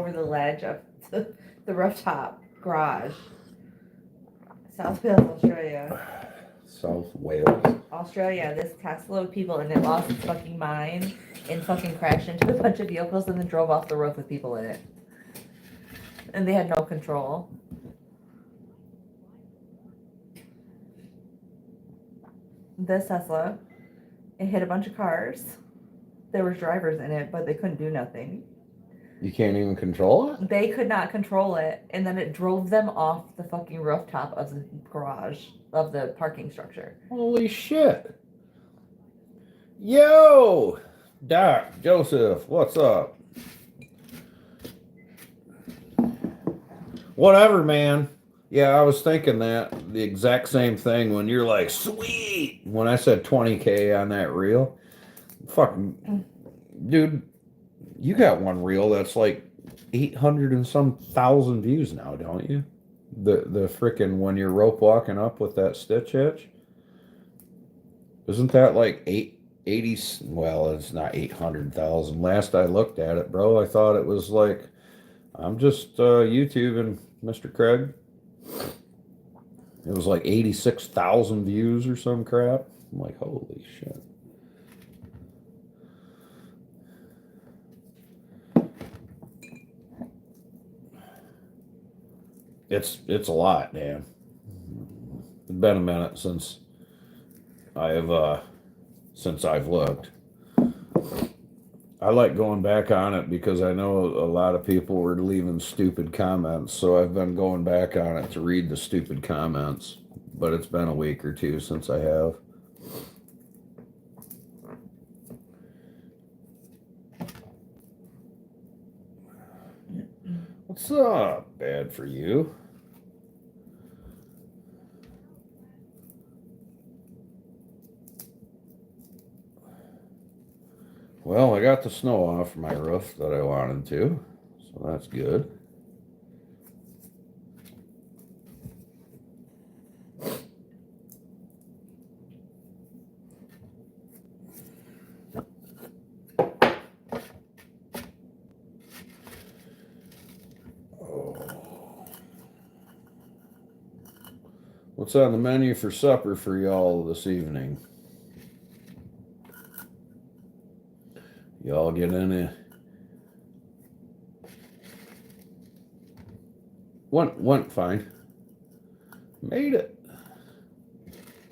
over the ledge of the rooftop garage. South Wales, Australia. South Wales. Australia, this Tesla with people in it lost its fucking mind and fucking crashed into a bunch of vehicles and then drove off the roof with people in it. And they had no control. This Tesla, it hit a bunch of cars. There was drivers in it, but they couldn't do nothing. You can't even control it? They could not control it, and then it drove them off the fucking rooftop of the garage, of the parking structure. Holy shit. Yo! Doc, Joseph, what's up? Whatever, man. Yeah, I was thinking that the exact same thing when you're like, sweet! When I said 20K on that reel. Fucking, dude, you got one reel that's like 800 and some thousand views now, don't you? The frickin' when you're rope walking up with that stitch hitch. Isn't that like 80? Well, it's not 800,000. Last I looked at it, bro, I thought it was like, I'm just YouTubing Mr. Craig. It was like 86,000 views or some crap. I'm like, holy shit. It's a lot, man. It's been a minute since I've looked. I like going back on it because I know a lot of people were leaving stupid comments, so I've been going back on it to read the stupid comments. But it's been a week or two since I have. What's up? Bad for you. Well, I got the snow off my roof that I wanted to, so that's good. What's on the menu for supper for y'all this evening? Y'all get in it. Went fine. Made it.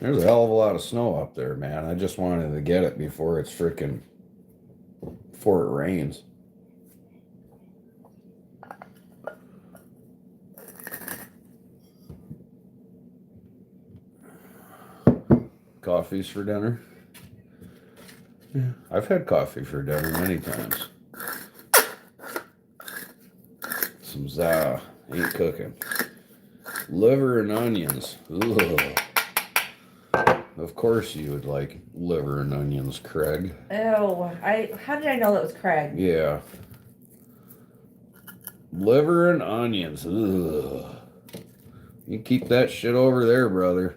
There's a hell of a lot of snow up there, man. I just wanted to get it before it rains. Coffees for dinner? Yeah, I've had coffee for dinner many times. Some za ain't cooking. Liver and onions. Ugh. Of course you would like liver and onions, Craig. Ew. How did I know that was Craig? Yeah. Liver and onions. Ugh. You keep that shit over there, brother.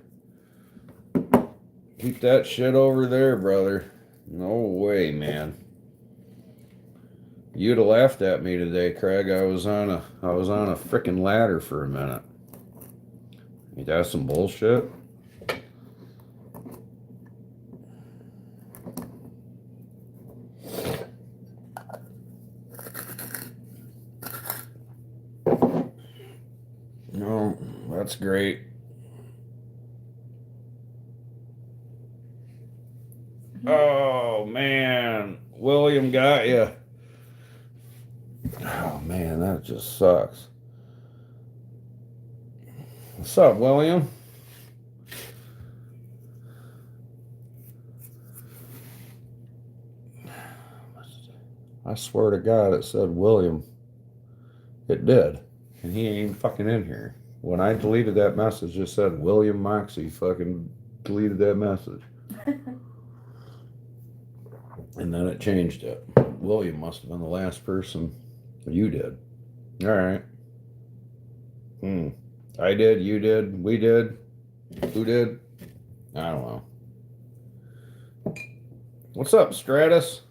Keep that shit over there, brother. No way, man. You'd have laughed at me today, Craig. I was on a frickin' ladder for a minute. Ain't that some bullshit? No, that's great. Oh, man. William got you. Oh, man, that just sucks. What's up, William? I swear to God, it said William. It did. And he ain't fucking in here. When I deleted that message, it said William Moxie fucking deleted that message. And then it changed it. William must have been the last person. You did. All right. I did, you did, we did. Who did? I don't know. What's up, Stratus?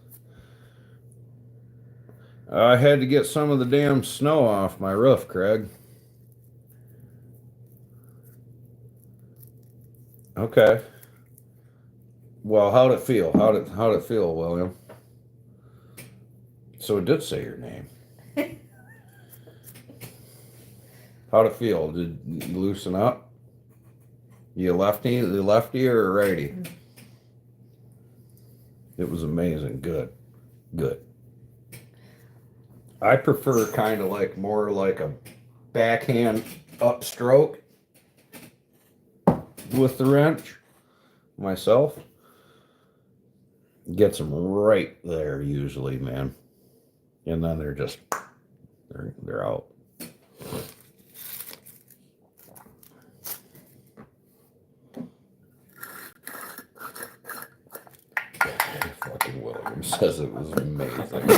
I had to get some of the damn snow off my roof, Craig. Okay. Well, how'd it feel? How'd it feel, William? So it did say your name. How'd it feel? Did you loosen up? You lefty or a righty? It was amazing. Good. I prefer kind of like more like a backhand upstroke with the wrench myself. Gets them right there usually, man. And then they're just they're out. Fucking William says it was amazing.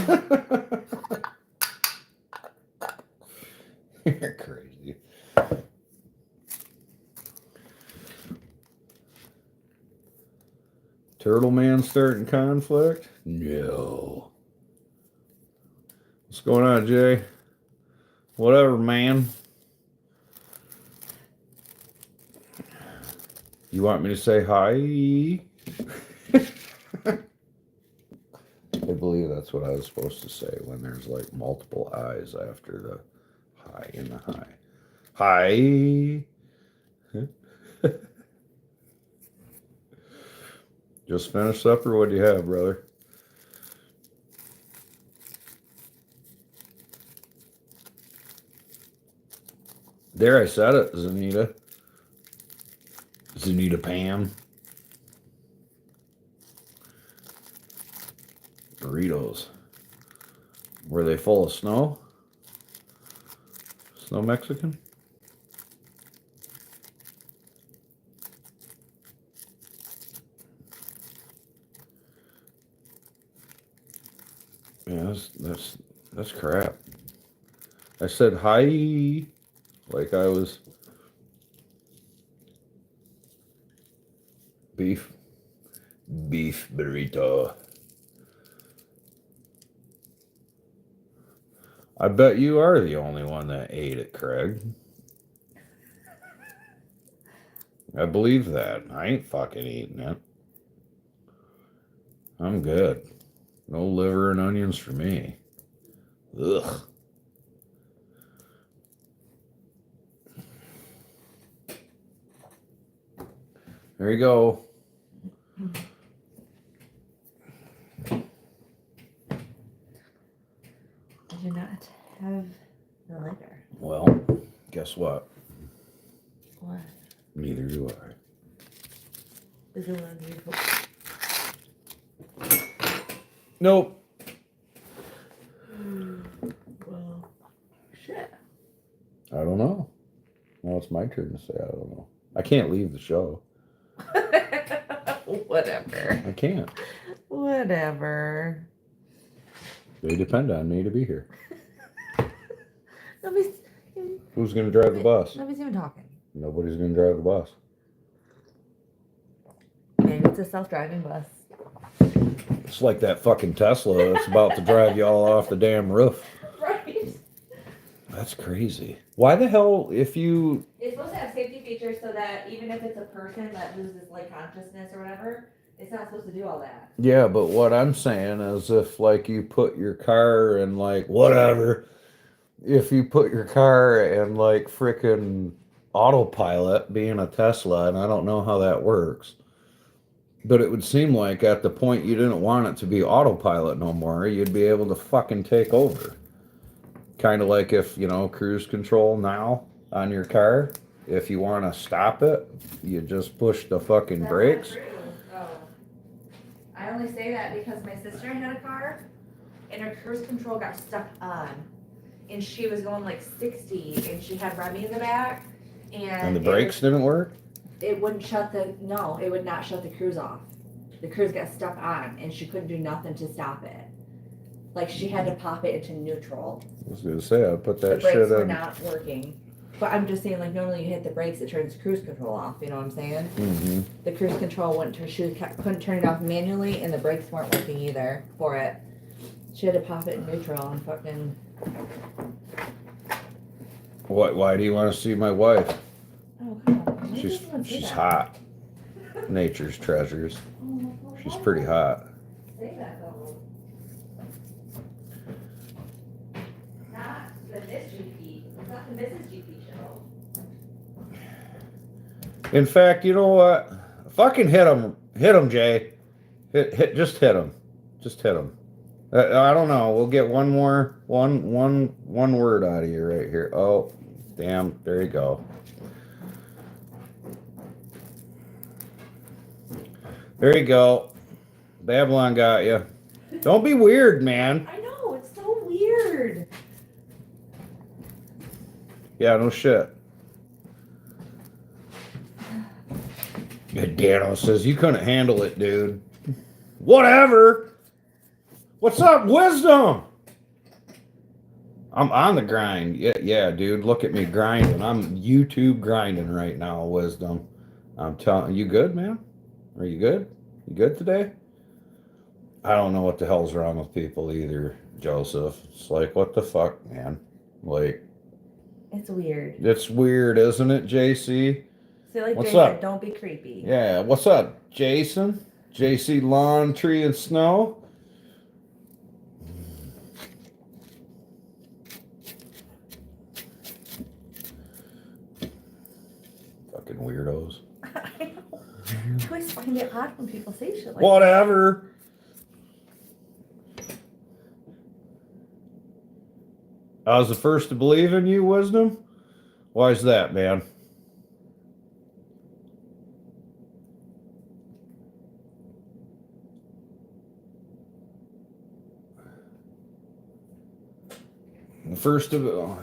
You're crazy. Turtle Man starting conflict? No. What's going on, Jay? Whatever, man. You want me to say hi? I believe that's what I was supposed to say when there's like multiple I's after the hi in the hi. Hi. Just finished supper? What do you have, brother? There, I said it, Zanita. Zanita Pam. Burritos. Were they full of snow? Snow Mexican? Yeah, that's crap. I said hi like I was beef burrito. I bet you are the only one that ate it, Craig. I believe that. I ain't fucking eating it. I'm good. No liver and onions for me. Ugh. There you go. I do not have the liquor. Well, guess what? What? Neither do I. Is it one of these? Nope. Well, shit. I don't know. Now it's my turn to say I don't know. I can't leave the show. Whatever. I can't. Whatever. They depend on me to be here. Nobody's Who's going to drive the bus? Nobody's even talking. Nobody's going to drive the bus. Maybe it's a self-driving bus. It's like that fucking Tesla that's about to drive y'all off the damn roof. Right. That's crazy. Why the hell, if you... It's supposed to have safety features so that even if it's a person that loses like consciousness or whatever, it's not supposed to do all that. Yeah, but what I'm saying is if like you put your car in like whatever, if you put your car in like frickin' autopilot being a Tesla, and I don't know how that works, but it would seem like at the point you didn't want it to be autopilot no more, you'd be able to fucking take over. Kind of like if, you know, cruise control now on your car, if you want to stop it, you just push the fucking That's brakes. not true. Oh. I only say that because my sister had a car and her cruise control got stuck on. And she was going like 60 and she had Remy in the back. And the brakes didn't work? It wouldn't shut it would not shut the cruise off. The cruise got stuck on and she couldn't do nothing to stop it. Like she had to pop it into neutral. I was going to say, I put that The brakes shit were in. not working. But I'm just saying, like, normally you hit the brakes, it turns cruise control off, you know what I'm saying? Mm-hmm. The cruise control wouldn't turn, couldn't turn it off manually, and the brakes weren't working either for it. She had to pop it in neutral and fucking. Why do you want to see my wife? Oh, come on. Why She's does anyone say she's that? hot. Nature's treasures. Oh, She's pretty hot. Say that though. Not the Miss GP. It's not the Mrs. GP show. In fact, you know what? Fucking hit him. Hit him, Jay. Just hit him. Just hit him. I don't know. We'll get one word out of you right here. Oh, damn. There you go. There you go. Babylon got you. Don't be weird, man. I know, it's so weird. Yeah, no shit. Dano says you couldn't handle it, dude. Whatever. What's up, Wisdom? I'm on the grind. Yeah, dude. Look at me grinding. I'm YouTube grinding right now, Wisdom. I'm telling you, good, man? Are you good? You good today? I don't know what the hell's wrong with people either, Joseph. It's like, what the fuck, man? Like, It's weird. it's weird, isn't it, JC? So like What's Jay up? said, don't be creepy. Yeah, what's up, Jason? JC Lawn, Tree, and Snow? Fucking weirdos. I know. I always find it odd when people say shit like Whatever. I was the first to believe in you, Wisdom? Why is that, man? First of all,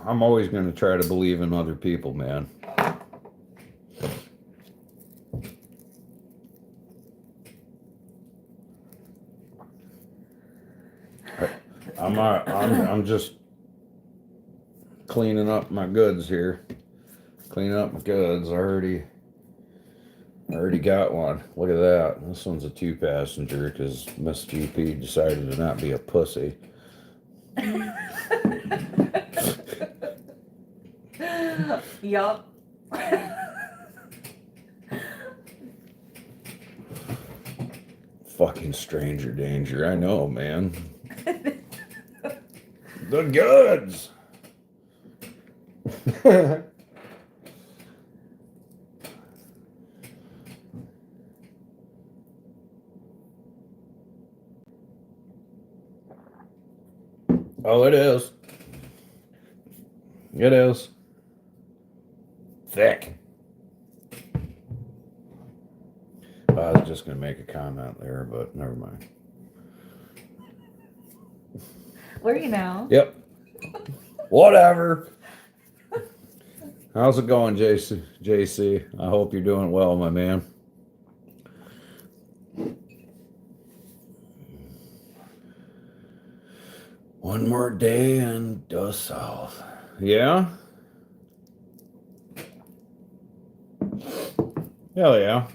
I'm always going to try to believe in other people, man. I'm just cleaning up my goods here. Cleaning up my goods. I already got one. Look at that. This one's a 2-passenger because Miss GP decided to not be a pussy. Yup. Fucking stranger danger. I know, man. The goods. Oh, it is. It is. Thick. I was just going to make a comment there, but never mind. Where are you now? Yep. Whatever. How's it going, JC? I hope you're doing well, my man. One more day and due south. Yeah? Hell yeah.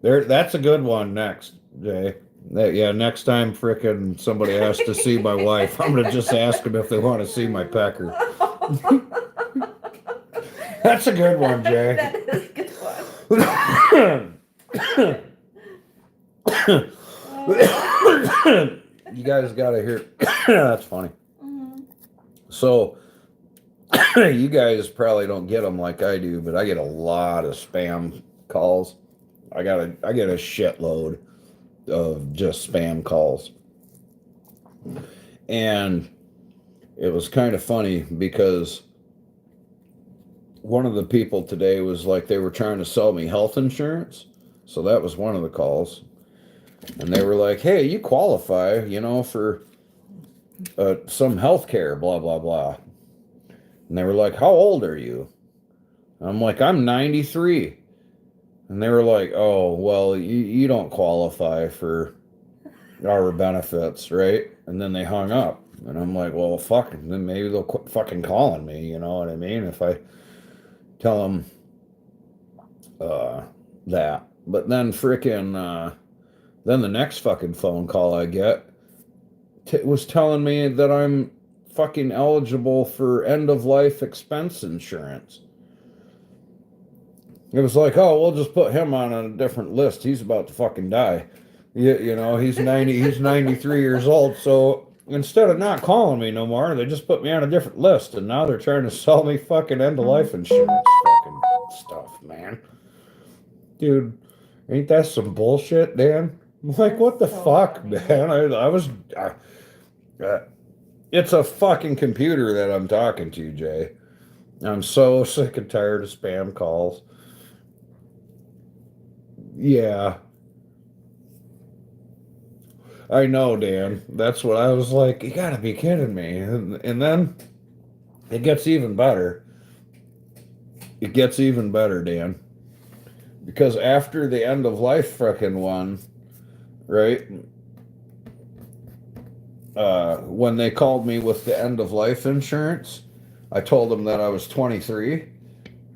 That's a good one next, Jay. Yeah, next time frickin' somebody has to see my wife, I'm gonna just ask them if they want to see my pecker. That's a good one, Jay. That is a good one. You guys gotta hear. That's funny. Mhm. So, you guys probably don't get them like I do, but I get a lot of spam calls. I get a shitload of just spam calls. And it was kind of funny because one of the people today was like they were trying to sell me health insurance. So that was one of the calls. And they were like, hey, you qualify, for some health care, blah, blah, blah. And they were like, how old are you? And I'm like, I'm 93. And they were like, oh, well, you don't qualify for our benefits, right? And then they hung up. And I'm like, well, fuck, then maybe they'll quit fucking calling me, you know what I mean? If I tell them, that. But then then the next fucking phone call I get was telling me that I'm fucking eligible for end of life expense insurance. It was like, oh, we'll just put him on a different list. He's about to fucking die. You know, he's 93 years old. So instead of not calling me no more, they just put me on a different list. And now they're trying to sell me fucking end of life insurance fucking stuff, man. Dude, ain't that some bullshit, Dan? I'm like, what the So fuck, funny. man? It's a fucking computer that I'm talking to, Jay. I'm so sick and tired of spam calls. Yeah, I know, Dan. That's what I was like. You gotta be kidding me. And then it gets even better. It gets even better, Dan. Because after the end of life frickin' one, right? When they called me with the end of life insurance, I told them that I was 23,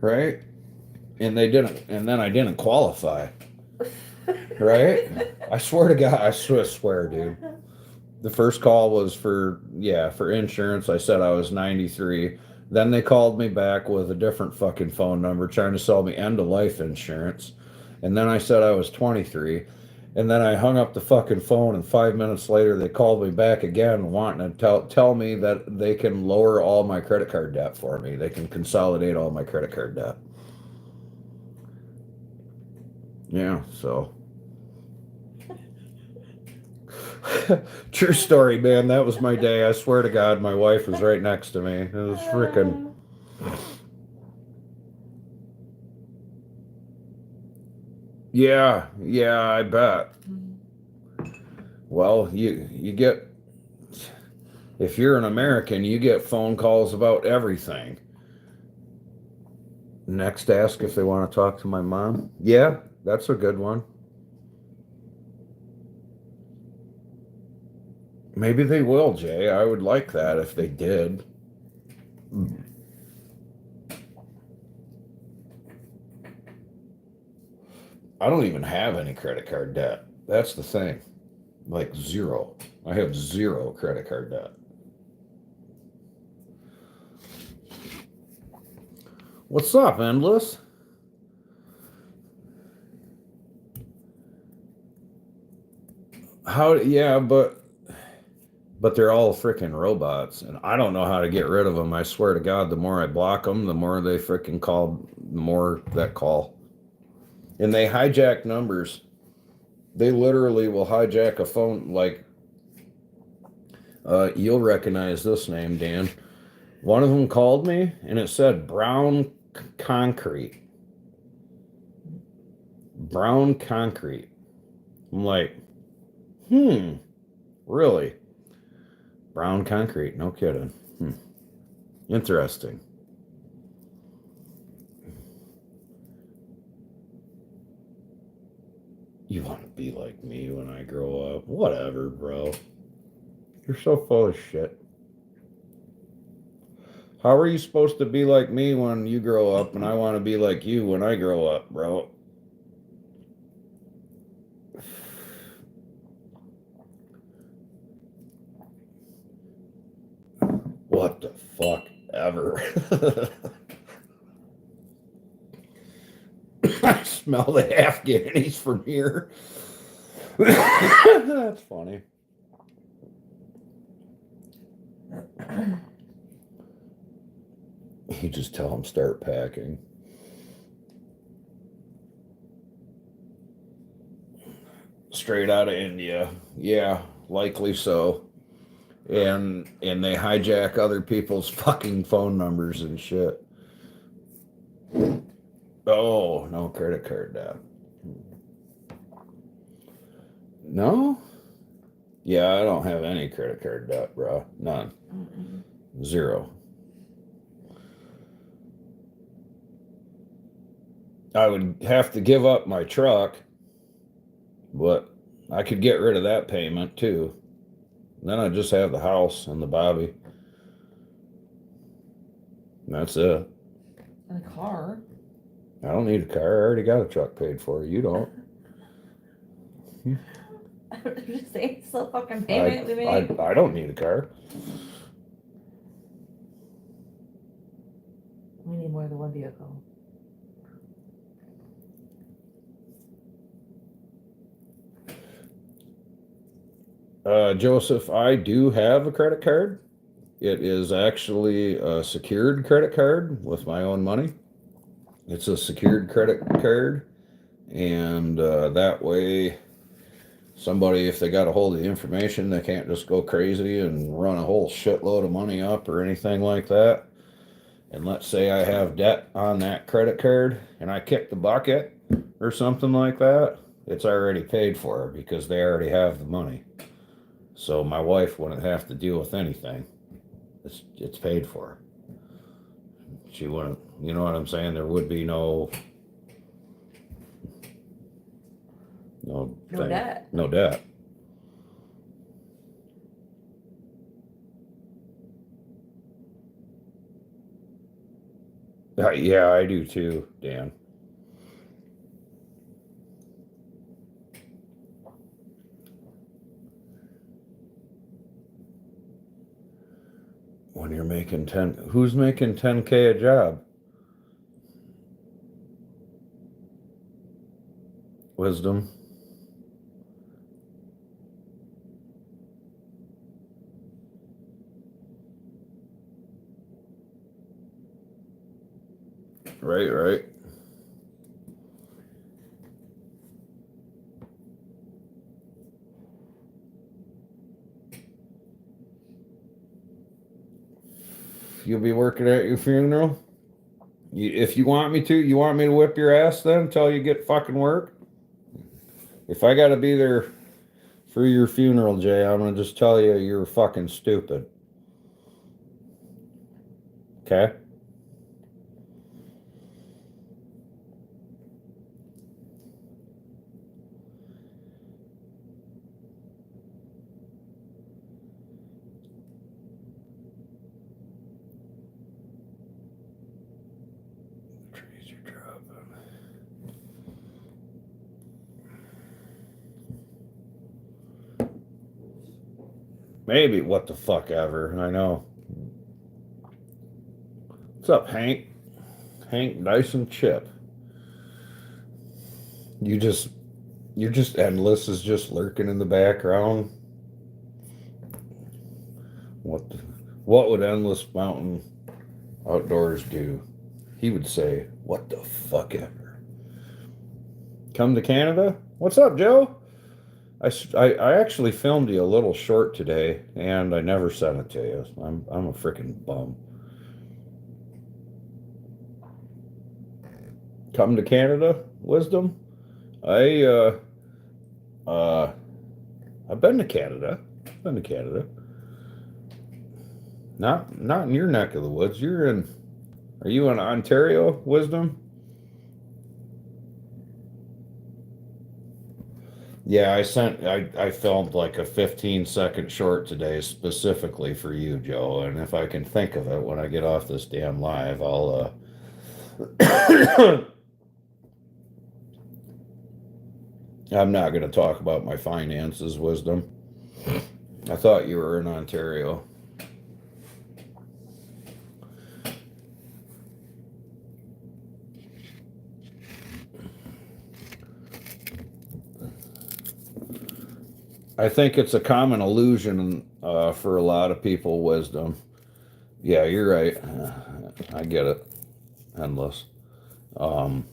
right? And they didn't, and then I didn't qualify, right? I swear to God, I swear, dude. The first call was for insurance. I said I was 93. Then they called me back with a different fucking phone number trying to sell me end of life insurance. And then I said I was 23. And then I hung up the fucking phone, and 5 minutes later they called me back again wanting to tell me that they can lower all my credit card debt for me. They can consolidate all my credit card debt. Yeah, so true story, man. That was my day. I swear to God, my wife was right next to me. It was freaking. Yeah, I bet. Well, you get, if you're an American, you get phone calls about everything. Next, ask if they want to talk to my mom. Yeah, that's a good one. Maybe they will, Jay. I would like that if they did. I don't even have any credit card debt. That's the thing. Like zero. I have zero credit card debt. What's up, Endless? Yeah, but they're all freaking robots, and I don't know how to get rid of them. I swear to God, the more I block them, the more they freaking call, the more that call. And they hijack numbers. They literally will hijack a phone. Like, you'll recognize this name, Dan. One of them called me, and it said Brown Concrete. Brown Concrete. I'm like, really? Brown Concrete, no kidding. Interesting. You want to be like me when I grow up? Whatever, bro. You're so full of shit. How are you supposed to be like me when you grow up, and I want to be like you when I grow up, bro? What the fuck ever. I smell the Afghanis from here. That's funny. You just tell them start packing. Straight out of India. Yeah, likely so. And they hijack other people's fucking phone numbers and shit. Oh, no credit card debt. No? Yeah, I don't have any credit card debt, bro. None. Zero. I would have to give up my truck, but I could get rid of that payment too. Then I just have the house and the Bobby. And that's it. And a car. I don't need a car. I already got a truck paid for. You don't. I'm just saying, it's still fucking payment we made. I don't need a car. We need more than one vehicle. Joseph, I do have a credit card. It is actually a secured credit card with my own money. It's a secured credit card, and that way, somebody, if they got a hold of the information, they can't just go crazy and run a whole shitload of money up or anything like that. And let's say I have debt on that credit card and I kick the bucket or something like that, it's already paid for because they already have the money. So my wife wouldn't have to deal with anything. It's paid for. She wouldn't, you know what I'm saying? There would be no debt. No debt. Yeah, I do too, Dan. When you're making who's making 10K a job? Wisdom. Right. You'll be working at your funeral? If you want me to, you want me to whip your ass then until you get fucking work? If I gotta be there for your funeral, Jay, I'm gonna just tell you you're fucking stupid. Okay? Trees are dropping. Maybe what the fuck ever. I know. What's up, Hank? Hank Dyson Chip. You're just endless is just lurking in the background. What would Endless Mountain Outdoors do? He would say, what the fuck ever. Come to Canada? What's up, Joe? I actually filmed you a little short today, and I never sent it to you. I'm a freaking bum. Come to Canada, Wisdom? I've been to Canada. Not in your neck of the woods. Are you in Ontario, Wisdom? Yeah, I filmed like a 15-second short today specifically for you, Joe. And if I can think of it when I get off this damn live, I'll I'm not gonna talk about my finances, Wisdom. I thought you were in Ontario. I think it's a common illusion for a lot of people, Wisdom. Yeah, you're right. I get it. Endless. I've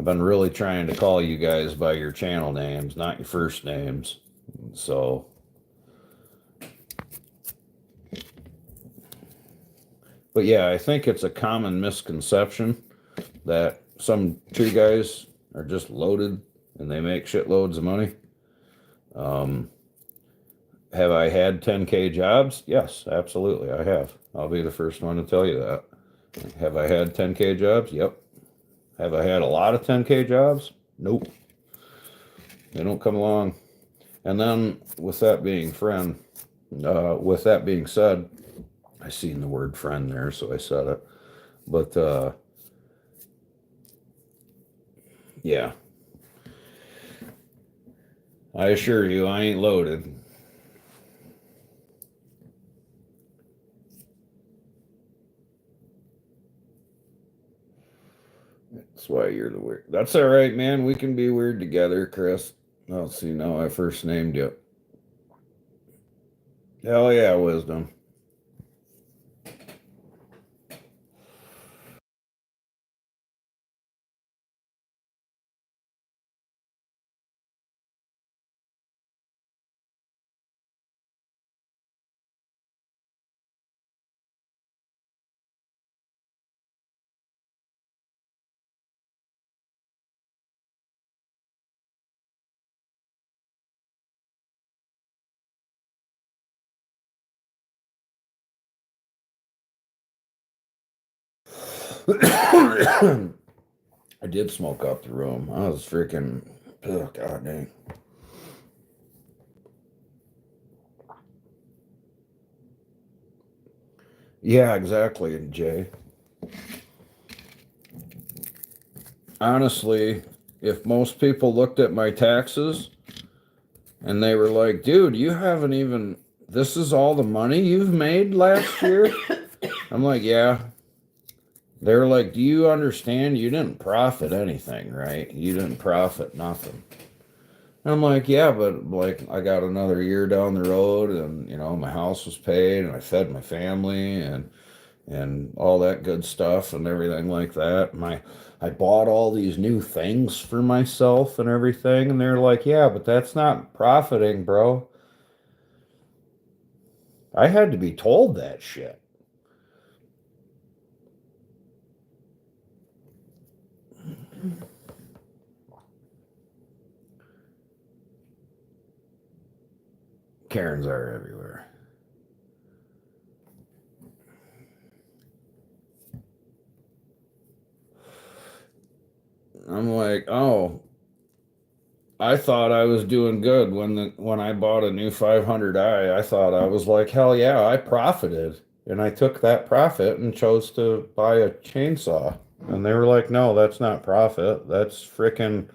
been really trying to call you guys by your channel names, not your first names. So, but yeah, I think it's a common misconception that some tree guys are just loaded and they make shitloads of money. Have I had 10K jobs? Yes, absolutely, I have. I'll be the first one to tell you that. Have I had 10K jobs? Yep. Have I had a lot of 10K jobs? Nope. They don't come along. And then with that being said, I seen the word friend there, so I said it. But Yeah. I assure you, I ain't loaded. That's why you're the weird. That's all right, man. We can be weird together, Chris. I'll see now. I first named you. Hell yeah, wisdom. I did smoke up the room. I was freaking. Oh, God dang. Yeah, exactly, Jay. Honestly, if most people looked at my taxes and they were like, dude, you haven't even. This is all the money you've made last year? I'm like, yeah. They're like, do you understand? You didn't profit anything, right? You didn't profit nothing. And I'm like, yeah, but like I got another year down the road, and my house was paid, and I fed my family, and all that good stuff, and everything like that. I bought all these new things for myself and everything, and they're like, yeah, but that's not profiting, bro. I had to be told that shit. Karens are everywhere. I'm like, oh, I thought I was doing good when I bought a new 500i. I thought I was like, hell yeah, I profited, and I took that profit and chose to buy a chainsaw. And they were like, no, that's not profit. That's frickin'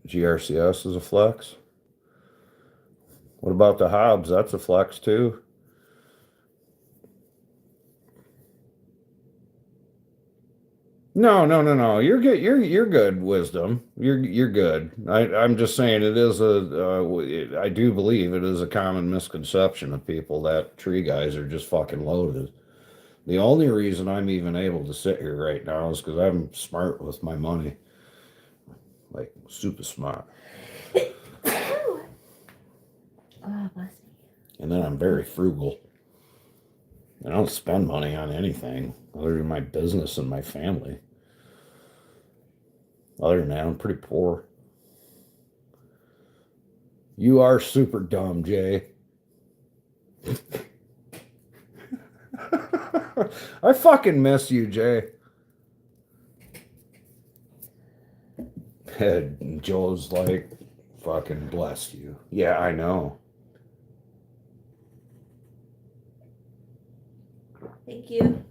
GRCS is a flex. What about the Hobbs? That's a flex too. No, no, no, no. You're good. You're good. Wisdom. You're good. I'm just saying it is I do believe it is a common misconception of people that tree guys are just fucking loaded. The only reason I'm even able to sit here right now is because I'm smart with my money, like super smart. Oh, bless me. And then I'm very frugal. I don't spend money on anything other than my business and my family. Other than that, I'm pretty poor. You are super dumb, Jay. I fucking miss you, Jay. And Joe's like, fucking bless you. Yeah, I know. Thank you.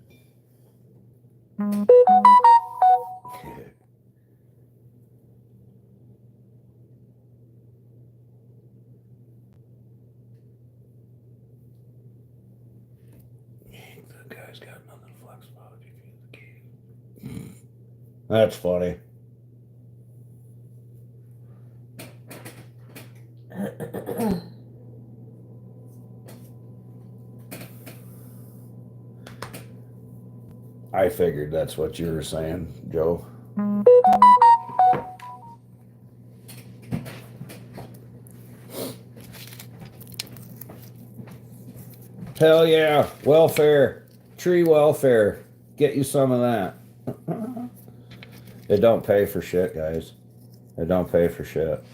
That guy's got nothing flexible. That's funny. I figured that's what you were saying, Joe. Hell yeah. Welfare. Tree welfare. Get you some of that. It don't pay for shit, guys. It don't pay for shit.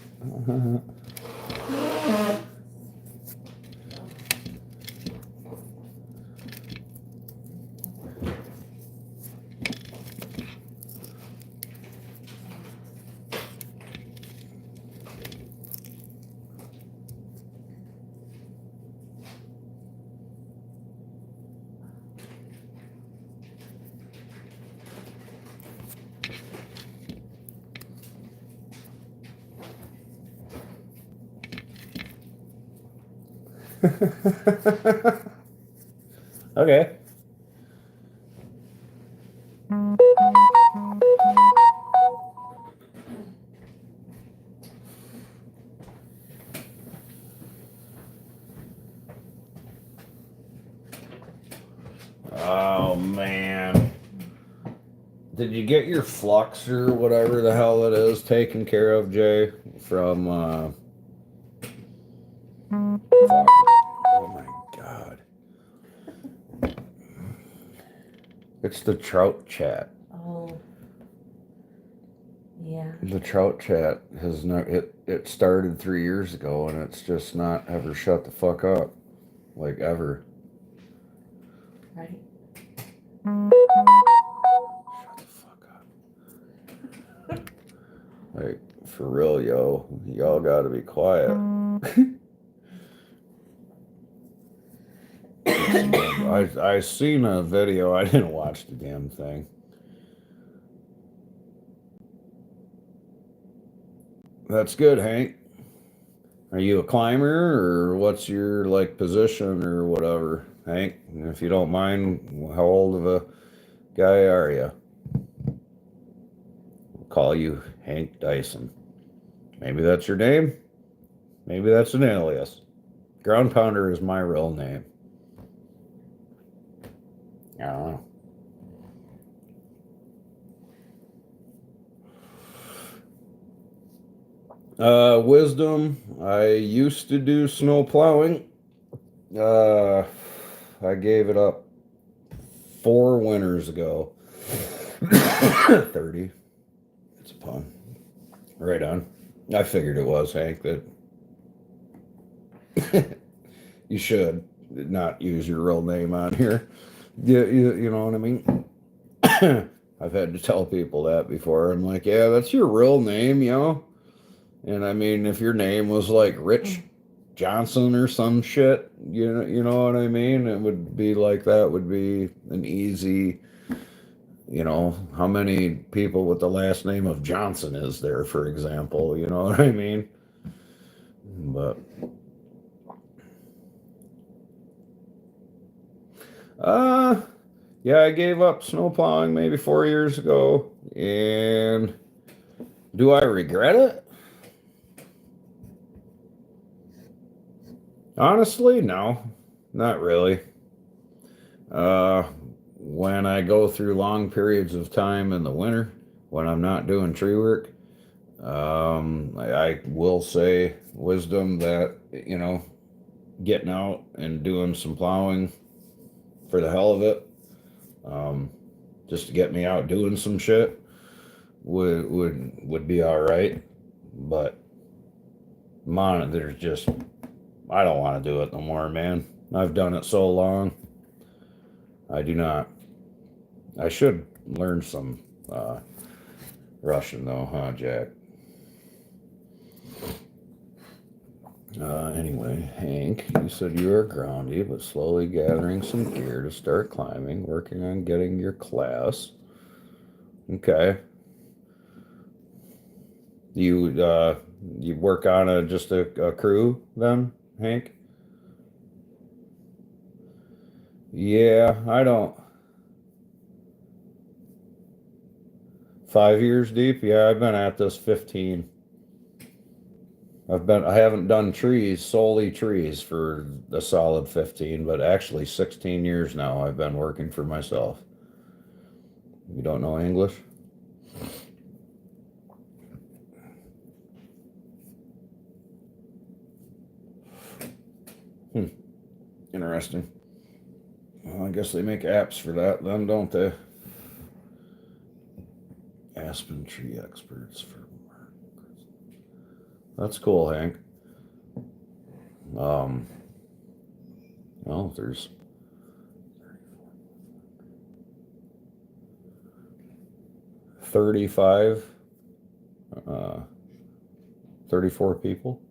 Okay. Oh man. Did you get your flux or whatever the hell it is taken care of, Jay? From fuck. Oh my god. It's the Trout Chat. Oh. Yeah. The Trout Chat has not it started 3 years ago and it's just not ever shut the fuck up. Like ever. Right. Shut the fuck up. Like, for real, yo. Y'all gotta be quiet. I seen a video. I didn't watch the damn thing. That's good, Hank. Are you a climber or what's your like position or whatever, Hank? If you don't mind, how old of a guy are you? We'll call you Hank Dyson. Maybe that's your name. Maybe that's an alias. Ground Pounder is my real name. I don't know. Wisdom. I used to do snow plowing. I gave it up 4 winters ago. 30. It's a pun. Right on. I figured it was, Hank, that you should not use your real name on here. You know what I mean? I've had to tell people that before. I'm like, yeah, that's your real name, you know? And I mean, if your name was like Rich Johnson or some shit, you know what I mean? It would be like that would be an easy, you know, how many people with the last name of Johnson is there, for example? You know what I mean? But yeah, I gave up snow plowing maybe 4 years ago, and do I regret it? Honestly, no, not really. Uh, when I go through long periods of time in the winter, when I'm not doing tree work, I will say wisdom that, you know, getting out and doing some plowing for the hell of it, just to get me out doing some shit would be all right. But there's just I don't want to do it no more, man. I've done it so long. I do not. I should learn some Russian though, huh, Jack? Anyway, Hank, you said you were groundy, but slowly gathering some gear to start climbing, working on getting your class. Okay. You work on just a crew then, Hank? Yeah, I don't. 5 years deep? Yeah, I've been at this 15. I haven't done trees, solely trees, for a solid 15, but actually 16 years now I've been working for myself. You don't know English? Interesting. Well, I guess they make apps for that then, don't they? Aspen tree experts for That's cool, Hank. Well, there's 35, 34 people.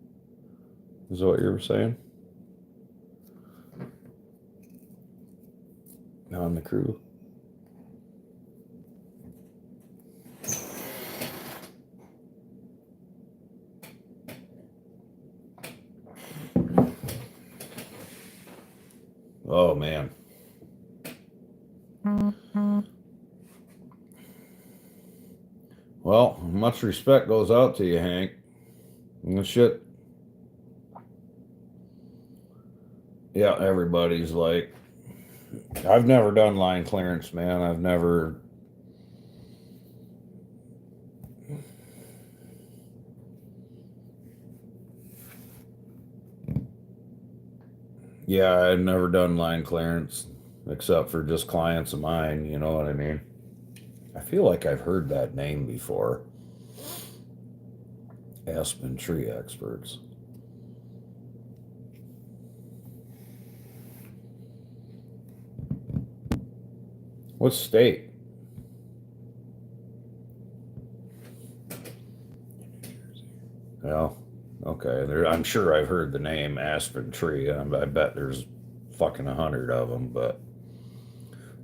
Is that what you were saying? On the crew. Oh man. Well, much respect goes out to you, Hank. And shit. Yeah, everybody's like, I've never done line clearance, man. I've never. Yeah, I've never done line clearance except for just clients of mine, you know what I mean? I feel like I've heard that name before. Aspen Tree Experts. What state? Well, okay. I'm sure I've heard the name Aspen Tree. I bet there's fucking 100 of them, but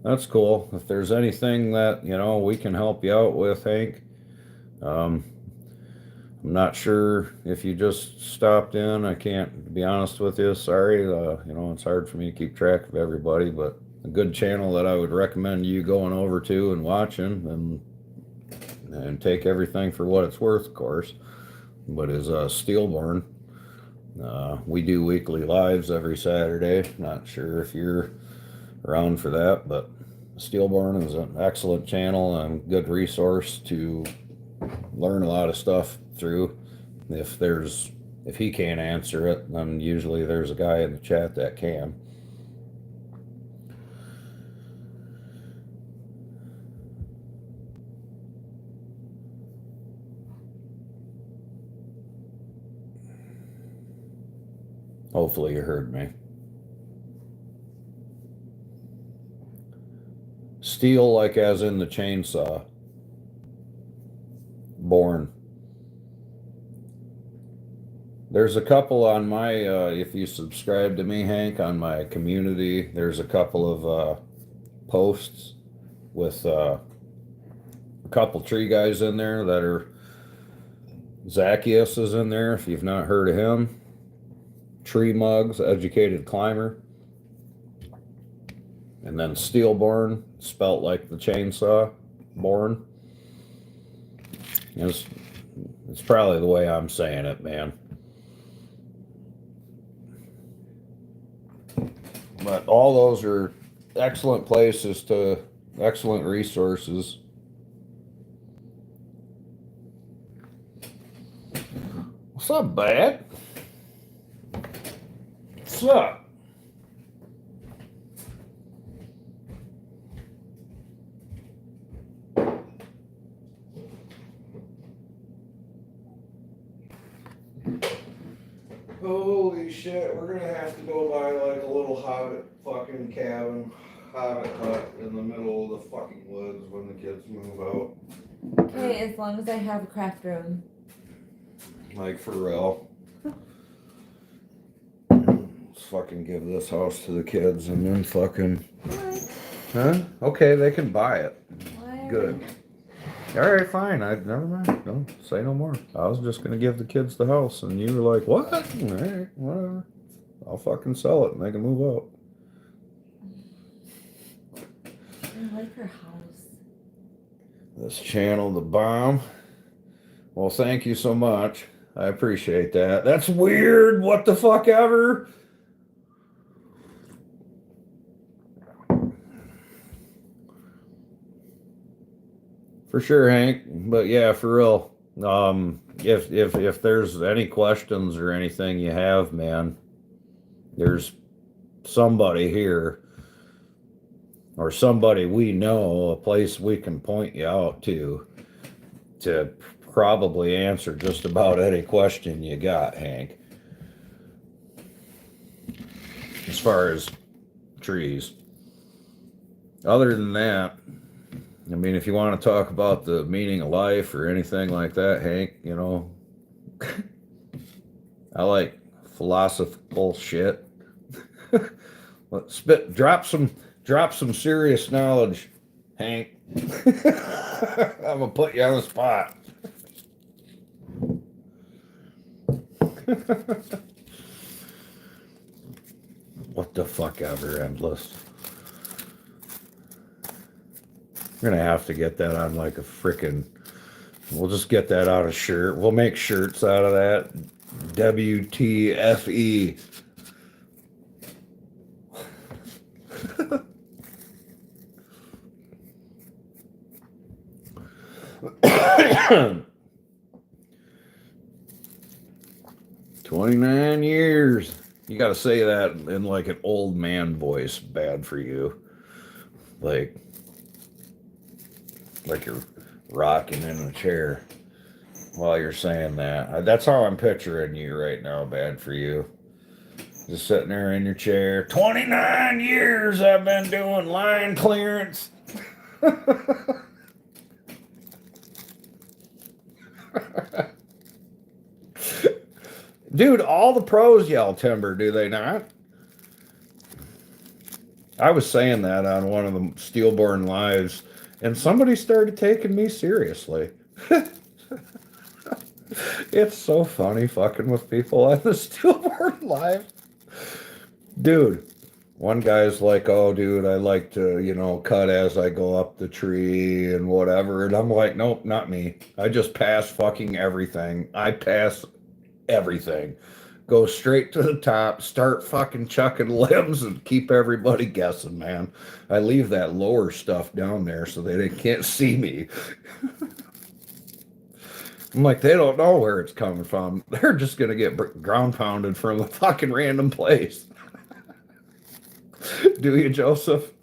that's cool. If there's anything that, we can help you out with, Hank, I'm not sure if you just stopped in. I can't be honest with you. Sorry. It's hard for me to keep track of everybody, but a good channel that I would recommend you going over to and watching and take everything for what it's worth, of course, but is Steelborn. We do weekly lives every Saturday. Not sure if you're around for that, but Steelborn is an excellent channel and good resource to learn a lot of stuff through. If he can't answer it, then usually there's a guy in the chat that can. Hopefully you heard me. Steel, like as in the chainsaw. Born. There's a couple on my, if you subscribe to me, Hank, on my community, there's a couple of posts with a couple tree guys in there that are, Zacchaeus is in there, if you've not heard of him. Tree Mugs, Educated Climber. And then Steelborn, spelt like the chainsaw, born. It's probably the way I'm saying it, man. But all those are excellent places excellent resources. What's up, Bad? What's up? Holy shit, we're gonna have to go buy like a little hobbit fucking cabin, hobbit hut in the middle of the fucking woods when the kids move out. Okay, as long as I have a craft room. Like for real. Let's fucking give this house to the kids and then fucking. What? Huh? Okay, they can buy it. What? Good. Alright, fine. Never mind. Don't say no more. I was just gonna give the kids the house and you were like, what? Alright, whatever. I'll fucking sell it and they can move out. I like her house. This channel, the bomb. Well, thank you so much. I appreciate that. That's weird. What the fuck ever? For sure, Hank. But yeah, for real. If there's any questions or anything you have, man, there's somebody here or somebody we know, a place we can point you out to probably answer just about any question you got, Hank. As far as trees. Other than that, I mean, if you want to talk about the meaning of life or anything like that, Hank, I like philosophical shit. Drop some serious knowledge, Hank. I'm gonna put you on the spot. What the fuck ever endless. We're gonna have to get that on like a frickin'. We'll just get that out of shirt. We'll make shirts out of that. WTFE. 29 years. You gotta say that in like an old man voice. Bad for you. Like you're rocking in a chair while you're saying that. That's how I'm picturing you right now. Bad for you. Just sitting there in your chair. 29 years I've been doing line clearance. Dude, all the pros yell timber, do they not? I was saying that on one of the Steelborn Lives, and somebody started taking me seriously. It's so funny fucking with people on the Steelborn Live. Dude, one guy's like, oh, dude, I like to, cut as I go up the tree and whatever. And I'm like, nope, not me. I just pass fucking everything. I pass everything. Go straight to the top, start fucking chucking limbs and keep everybody guessing, man. I leave that lower stuff down there so they can't see me. I'm like, they don't know where it's coming from. They're just going to get ground pounded from a fucking random place. Do you, Joseph?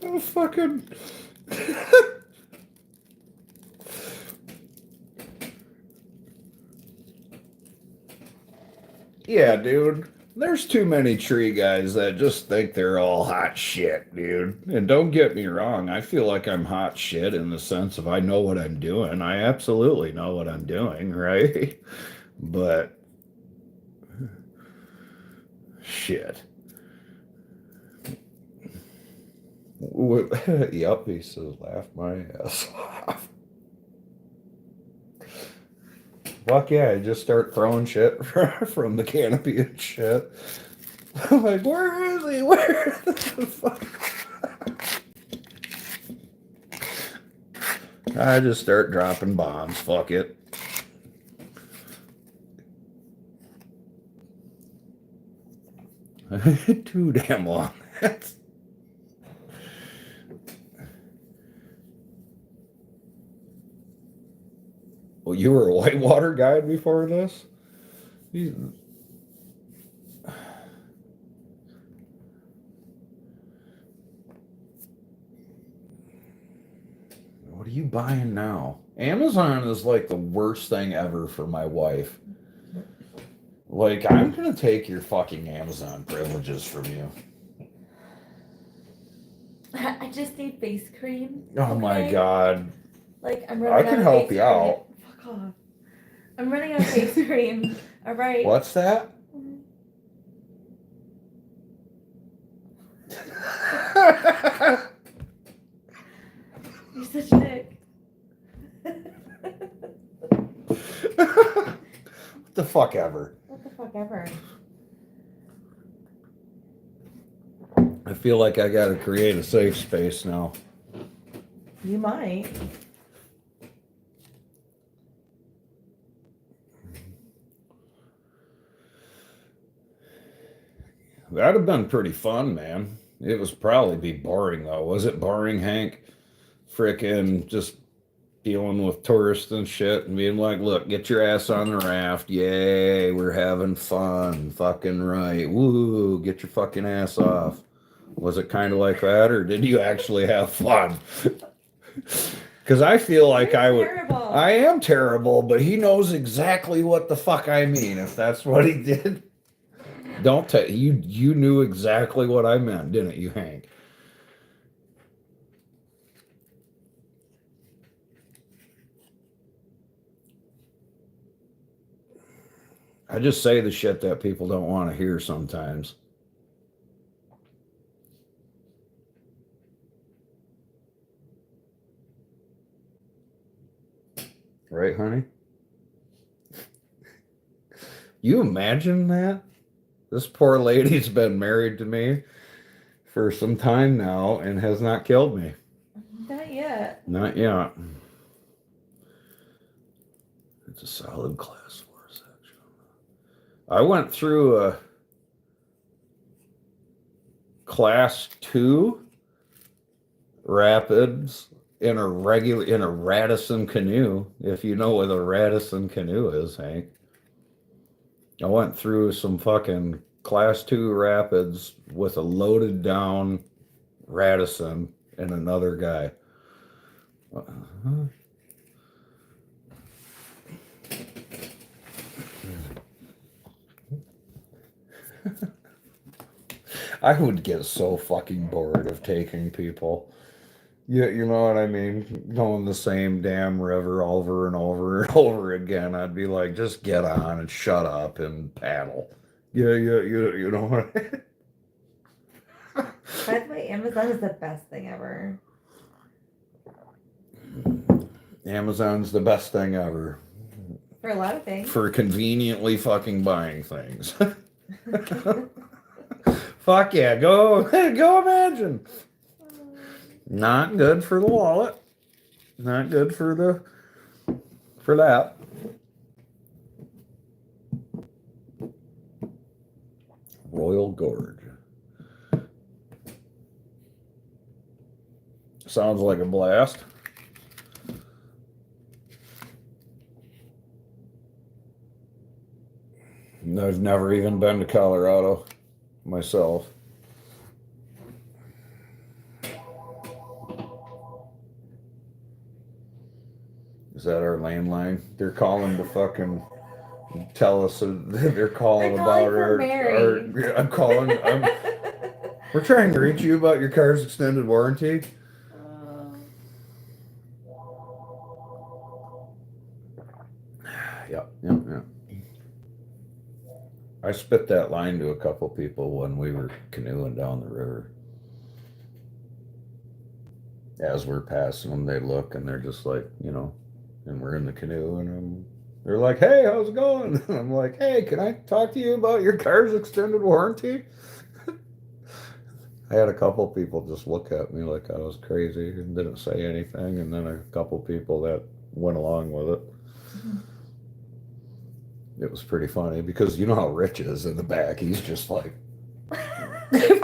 Oh, fucking... Yeah, dude. There's too many tree guys that just think they're all hot shit, dude. And don't get me wrong, I feel like I'm hot shit in the sense of I know what I'm doing. I absolutely know what I'm doing, right? But shit. Yep, he says, laugh my ass off. Fuck yeah, I just start throwing shit from the canopy and shit. I'm like, where is he? Where the fuck? I just start dropping bombs. Fuck it. Too damn long. Well, you were a whitewater guide before this? What are you buying now? Amazon is like the worst thing ever for my wife. Like, I'm gonna take your fucking Amazon privileges from you. I just need face cream. Oh my god. Like, I'm running I can help you out. Fuck off. I'm running out of face cream. All right. What's that? You're such a dick. What the fuck ever? What the fuck ever? I feel like I gotta create a safe space now. You might. That'd have been pretty fun, man. It was probably be boring though. Was it boring, Hank? Frickin' just dealing with tourists and shit and being like, look, get your ass on the raft. Yay, we're having fun. Fucking right. Woo, get your fucking ass off. Was it kind of like that, or did you actually have fun? Because I feel like You're I would. terrible. I am terrible, but he knows exactly what the fuck I mean. If that's what he did, don't tell you. You knew exactly what I meant, didn't you, Hank? I just say the shit that people don't want to hear sometimes. Right, honey? You imagine that? This poor lady's been married to me for some time now and has not killed me. Not yet. Not yet. It's a solid class 4 section. I went through a class 2 rapids in a Radisson canoe, if you know what a Radisson canoe is, Hank. I went through some fucking class 2 rapids with a loaded down Radisson and another guy. I would get so fucking bored of taking people. You know what I mean? Going the same damn river over and over and over again. I'd be like, just get on and shut up and paddle. You know what By the way, Amazon is the best thing ever. Amazon's the best thing ever. For a lot of things. For conveniently fucking buying things. Fuck yeah, go imagine. Not good for the wallet. Not good for that. Royal Gorge. Sounds like a blast. I've never even been to Colorado myself. Is that our landline? They're calling to fucking tell us. They're calling about for Mary. I'm calling. We're trying to reach you about your car's extended warranty. Yep. I spit that line to a couple people when we were canoeing down the river. As we're passing them, they look and they're just like, you know, and we're in the canoe and they're like, hey, how's it going? And I'm like, hey, can I talk to you about your car's extended warranty? I had a couple people just look at me like I was crazy and didn't say anything. And then a couple people that went along with it. Mm-hmm. It was pretty funny because you know how Rich is in the back. He's just like,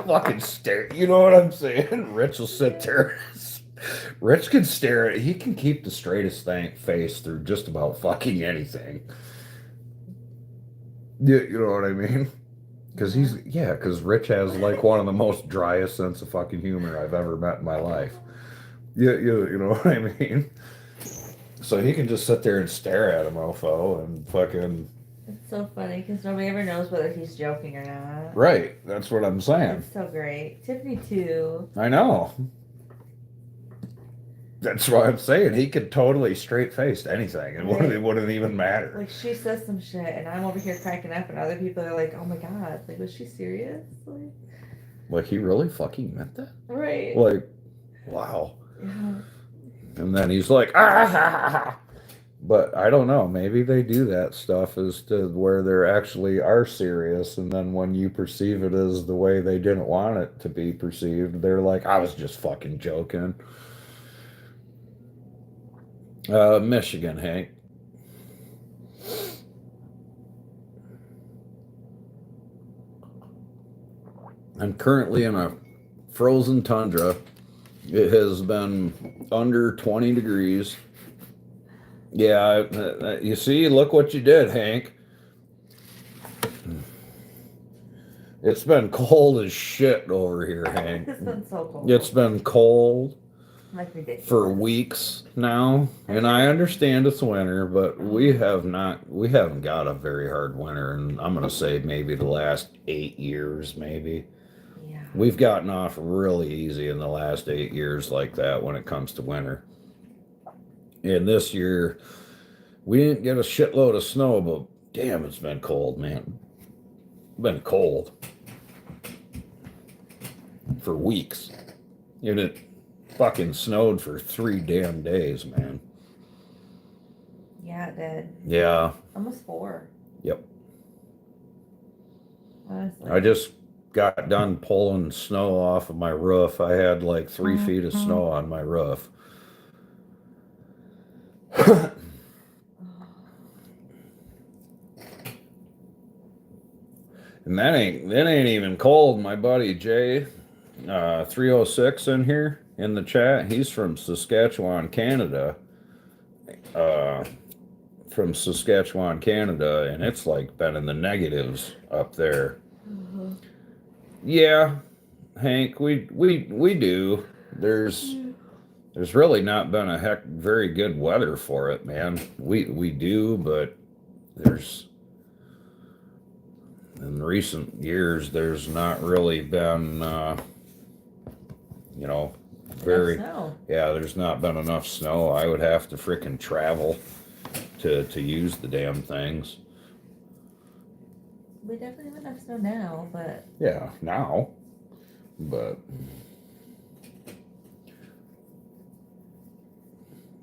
fucking stare. You know what I'm saying? Rich will sit there. Rich can stare at, he can keep the straightest face through just about fucking anything. You know what I mean? Because Rich has like one of the most driest sense of fucking humor I've ever met in my life. You know what I mean? So he can just sit there and stare at a mofo and fucking. It's so funny because nobody ever knows whether he's joking or not. Right, that's what I'm saying. It's so great. Tiffany too. I know. That's what I'm saying. He could totally straight-faced anything. It wouldn't even matter. Like, she says some shit, and I'm over here cracking up, and other people are like, oh my god, like, was she serious? Like he really fucking meant that? Right. Like, wow. Yeah. And then he's like, ah! But I don't know. Maybe they do that stuff as to where they actually are serious, and then when you perceive it as the way they didn't want it to be perceived, they're like, I was just fucking joking. Michigan, Hank. I'm currently in a frozen tundra. It has been under 20 degrees. Yeah, you see, look what you did, Hank. It's been cold as shit over here, Hank. It's been so cold. It's been cold. Like ridiculous. For weeks now, and I understand it's winter, but we haven't got a very hard winter, and I'm gonna say maybe the last 8 years, maybe. Yeah. We've gotten off really easy in the last 8 years like that when it comes to winter. And this year, we didn't get a shitload of snow, but damn, it's been cold, man. It's been cold for weeks, and it fucking snowed for 3 damn days, man. Yeah, it did. Yeah. Almost 4. Yep. honestly. I just got done pulling snow off of my roof. I had like 3 feet of snow on my roof. And that ain't even cold. My buddy Jay, 306 in here in the chat. He's from Saskatchewan, Canada. From Saskatchewan, Canada, and it's like been in the negatives up there. Yeah, Hank, we do. There's really not been a very good weather for it, man. We do, but there's in recent years there's not really been you know very Snow. yeah, there's not been enough snow. I would have to frickin' travel to use the damn things. We definitely have enough snow now, but Yeah, now. But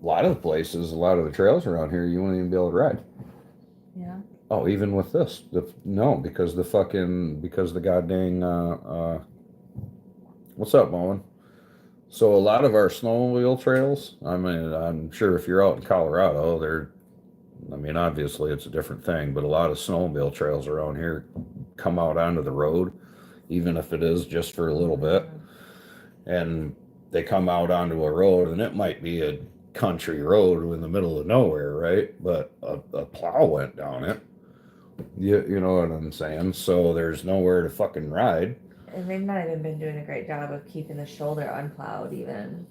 a lot of the places, a lot of the trails around here, you won't even be able to ride. yeah. Oh, even with this, no, because the goddamn what's up, Moen? So a lot of our snowmobile trails, I mean, I'm sure if you're out in Colorado, I mean, obviously it's a different thing, but a lot of snowmobile trails around here come out onto the road, even if it is just for a little bit. And they come out onto a road, and it might be a country road in the middle of nowhere, right? But a plow went down it. You know what I'm saying? So there's nowhere to fucking ride. And they've not even been doing a great job of keeping the shoulder unplowed even.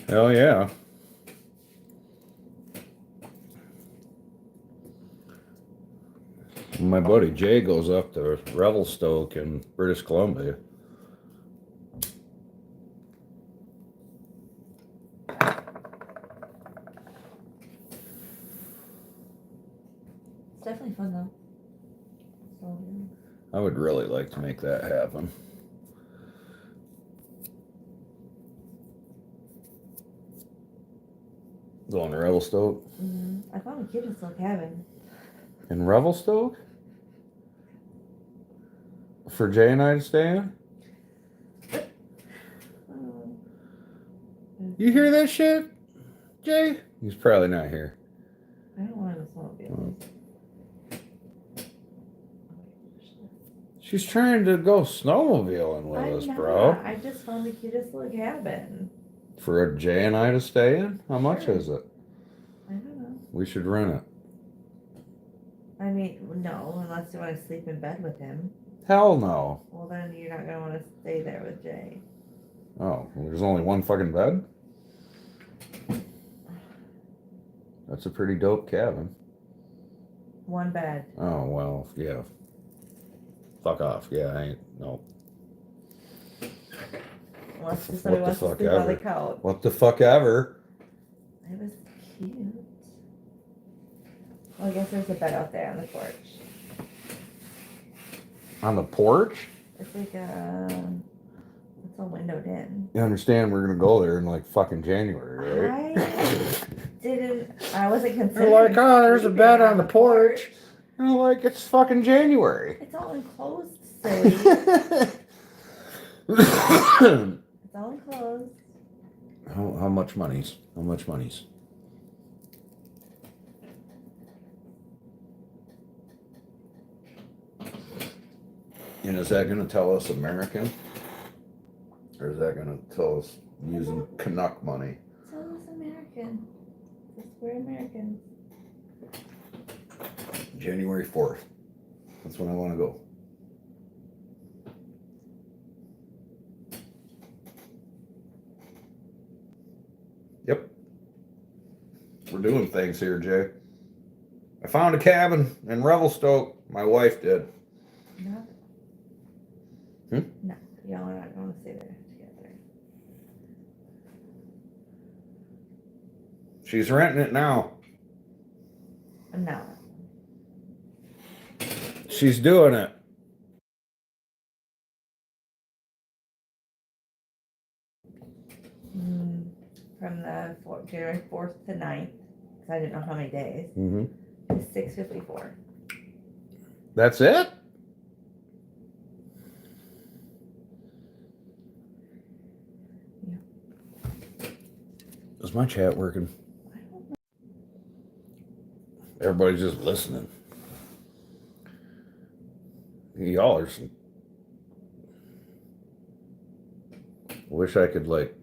Hell yeah. My buddy Jay goes up to Revelstoke in British Columbia. It's definitely fun though. So, I would really like to make that happen. Going to Revelstoke? I found the cutest little cabin. In Revelstoke? For Jay and I to stay in? You hear that shit, Jay? He's probably not here. I don't want to snowmobile. She's trying to go snowmobiling with us, bro. I just found the cutest little cabin. For a Jay and I to stay in? How much Sure. is it? I don't know. We should rent it. I mean, no, unless you want to sleep in bed with him. Hell no. Well, then you're not going to want to stay there with Jay. Oh, well, there's only one fucking bed? That's a pretty dope cabin. One bed. Oh, well, yeah. Fuck off. Yeah, I ain't, no. Unless somebody wants to sleep on the couch. What the fuck ever? It was cute. Well, I guess there's a bed out there on the porch. On the porch? It's like it's all windowed in. You understand we're gonna go there in like fucking January, right? I wasn't They're considering. like, oh, there's a sleeping bed on the porch. And I'm like, it's fucking January. It's all enclosed, silly. How It's all enclosed. much money's? How much money's? And is that gonna tell us American? Or is that gonna tell us using Canuck money? Tell us American. Because we're Americans. January 4th. That's when I want to go. Yep. We're doing things here, Jay. I found a cabin in Revelstoke. My wife did. No. Hmm? No. Y'all are not going to stay there together. She's renting it now. No. She's doing it. From the January 4th to 9th. because I didn't know how many days. Mm-hmm. It was 654. That's it? Yeah. Is my chat working? I don't know. Everybody's just listening. Y'all are some... Wish I could, like...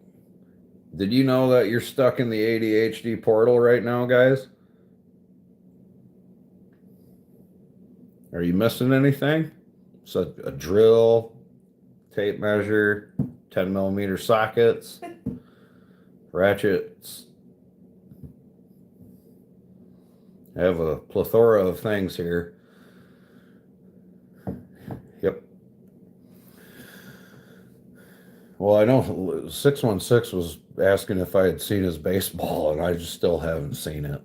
Did you know that you're stuck in the ADHD portal right now, guys? Are you missing anything? It's a drill, tape measure, 10 millimeter sockets, ratchets. I have a plethora of things here. Yep. Well, I know 616 was asking if I had seen his baseball, and I just still haven't seen it.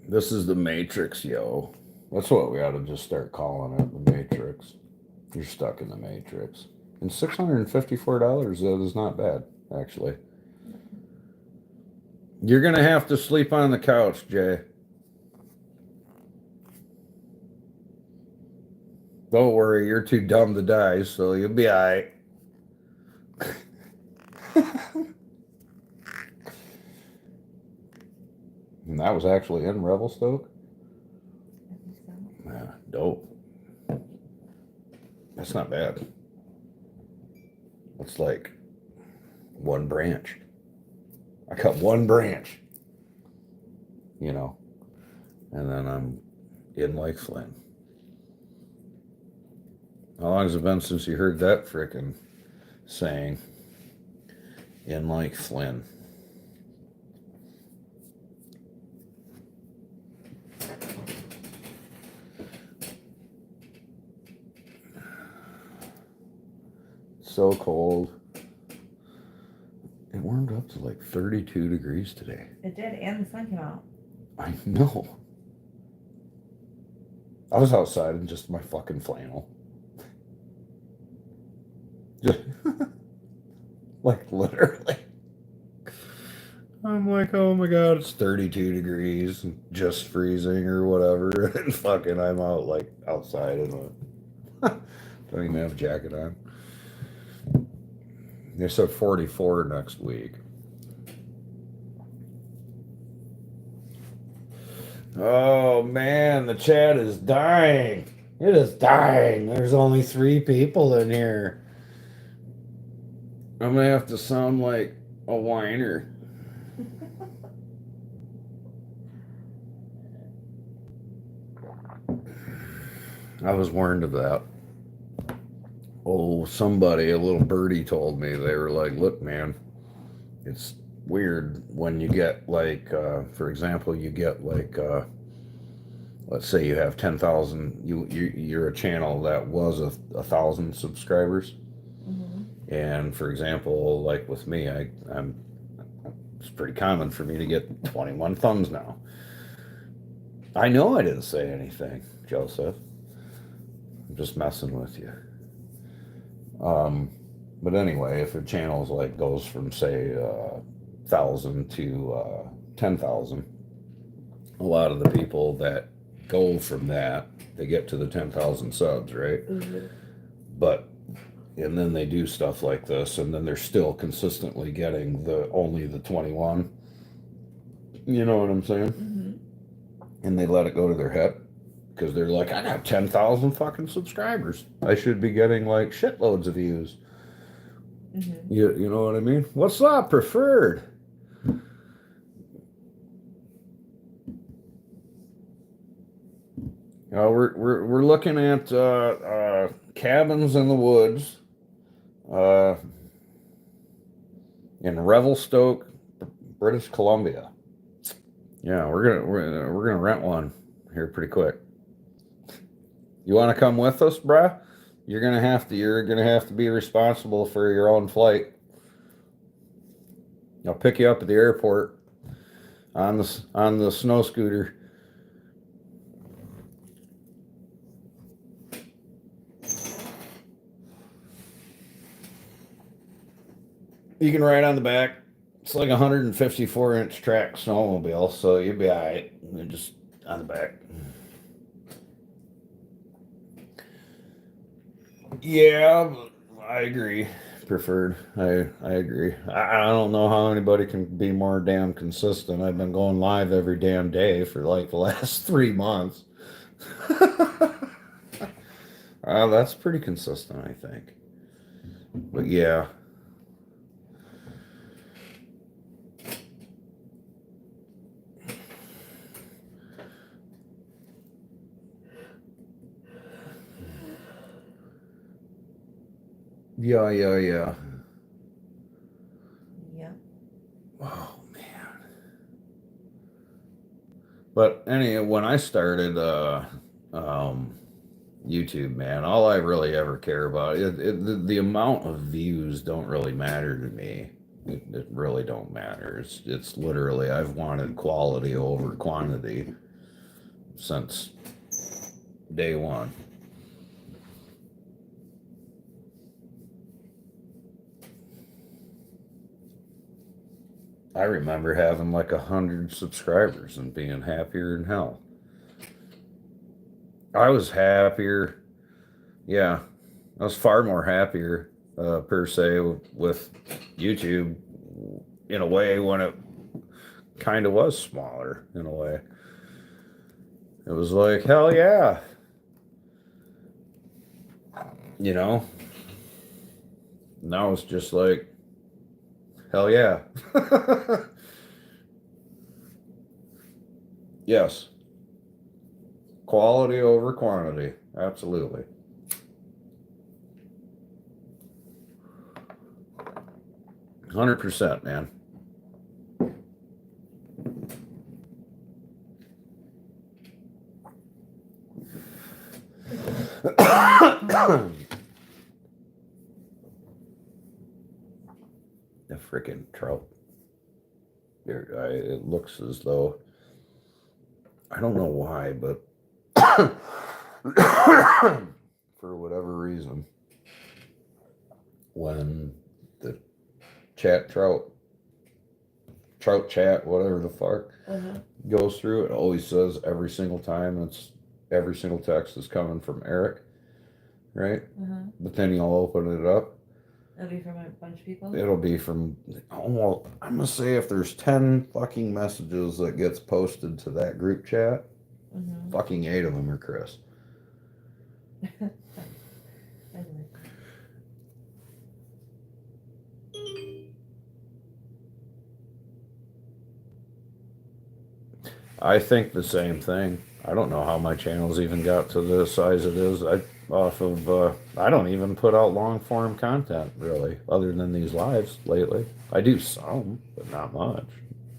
This is the Matrix, yo. That's what we ought to just start calling it, the Matrix. You're stuck in the Matrix. And $654, that is not bad, actually. You're going to have to sleep on the couch, Jay. Don't worry, you're too dumb to die, so you'll be all right. And that was actually in Revelstoke? I think so. Yeah, dope. That's not bad. It's like one branch. I cut one branch, you know, and then I'm in like Flynn. How long has it been since you heard that frickin' saying? In like Flynn. So cold. It warmed up to like 32 degrees today. It did, and the sun came out. I know. I was outside in just my fucking flannel. Just like literally. I'm like, oh my god, it's 32 degrees, just freezing or whatever, and fucking I'm out like outside in a don't even have a jacket on. They said 44 next week. Oh man, the chat is dying. It is dying. There's only 3 people in here. I'm gonna have to sound like a whiner. I was warned of that. Oh, somebody, a little birdie told me, they were like, look, man, it's weird when you get like, for example, you get like, let's say you have 10,000, you're a channel that was 1,000 subscribers. Mm-hmm. And for example, like with me, it's pretty common for me to get 21 thumbs now. I know I didn't say anything, Joseph. I'm just messing with you. But anyway, if a channel's like goes from say 1,000 to 10,000, a lot of the people that go from that, they get to the 10,000 subs, right? Mm-hmm. But and then they do stuff like this, and then they're still consistently getting only the 21. You know what I'm saying? Mm-hmm. And they let it go to their head. Because they're like, I got 10,000 fucking subscribers. I should be getting like shitloads of views. Mm-hmm. You know what I mean? What's up, preferred? We're looking at cabins in the woods in Revelstoke, British Columbia. Yeah, we're gonna rent one here pretty quick. You want to come with us, bruh? You're gonna have to be responsible for your own flight. I'll pick you up at the airport on the snow scooter. You can ride on the back. It's like a 154-inch track snowmobile, so you'll be all right. You're just on the back. Yeah, I agree. Preferred. I agree. I don't know how anybody can be more damn consistent. I've been going live every damn day for like the last 3 months. That's pretty consistent, I think. But yeah. Yeah. Yeah. Oh man. But anyway, when I started YouTube, man, all I really ever care about the amount of views don't really matter to me. It really don't matter. It's literally I've wanted quality over quantity since day one. I remember having like 100 subscribers and being happier than hell. I was happier. Yeah, I was far more happier per se with YouTube in a way when it kind of was smaller in a way. It was like, hell yeah. You know? Now it's just like, hell yeah. Yes. Quality over quantity. Absolutely. $100%, man. The freaking trout. It looks as though, I don't know why, but for whatever reason, when the trout chat, whatever the fuck, goes through, it always says every single time every single text is coming from Eric, right? But then you'll open it up. It'll be from a bunch of people? It'll be from, well, I'm gonna say if there's 10 fucking messages that gets posted to that group chat, fucking 8 of them are Chris. I think the same thing. I don't know how my channel's even got to the size it is. I don't even put out long form content really, other than these lives lately. I do some, but not much.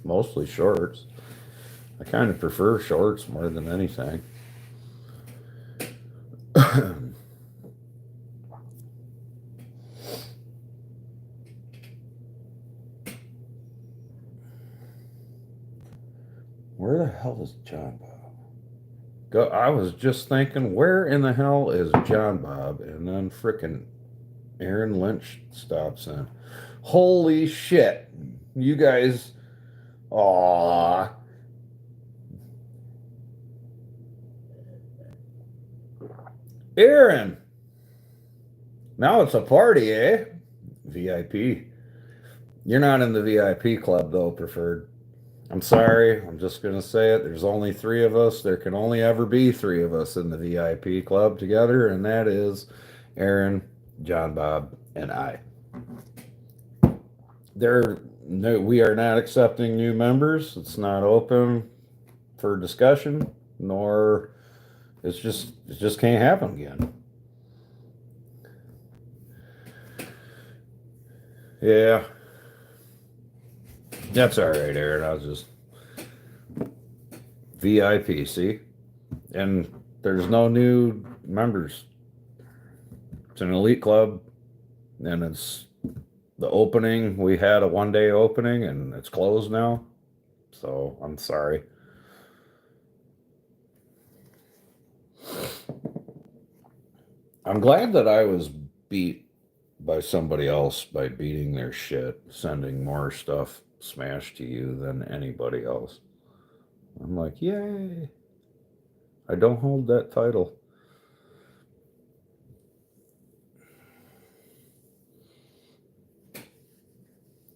Mostly shorts. I kind of prefer shorts more than anything. Where the hell is John Bob? I was just thinking, where in the hell is John Bob? And then frickin' Aaron Lynch stops in. Holy shit. You guys. Aww. Aaron. Now it's a party, eh? VIP. You're not in the VIP club, though, preferred. I'm sorry. I'm just going to say it. There's only 3 of us. There can only ever be 3 of us in the VIP club together, and that is Aaron, John Bob, and I. We are not accepting new members. It's not open for discussion, nor it just can't happen again. Yeah. That's all right, Aaron. I was just VIP, see? And there's no new members. It's an elite club, and it's the opening. We had a 1-day opening, and it's closed now. So I'm sorry. I'm glad that I was beat by somebody else by beating their shit, sending more stuff smashed to you than anybody else. I'm like, yay. I don't hold that title.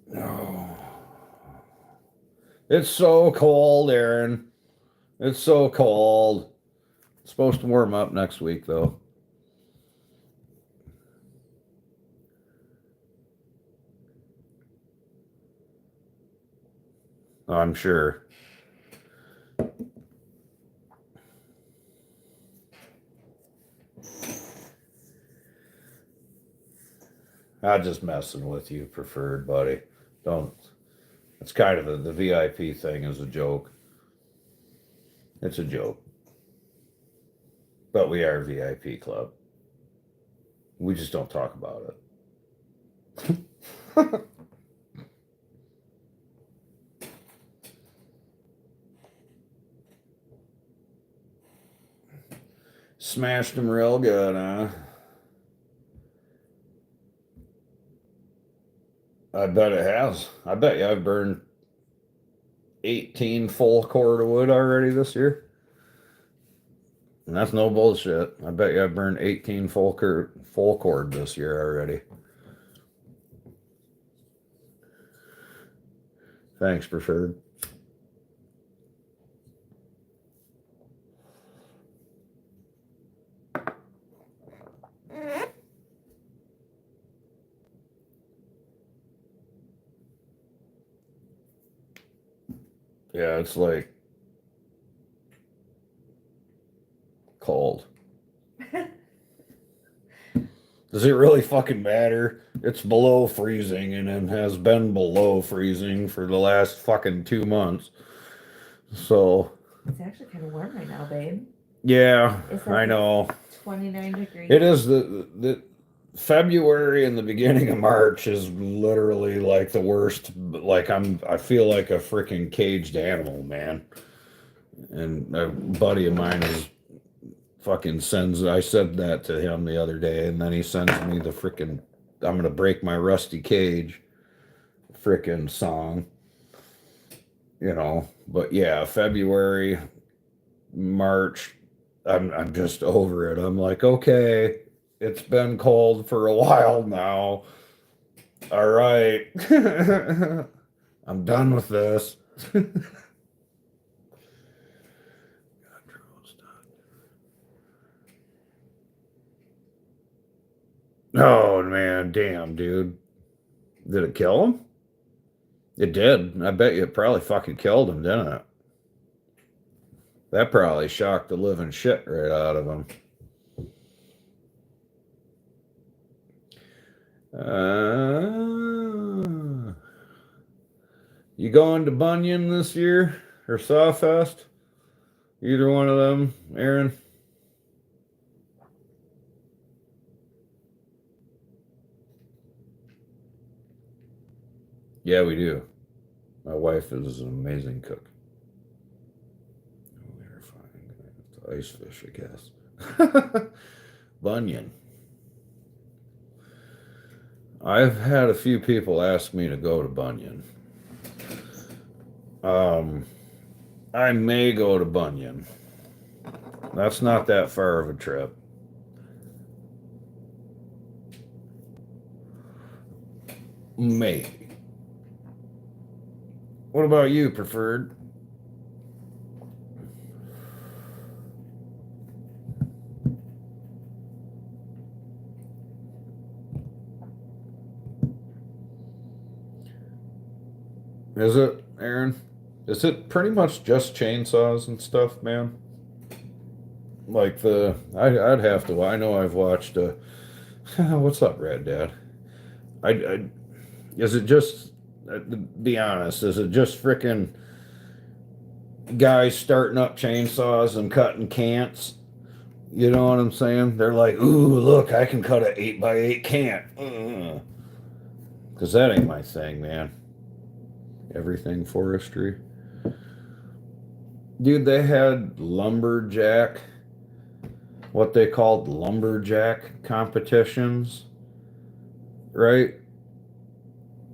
No. It's so cold, Aaron. It's so cold. It's supposed to warm up next week, though. I'm sure. I'm just messing with you, preferred buddy. Don't. It's kind of the VIP thing is a joke. It's a joke. But we are a VIP club. We just don't talk about it. Smashed them real good, huh? I bet it has. I bet you I've burned 18 full cord of wood already this year. And that's no bullshit. I bet you I've burned 18 full cord this year already. Thanks, preferred. Yeah, it's like cold. Does it really fucking matter? It's below freezing and it has been below freezing for the last fucking 2 months. So. It's actually kind of warm right now, babe. Yeah, I know. 29 degrees. It is the February and the beginning of March is literally like the worst. Like I feel like a freaking caged animal, man. And a buddy of mine is fucking sends. I said that to him the other day, and then he sends me the freaking "I'm gonna break my rusty cage" freaking song. You know, but yeah, February, March, I'm just over it. I'm like, okay, it's been cold for a while now. All right. I'm done with this. Oh man, damn, dude. Did it kill him? It did. I bet you it probably fucking killed him, didn't it? That probably shocked the living shit right out of him. You going to Bunyan this year or Sawfest? Either one of them, Aaron? Yeah, we do. My wife is an amazing cook. We're fine. Ice fish, I guess. Bunyan. I've had a few people ask me to go to Bunyan. I may go to Bunyan. That's not that far of a trip. Maybe. What about you, preferred? Is it, Aaron? Is it pretty much just chainsaws and stuff, man? Like I'd have to. I know I've watched. What's up, Red Dad? I is it just? Be honest. Is it just freaking guys starting up chainsaws and cutting cants? You know what I'm saying? They're like, ooh, look, I can cut an 8x8 cant. Because that ain't my thing, man. Everything forestry. Dude, they had lumberjack, what they called lumberjack competitions right?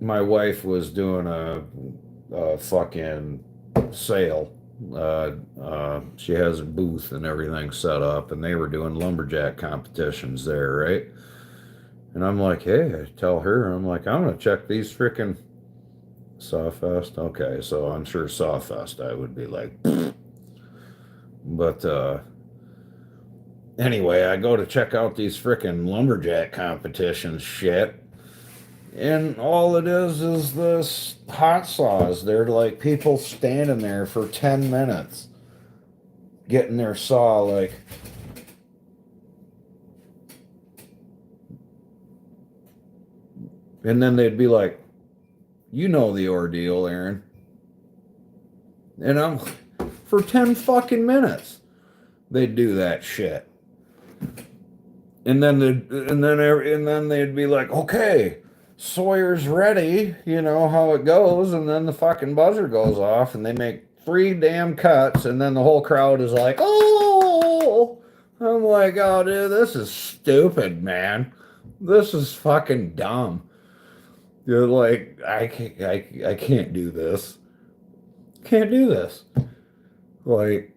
My wife was doing a fucking sale. She has a booth and everything set up, and they were doing lumberjack competitions there, right? And I'm like, hey, I tell her, I'm like, I'm gonna check these freaking Sawfest. Okay, so I'm sure Sawfest I would be like, but anyway, I go to check out these freaking lumberjack competitions shit. And all it is this hot saws. They're like people standing there for 10 minutes getting their saw like, and then they'd be like, you know the ordeal, Aaron. And I'm for 10 fucking minutes they'd do that shit. And then they'd be like, okay, Sawyer's ready, you know how it goes, and then the fucking buzzer goes off and they make 3 damn cuts, and then the whole crowd is like, oh, I'm like, oh dude, this is stupid, man. This is fucking dumb. You're like, I can't do this. Can't do this. Like,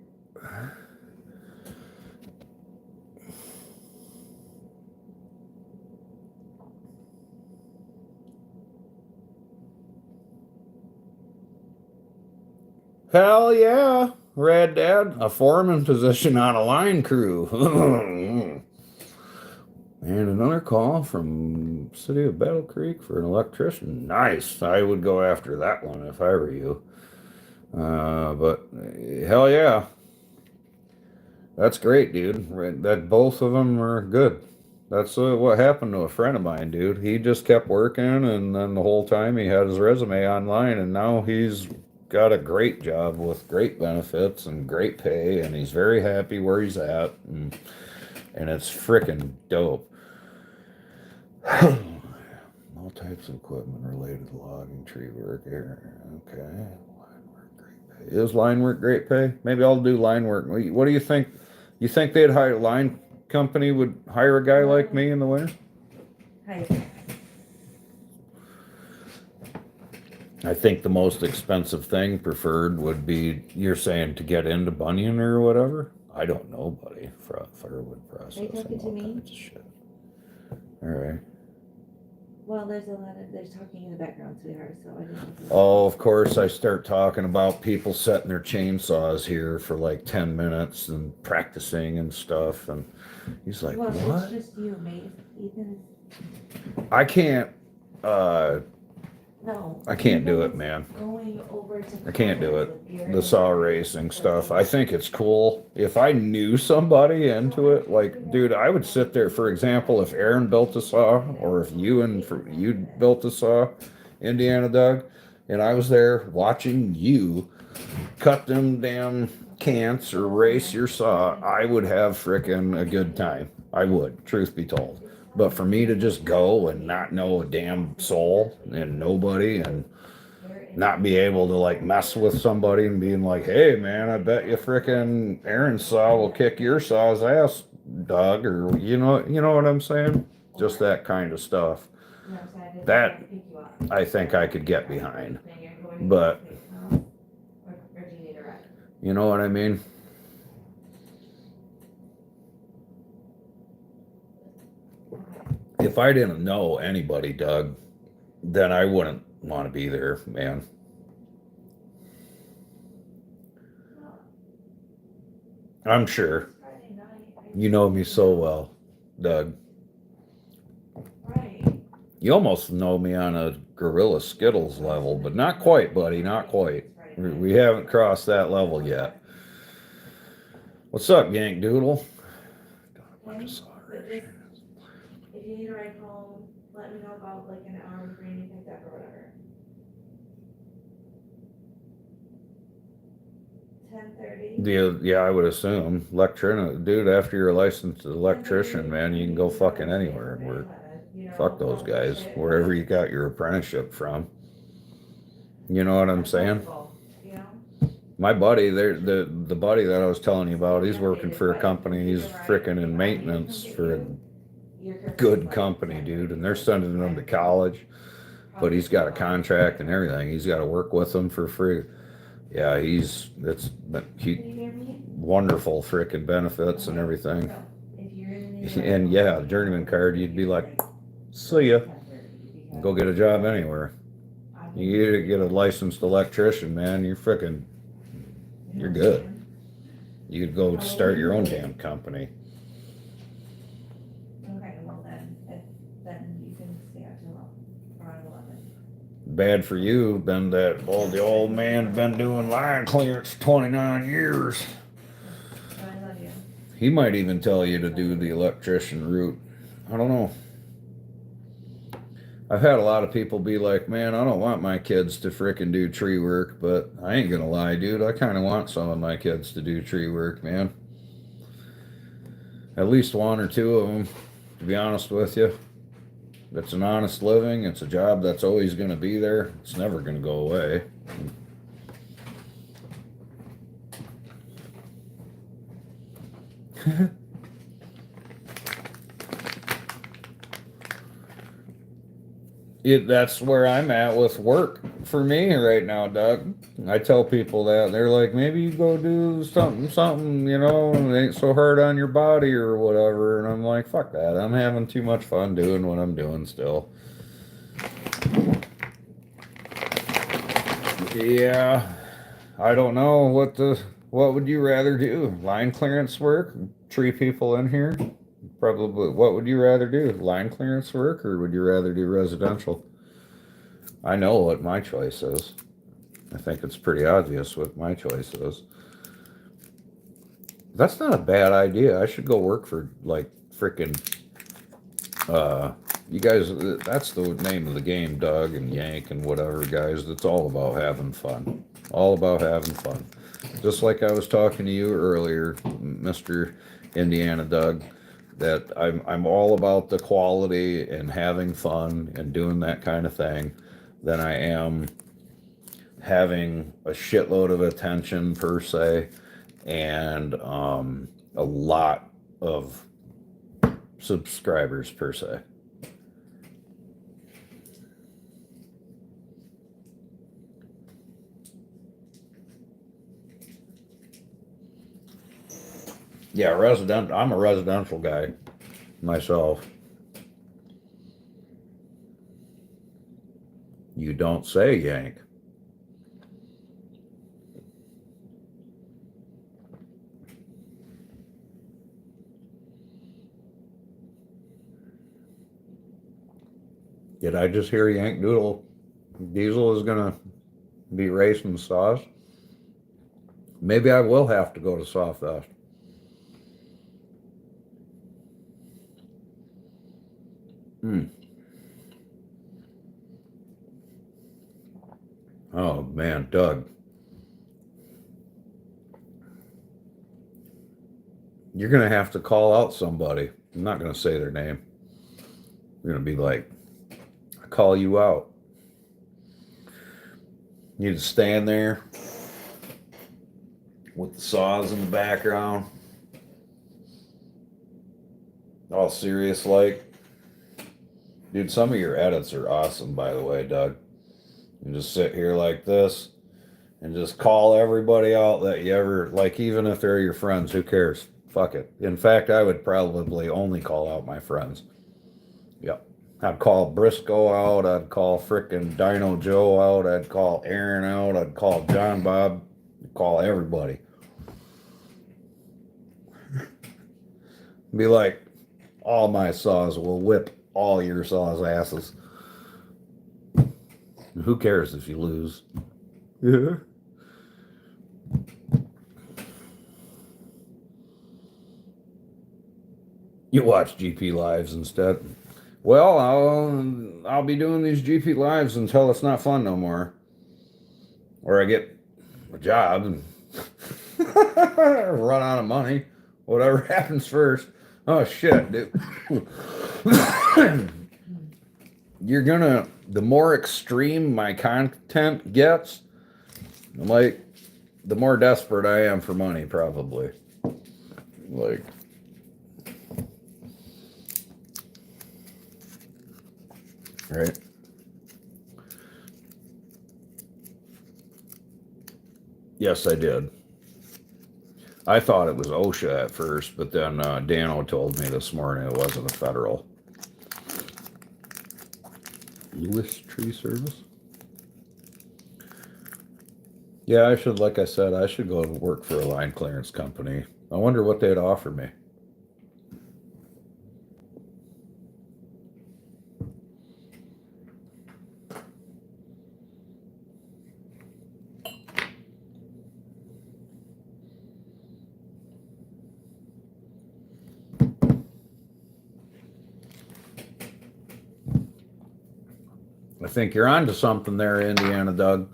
hell yeah, Red Dad, a foreman position on a line crew. And another call from City of Battle Creek for an electrician. Nice. I would go after that one if I were you. But hell yeah. That's great, dude. That both of them are good. That's what happened to a friend of mine, dude. He just kept working, and then the whole time he had his resume online, and now he's got a great job with great benefits and great pay, and he's very happy where he's at, and it's freaking dope. All types of equipment related to logging, tree work, air. Okay. Line work, great pay. Is line work great pay? Maybe I'll do line work. What do you think? You think they'd hire a line company would hire a guy like me in the winter? Hi. I think the most expensive thing preferred would be, you're saying, to get into Bunyan or whatever? I don't know, buddy. Firewood processing. Are you talking to me? Kinds of shit. All right. Well, there's talking in the background, sweetheart, so I didn't. Oh, of course, I start talking about people setting their chainsaws here for like 10 minutes and practicing and stuff. And he's like, well, what? It's just you, mate. Ethan. I can't, No. I can't do it, man. Going over to. I can't do it. The saw racing stuff. I think it's cool. If I knew somebody into it, like, dude, I would sit there. For example, if Aaron built a saw, or if you built a saw, Indiana Doug, and I was there watching you cut them damn cants or race your saw, I would have frickin' a good time. I would, truth be told. But for me to just go and not know a damn soul and nobody and not be able to like mess with somebody and being like, hey man, I bet you frickin' Aaron's saw will kick your saw's ass, Doug, or you know what I'm saying? Just that kind of stuff. That I think I could get behind. But you know what I mean? If I didn't know anybody, Doug, then I wouldn't want to be there, man. I'm sure. You know me so well, Doug. You almost know me on a Gorilla Skittles level, but not quite, buddy, not quite. We haven't crossed that level yet. What's up, Yank Doodle? If you need a ride home, let me know about like an hour before you pick up or whatever. 10:30. Yeah, I would assume. Dude, after you're a licensed electrician, man, you can go fucking anywhere and work. Fuck those guys, wherever you got your apprenticeship from. You know what I'm saying? My buddy, the buddy that I was telling you about, he's working for a company. He's frickin' in maintenance for good company, dude, and they're sending him to college, but he's got a contract and everything. He's got to work with them for free. Yeah, he wonderful frickin' benefits and everything. And yeah, journeyman card, you'd be like, see ya. Go get a job anywhere. You get a licensed electrician, man, you're good. You could go start your own damn company. Okay, well then you can stay out till around 11. Bad for you, the old man been doing line clearance 29 years. I love you. He might even tell you to do the electrician route. I don't know. I've had a lot of people be like, man, I don't want my kids to frickin' do tree work, but I ain't gonna lie, dude. I kind of want some of my kids to do tree work, man. At least one or two of them, to be honest with you. It's an honest living. It's a job that's always gonna be there. It's never gonna go away. That's where I'm at with work for me right now, Doug. I tell people that. They're like, maybe you go do something, it ain't so hard on your body or whatever. And I'm like, fuck that. I'm having too much fun doing what I'm doing still. Yeah, I don't know what would you rather do? Line clearance work? Tree people in here? Probably. What would you rather do? Line clearance work, or would you rather do residential? I know what my choice is. I think it's pretty obvious what my choice is. That's not a bad idea. I should go work for like freaking you guys. That's the name of the game, Doug and Yank and whatever guys. It's all about having fun. All about having fun. Just like I was talking to you earlier, Mr. Indiana Doug. That I'm all about the quality and having fun and doing that kind of thing than I am having a shitload of attention per se and a lot of subscribers per se. Yeah, I'm a residential guy myself. You don't say, Yank. Did I just hear Yank Doodle? Diesel is gonna be racing sauce. Maybe I will have to go to Sawfest. Oh man, Doug. You're gonna have to call out somebody. I'm not gonna say their name. You're gonna be like, I call you out. You just stand there with the saws in the background. All serious like. Dude, some of your edits are awesome, by the way, Doug. You just sit here like this and just call everybody out that you ever, like, even if they're your friends, who cares? Fuck it. In fact, I would probably only call out my friends. Yep. I'd call Briscoe out. I'd call frickin' Dino Joe out. I'd call Aaron out. I'd call John Bob. I'd call everybody. Be like, all my saws will whip all your saws' asses. Who cares if you lose? Yeah. You watch GP Lives instead. Well, I'll be doing these GP Lives until it's not fun no more. Or I get a job and run out of money. Whatever happens first. Oh shit, dude. The more extreme my content gets, like, the more desperate I am for money, probably. Like, Right? Yes, I did. I thought it was OSHA at first, but then Dano told me this morning it wasn't a federal. Lewis Tree Service? Yeah, I should, like I said, I should go and work for a line clearance company. I wonder what they'd offer me. I think you're onto something there, Indiana Doug.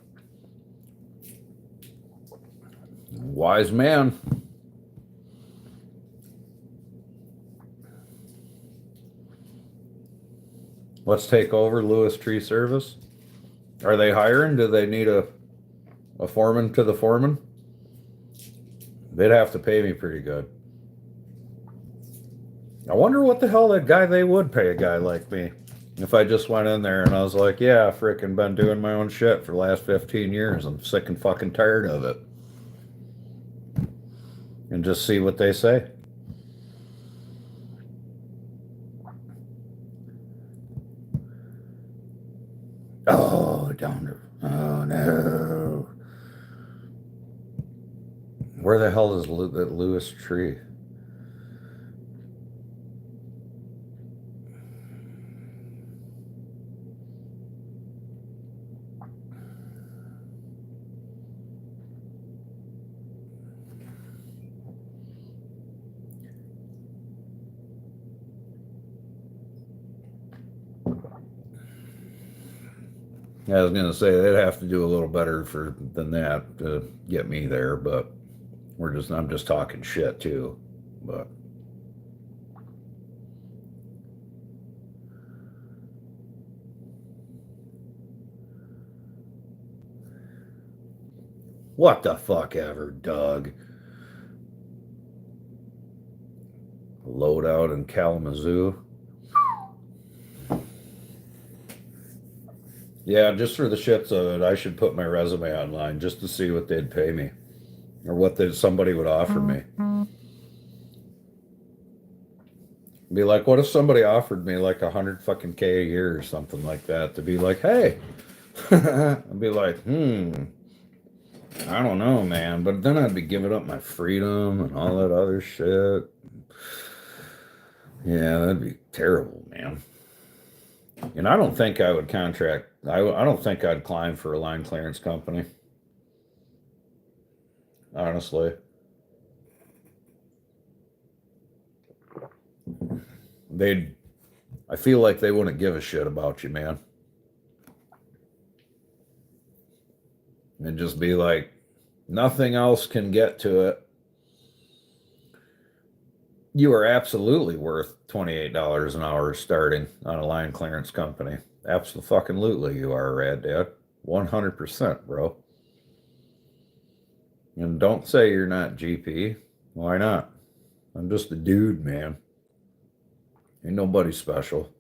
Wise man. Let's take over Lewis Tree Service. Are they hiring? Do they need a foreman to the foreman? They'd have to pay me pretty good. I wonder what the hell that guy they would pay a guy like me. If I just went in there and I was like, yeah, I've frickin' been doing my own shit for the last 15 years. I'm sick and fucking tired of it. And just see what they say. Oh, down there. Oh, no. Where the hell is that Lewis Tree? I was gonna say they'd have to do a little better than that to get me there, but I'm just talking shit too. But what the fuck ever, Doug? Loadout in Kalamazoo. Yeah, just for the shits of it, I should put my resume online just to see what they'd pay me, or what somebody would offer me. Be like, what if somebody offered me like 100 fucking K a year or something like that to be like, hey, I'd be like, I don't know, man. But then I'd be giving up my freedom and all that other shit. Yeah, that'd be terrible, man. And I don't think I would contract. I don't think I'd climb for a line clearance company. Honestly. I feel like they wouldn't give a shit about you, man. And just be like, nothing else can get to it. You are absolutely worth $28 an hour starting on a line clearance company. Absolutely, you are, Rad Dad. 100%, bro. And don't say you're not GP. Why not? I'm just a dude, man. Ain't nobody special.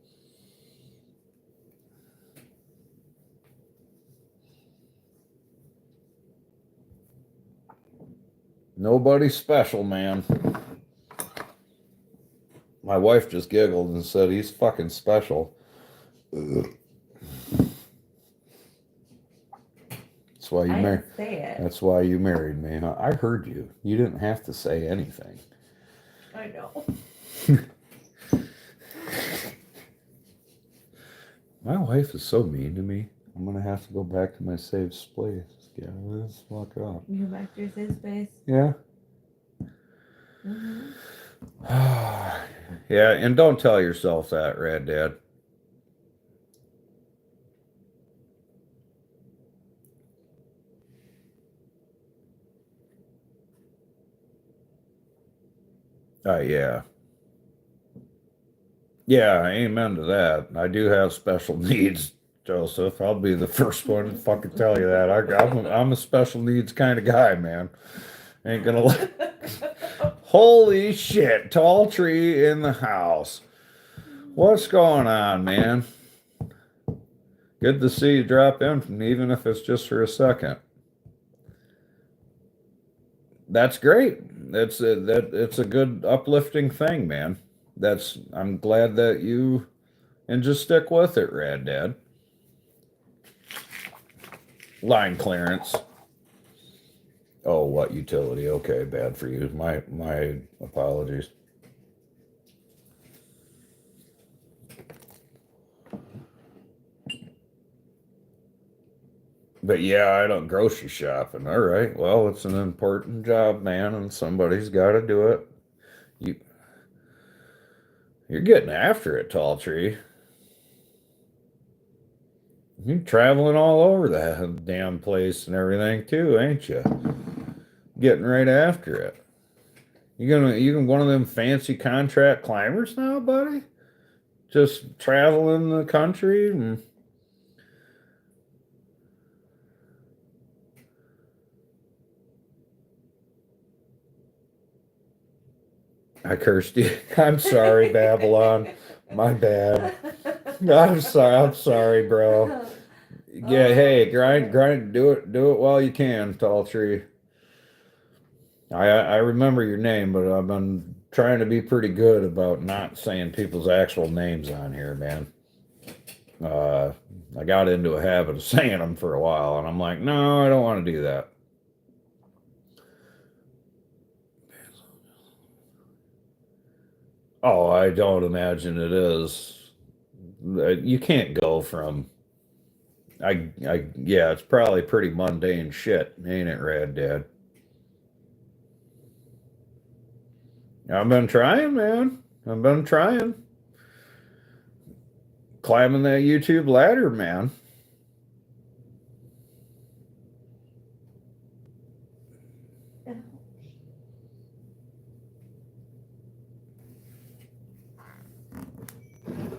Nobody special, man. My wife just giggled and said, he's fucking special. Ugh. That's why you married. That's why you married me, huh? I heard you. You didn't have to say anything. I know. My wife is so mean to me. I'm gonna have to go back to my safe space. Yeah, let's walk up. You go back to your safe space. Yeah. Mm-hmm. Yeah, and don't tell yourself that, Rad Dad. Yeah. Yeah, amen to that. I do have special needs, Joseph. I'll be the first one to fucking tell you that. I'm a special needs kind of guy, man. Ain't gonna let... Holy shit, tall tree in the house. What's going on, man? Good to see you drop in, even if it's just for a second. That's great. It's a good uplifting thing, man. I'm glad that you and just stick with it, Rad Dad. Line clearance. Oh, what utility? Okay, bad for you. My apologies. But yeah, I don't grocery shopping. All right. Well, it's an important job, man, and somebody's got to do it. You you're getting after it, Tall Tree. You're traveling all over that damn place and everything too, ain't you? Getting right after it. You can one of them fancy contract climbers now, buddy? Just traveling the country and I cursed you. I'm sorry, Babylon. My bad. I'm sorry, bro. Yeah, hey, grind, do it while you can, Tall Tree. I remember your name, but I've been trying to be pretty good about not saying people's actual names on here, man. Uh, I got into a habit of saying them for a while, and I'm like, no, I don't want to do that. Oh, I don't imagine it is. You can't go from. Yeah, it's probably pretty mundane shit, ain't it, Rad Dad? I've been trying, man. I've been trying. Climbing that YouTube ladder, man.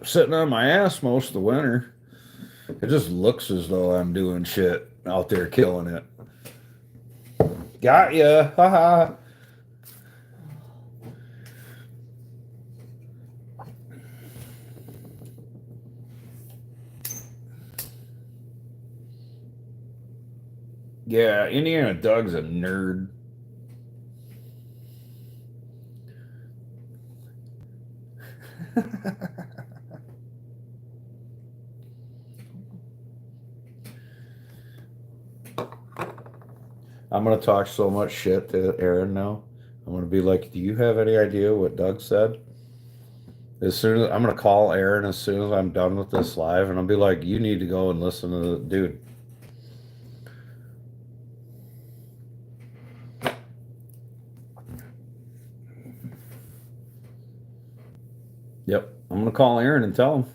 Sitting on my ass most of the winter. It just looks as though I'm doing shit out there killing it. Got ya. Haha. Yeah, Indiana Doug's a nerd. I'm gonna talk so much shit to Aaron now. I'm gonna be like, "Do you have any idea what Doug said?" As soon as I'm gonna call Aaron as soon as I'm done with this live, and I'll be like, "You need to go and listen to the dude." Yep, I'm gonna call Aaron and tell him.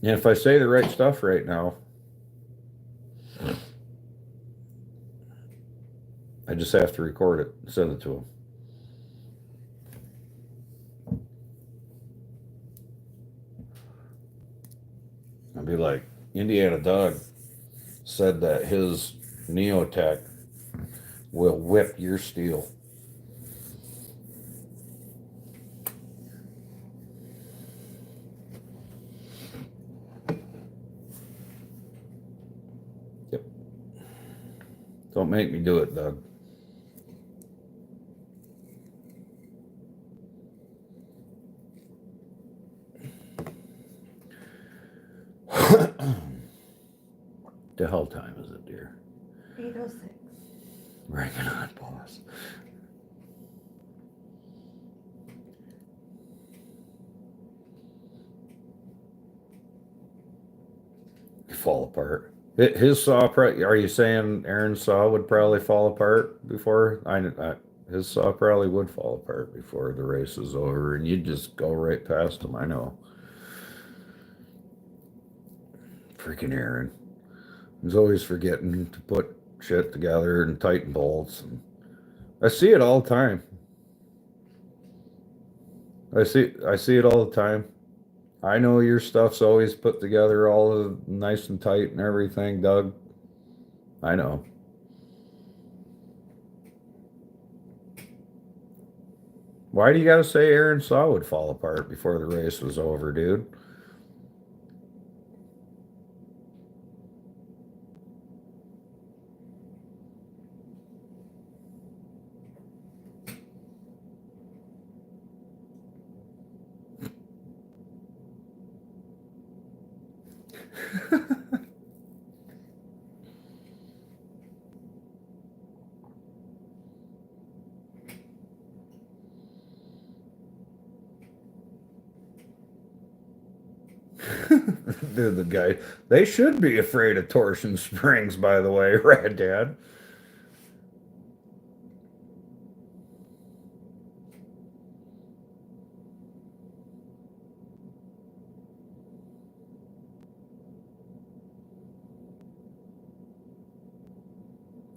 And if I say the right stuff right now, I just have to record it and send it to him. I'll be like, Indiana Doug said that his Neotech will whip your steel. Yep. Don't make me do it, Doug. The hell time is it, dear? 8:06. Bring it on, boss. Fall apart. His saw, are you saying Aaron's saw would probably fall apart before? His saw probably would fall apart before the race is over, and you'd just go right past him. I know. Freaking Aaron. He's always forgetting to put shit together and tighten bolts. And I see it all the time. I see it all the time. I know your stuff's always put together all nice and tight and everything, Doug. I know. Why do you gotta say Aaron's saw would fall apart before the race was over, dude? Dude, the guy, they should be afraid of torsion springs, by the way, Rad Dad.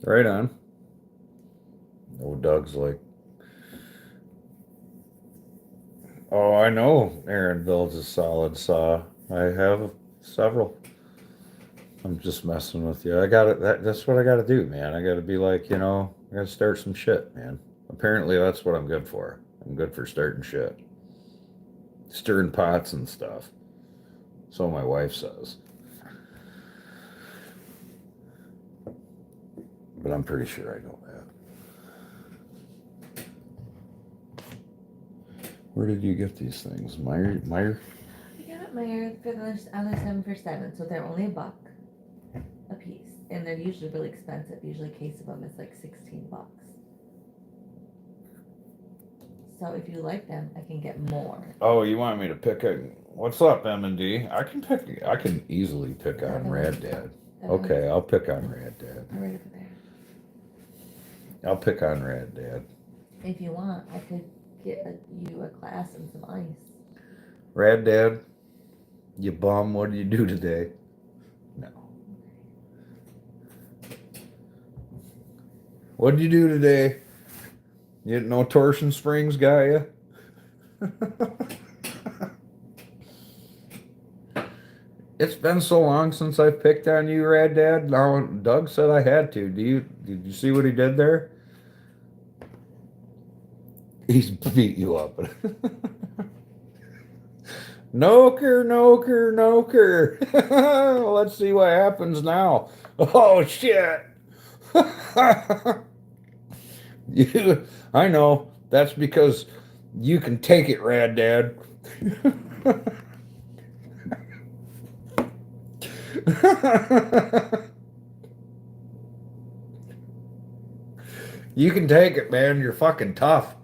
Right on. Oh, Doug's like, oh, I know Aaron builds a solid saw. I have several. I'm just messing with you. I got it. That's what I got to do, man. I got to be like, I got to start some shit, man. Apparently, that's what I'm good for. I'm good for starting shit, stirring pots and stuff. So my wife says. But I'm pretty sure I know that. Where did you get these things, Meyer? I got it Meyer for the other 7 for 7, so they're only $1 a piece, and they're usually really expensive. Usually a case of them is like $16. So if you like them, I can get more. Oh, you want me to pick a? What's up, M&D? I can easily pick on Rad Dad. Okay, I'll pick on Rad Dad. Right over there. I'll pick on Rad Dad. If you want, I could get you a glass and some ice. Rad Dad, you bum, what did you do today? No. What did you do today? You no torsion springs, got ya? It's been so long since I picked on you, Rad Dad. Now Doug said I had to. Did you see what he did there? He's beat you up. Noker, noker, noker. Let's see what happens now. Oh shit. I know. That's because you can take it, Rad Dad. You can take it, man. You're fucking tough.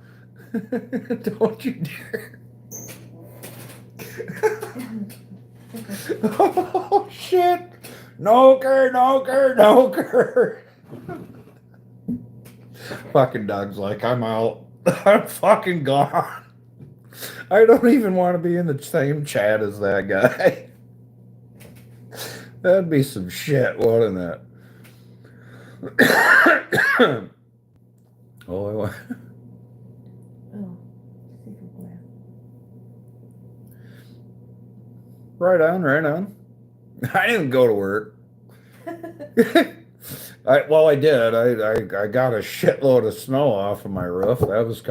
Don't you dare. Oh shit. Noker, noker, noker. Fucking Doug's like, I'm out. I'm fucking gone. I don't even want to be in the same chat as that guy. That'd be some shit, wouldn't it? Oh, I want. Oh, secret glass. Right on, right on. I didn't go to work. I did. I got a shitload of snow off of my roof. That was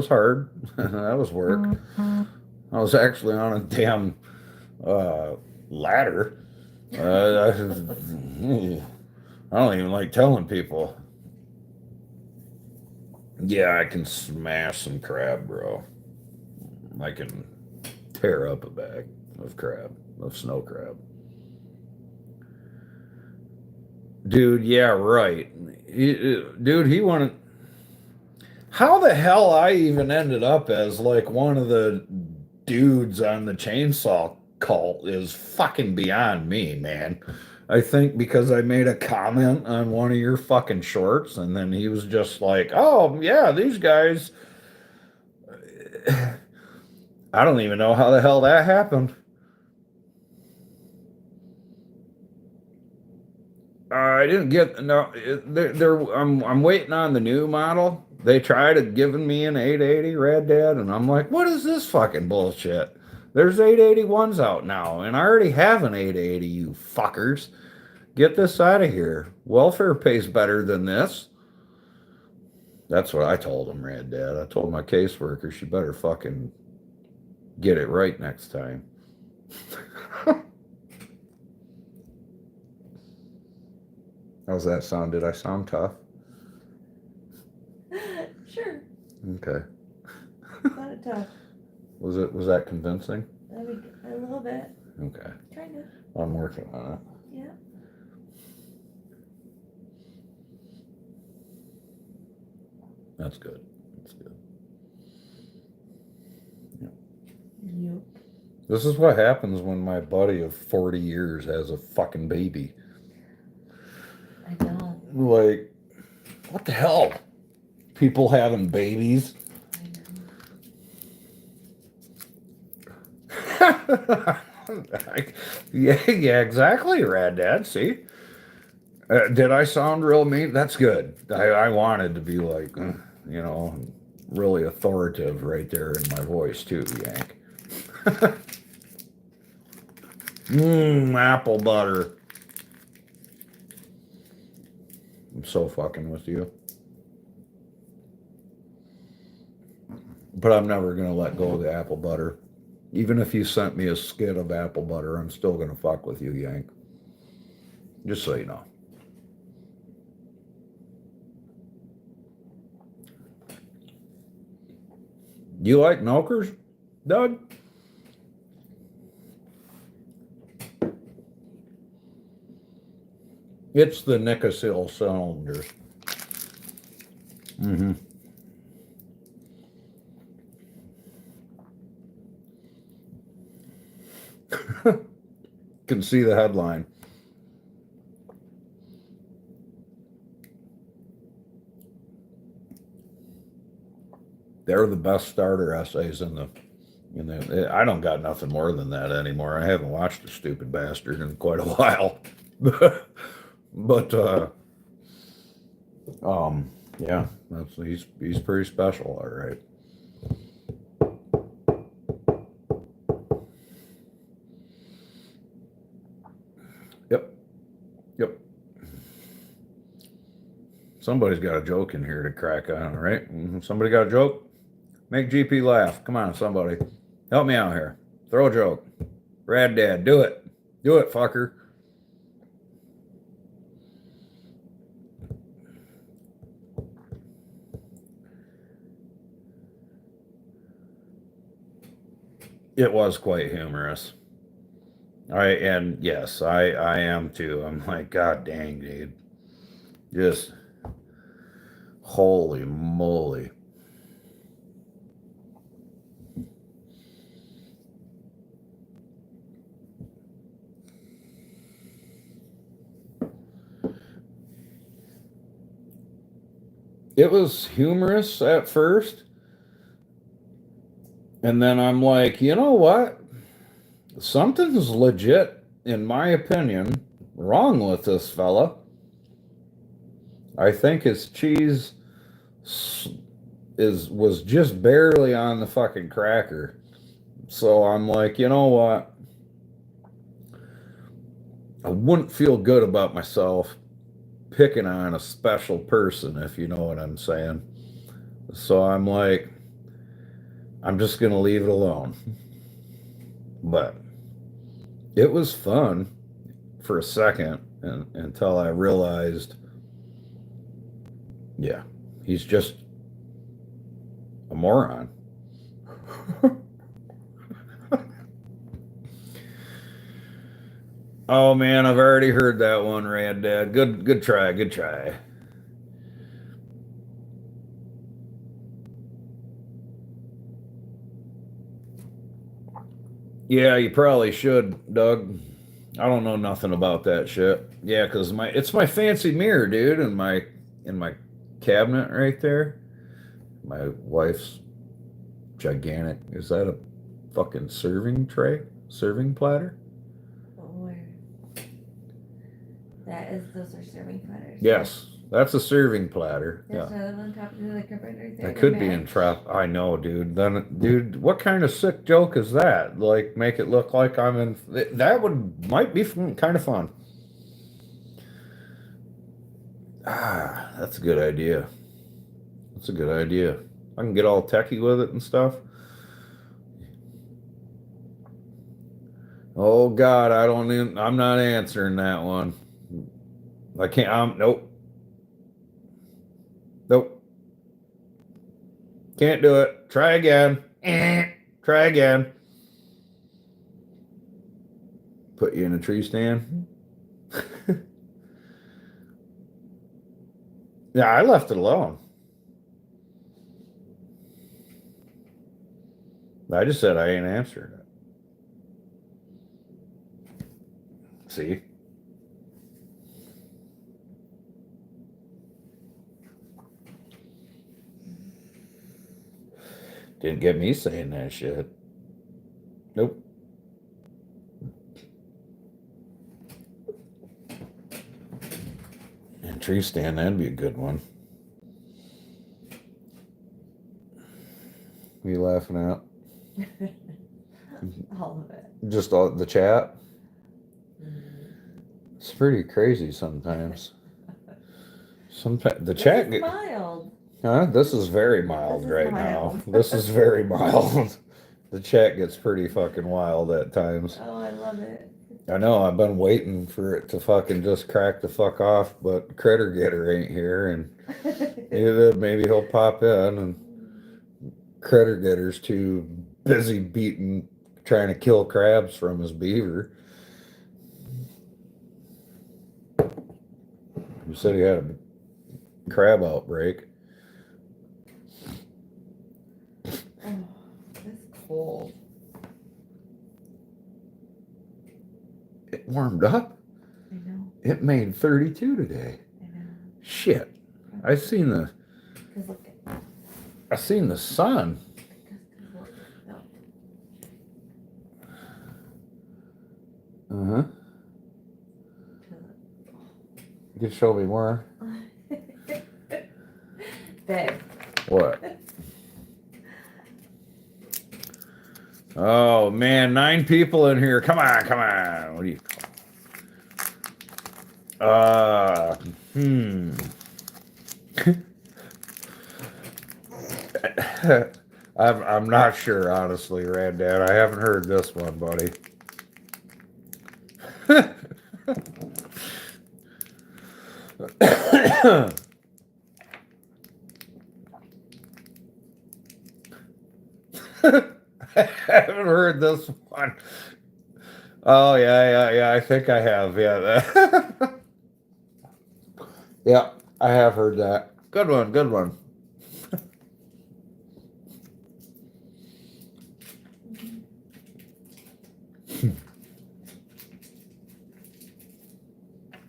hard. That was work. I was actually on a damn ladder. I don't even like telling people. Yeah, I can smash some crab, bro. I can tear up a bag of snow crab. Dude, yeah, right. Dude, he wanted. How the hell I even ended up as like one of the dudes on the chainsaw cult is fucking beyond me, man. I think because I made a comment on one of your fucking shorts, and then he was just like, oh, yeah, these guys. I don't even know how the hell that happened. I didn't get no. I'm waiting on the new model. They tried giving me an 880 Red Dad, and I'm like, what is this fucking bullshit? There's 881s out now, and I already have an 880. You fuckers, get this out of here. Welfare pays better than this. That's what I told him, Red Dad. I told my caseworker she better fucking get it right next time. How's that sound? Did I sound tough? Sure. Okay. Not tough. Was that convincing? A little bit. Okay. Kind of. I'm working on it. Yeah. That's good. That's good. Yep. This is what happens when my buddy of 40 years has a fucking baby. I don't. Like, what the hell? People having babies. Yeah, exactly, Rad Dad. See? Did I sound real mean? That's good. I wanted to be like, you know, really authoritative right there in my voice, too, Yank. Apple butter. I'm so fucking with you. But I'm never going to let go of the apple butter. Even if you sent me a skid of apple butter, I'm still going to fuck with you, Yank. Just so you know. You like milkers, Doug? It's the Nicosil cylinders. Mm-hmm. Can see the headline. They're the best starter essays in the. I don't got nothing more than that anymore. I haven't watched the stupid bastard in quite a while. But yeah, he's pretty special, all right. Yep. Somebody's got a joke in here to crack on, right? Somebody got a joke? Make GP laugh. Come on, somebody. Help me out here. Throw a joke. Rad Dad, do it. Do it, fucker. It was quite humorous. And yes, I am too. I'm like, God dang, dude. Just holy moly. It was humorous at first. And then I'm like, you know what? Something's legit, in my opinion, wrong with this fella. I think his cheese was just barely on the fucking cracker. So I'm like, you know what? I wouldn't feel good about myself picking on a special person, if you know what I'm saying. So I'm like, I'm just gonna leave it alone. But it was fun for a second until I realized, yeah, he's just a moron. Oh man, I've already heard that one, Rad Dad. Good try, good try. Yeah, you probably should, Doug. I don't know nothing about that shit. Yeah, because it's my fancy mirror, dude, in my cabinet right there. My wife's gigantic. Is that a fucking serving tray? Serving platter? Or those are serving platters. Yes, that's a serving platter. There's Yeah. another one on top of the cupboard right there. That could be in trap. I know, dude. Then, dude, what kind of sick joke is that? Like, make it look like I'm in. That might be kind of fun. Ah, that's a good idea. That's a good idea. I can get all techie with it and stuff. Oh God, I'm not answering that one. I can't. Nope. Nope. Can't do it. Try again. Try again. Put you in a tree stand? Yeah, I left it alone. I just said I ain't answering it. See? Didn't get me saying that shit. Nope. And tree stand, that'd be a good one. What are you laughing at? All of it. Just all the chat? It's pretty crazy sometimes. Sometimes the chat It's mild. Huh? This is very mild This is right mild. now. This is very mild. The chat gets pretty fucking wild at times. Oh, I love it. I know, I've been waiting for it to fucking just crack the fuck off, but Critter Getter ain't here, and maybe he'll pop in, and Critter Getter's too busy trying to kill crabs from his beaver. He said he had a crab outbreak. Oh, it's cold. It warmed up. I know. It made 32 today. I know. Shit. I seen the Because look at sun. no. Uh-huh. You can show me more. Babe. What? Oh man, 9 people in here. Come on, come on. What do you call? I'm not sure, honestly, Rad Dad. I haven't heard this one, buddy. I haven't heard this one. Oh yeah. I think I have. Yeah, yeah. I have heard that. Good one. Good one.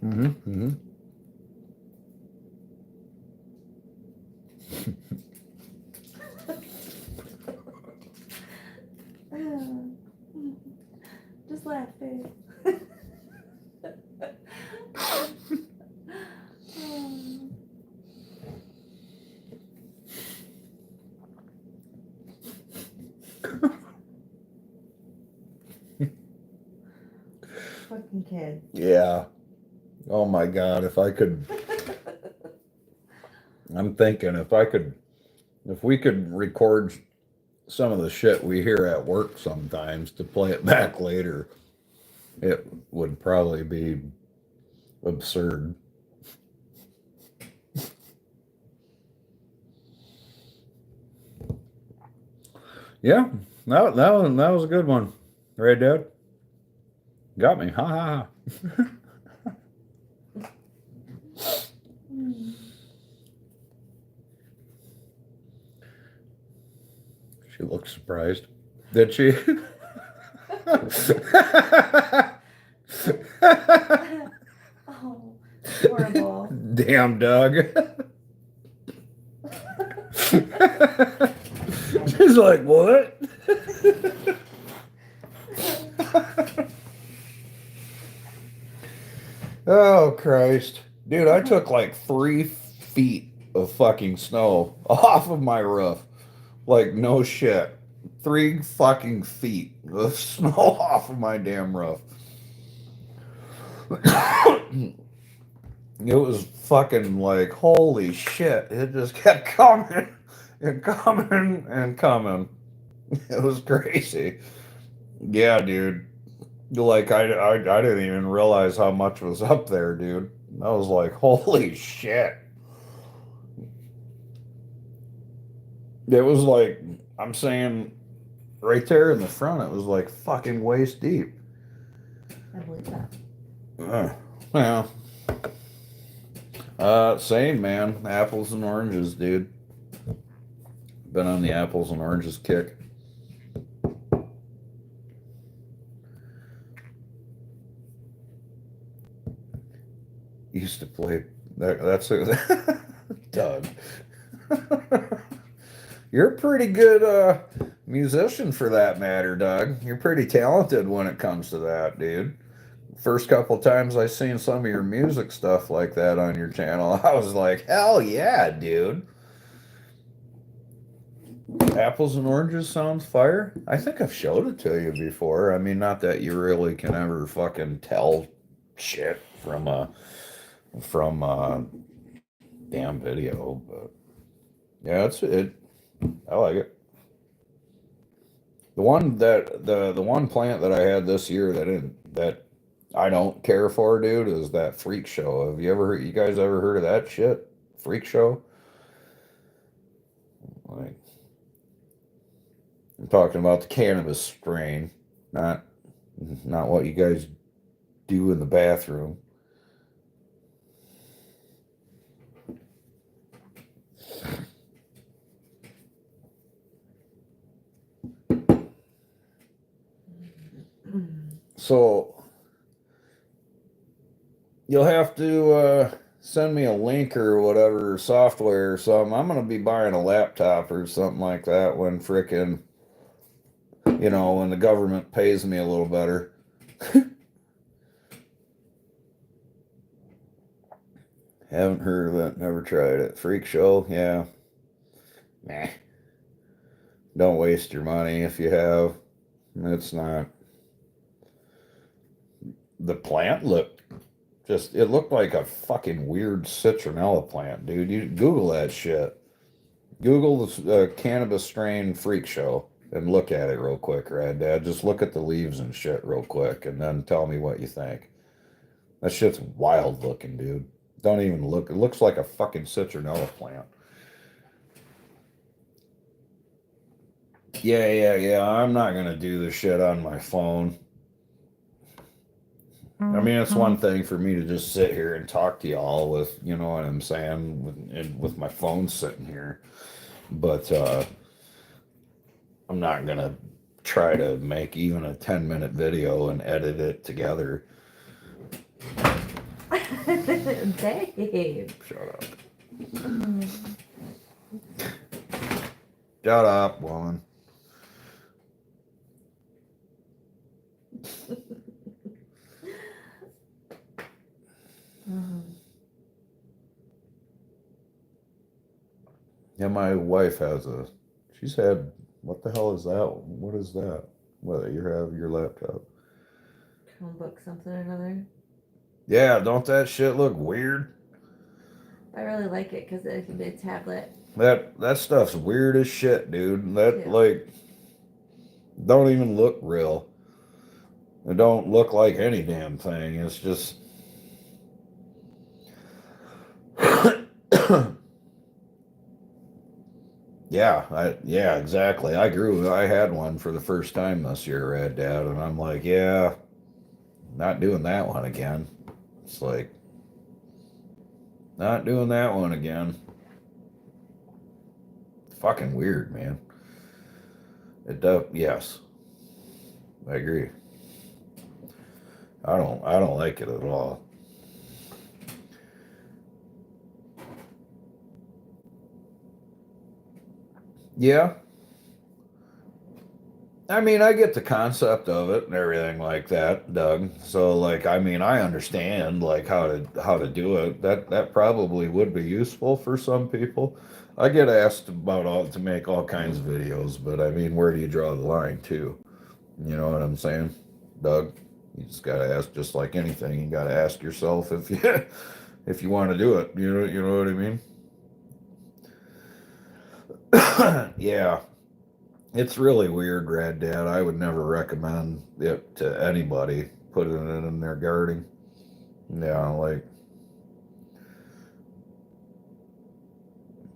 Mm-hmm. Just laugh, babe. Fucking kid. Yeah. Oh my God, if I could, I'm thinking if we could record some of the shit we hear at work sometimes to play it back later, it would probably be absurd. Yeah, that was a good one. Right, Dad? Got me. Ha ha ha. She looked surprised. Did she? Oh, horrible. Damn, Doug. She's like, what? Oh, Christ. Dude, I took like 3 feet of fucking snow off of my roof. Like, no shit. 3 fucking feet of snow off of my damn roof. It was fucking like, holy shit. It just kept coming and coming and coming. It was crazy. Yeah, dude. Like, I didn't even realize how much was up there, dude. I was like, holy shit. It was like, I'm saying, right there in the front, it was like fucking waist deep. I believe that. Well, same man. Apples and oranges, dude. Been on the apples and oranges kick. Used to play that's a Doug. You're a pretty good musician for that matter, Doug. You're pretty talented when it comes to that, dude. First couple times I seen some of your music stuff like that on your channel, I was like, hell yeah, dude. Apples and oranges sounds fire. I think I've showed it to you before. I mean, not that you really can ever fucking tell shit from damn video, but yeah, it. I like it. The one plant that I had this year that I don't care for, dude, is that Freak Show. You guys ever heard of that shit? Freak Show? Like, I'm talking about the cannabis strain, not what you guys do in the bathroom. So you'll have to send me a link or whatever software or something. I'm gonna be buying a laptop or something like that when frickin' when the government pays me a little better. Haven't heard of it, never tried it. Freak Show, yeah. Nah. Don't waste your money if you have. It's not. The plant it looked like a fucking weird citronella plant, dude. You Google that shit. Google the cannabis strain Freak Show and look at it real quick, Rad Dad. Just look at the leaves and shit real quick and then tell me what you think. That shit's wild looking, dude. Don't even look. It looks like a fucking citronella plant. Yeah. I'm not gonna do the shit on my phone. I mean, it's one thing for me to just sit here and talk to y'all with, you know what I'm saying, with my phone sitting here. But I'm not gonna try to make even a 10-minute video and edit it together. Dave. Shut up. Shut up, woman. Yeah, my wife she's had, what the hell is that? What is that? What, you have your laptop? Chromebook something or another. Yeah, don't that shit look weird? I really like it because it can be a tablet. That stuff's weird as shit, dude. That, Yeah. like, don't even look real. It don't look like any damn thing. It's just... Yeah, exactly. I had one for the first time this year, Rad Dad, and I'm like, yeah, not doing that one again. It's like, not doing that one again. Fucking weird, man. It does, yes. I agree. I don't like it at all. Yeah. I mean, I get the concept of it and everything like that, Doug. So, like, I mean, I understand like how to do it. That probably would be useful for some people. I get asked about to make all kinds of videos, but I mean, where do you draw the line too? You know what I'm saying, Doug? You just gotta ask, just like anything. You gotta ask yourself if you if you want to do it. You know what I mean? Yeah. It's really weird, Rad Dad. I would never recommend it to anybody, putting it in their garden. Yeah, like,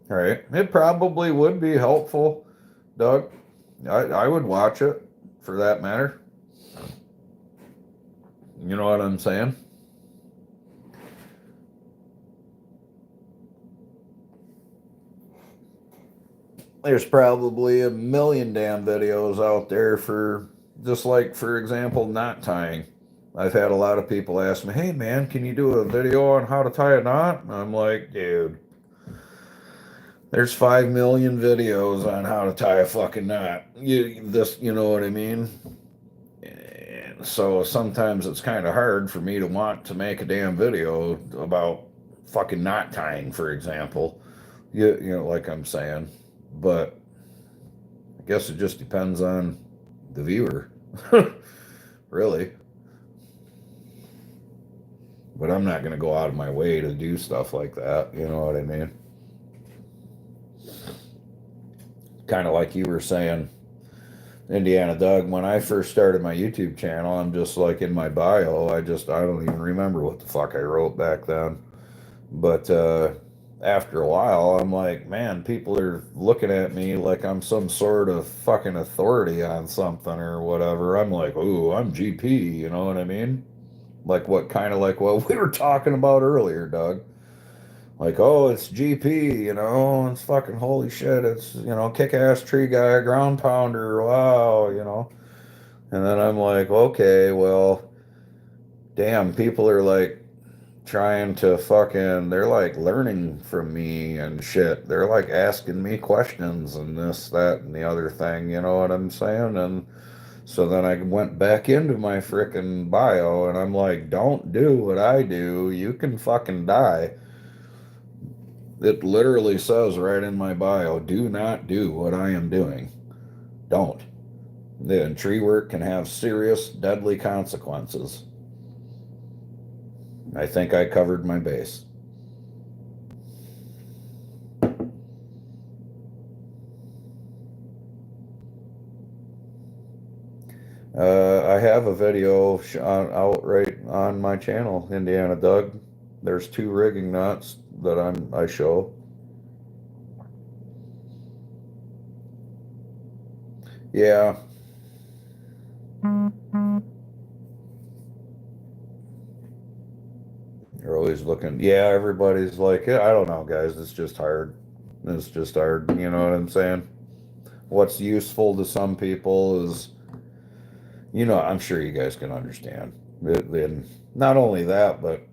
right. It probably would be helpful, Doug. I would watch it, for that matter. You know what I'm saying? There's probably a million damn videos out there for, just like, for example, knot tying. I've had a lot of people ask me, hey man, can you do a video on how to tie a knot? And I'm like, dude, there's 5 million videos on how to tie a fucking knot. You know what I mean? And so sometimes it's kind of hard for me to want to make a damn video about fucking knot tying, for example. You know, like I'm saying. But I guess it just depends on the viewer, really. But I'm not going to go out of my way to do stuff like that. You know what I mean? Kind of like you were saying, Indiana Doug, when I first started my YouTube channel, I'm just like in my bio, I don't even remember what the fuck I wrote back then. But after a while, I'm like, man, people are looking at me like I'm some sort of fucking authority on something or whatever. I'm like, ooh, I'm GP, you know what I mean? Like kind of like what we were talking about earlier, Doug. Like, oh, it's GP, you know, it's fucking holy shit, it's, you know, kick-ass tree guy, ground pounder, wow, you know. And then I'm like, okay, well, damn, people are like trying to fucking, they're like learning from me and shit. They're like asking me questions and this, that, and the other thing, you know what I'm saying? And so then I went back into my frickin' bio and I'm like, don't do what I do. You can fucking die. It literally says right in my bio, do not do what I am doing. Don't. Then tree work can have serious, deadly consequences. I think I covered my base. I have a video out right on my channel, Indiana Doug. There's 2 rigging knots that I show. Yeah. You're always looking. Yeah, everybody's like, I don't know, guys. It's just hard. It's just hard. You know what I'm saying? What's useful to some people is, you know, I'm sure you guys can understand. And not only that, but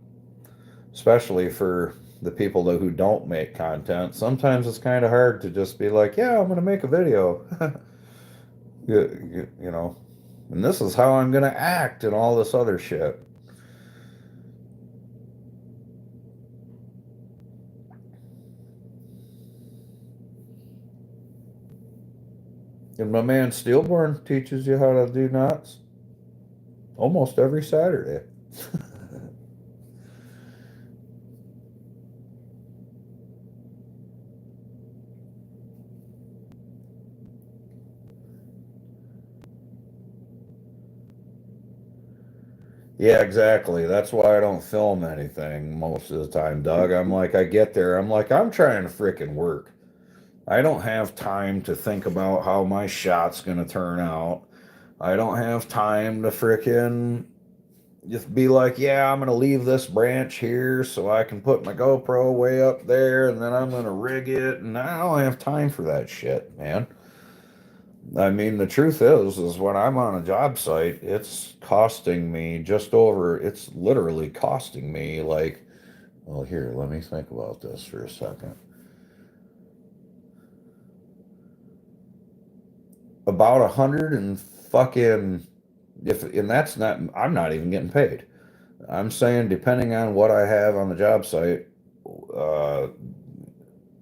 especially for the people who don't make content, sometimes it's kind of hard to just be like, yeah, I'm going to make a video. You know, and this is how I'm going to act and all this other shit. And my man Steelborn teaches you how to do knots almost every Saturday. Yeah, exactly. That's why I don't film anything most of the time, Doug. I'm like, I get there, I'm like, I'm trying to frickin' work. I don't have time to think about how my shot's gonna turn out. I don't have time to frickin' just be like, yeah, I'm gonna leave this branch here so I can put my GoPro way up there and then I'm gonna rig it. And I don't have time for that shit, man. I mean, the truth is when I'm on a job site, it's costing me it's literally costing me like, well, here, let me think about this for a second. About 100 and fucking, and that's not, I'm not even getting paid. I'm saying depending on what I have on the job site, uh,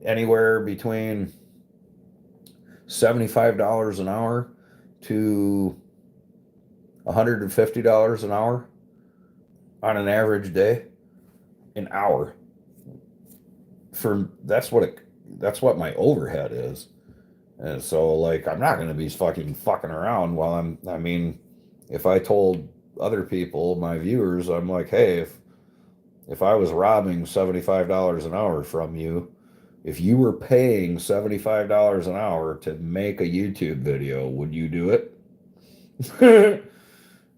anywhere between $75 an hour to $150 an hour on an average day, an hour. That's what my overhead is. And so like I'm not going to be fucking around while I mean, if I told other people, my viewers, I'm like, hey, if I was robbing $75 an hour from you, if you were paying $75 an hour to make a YouTube video, would you do it?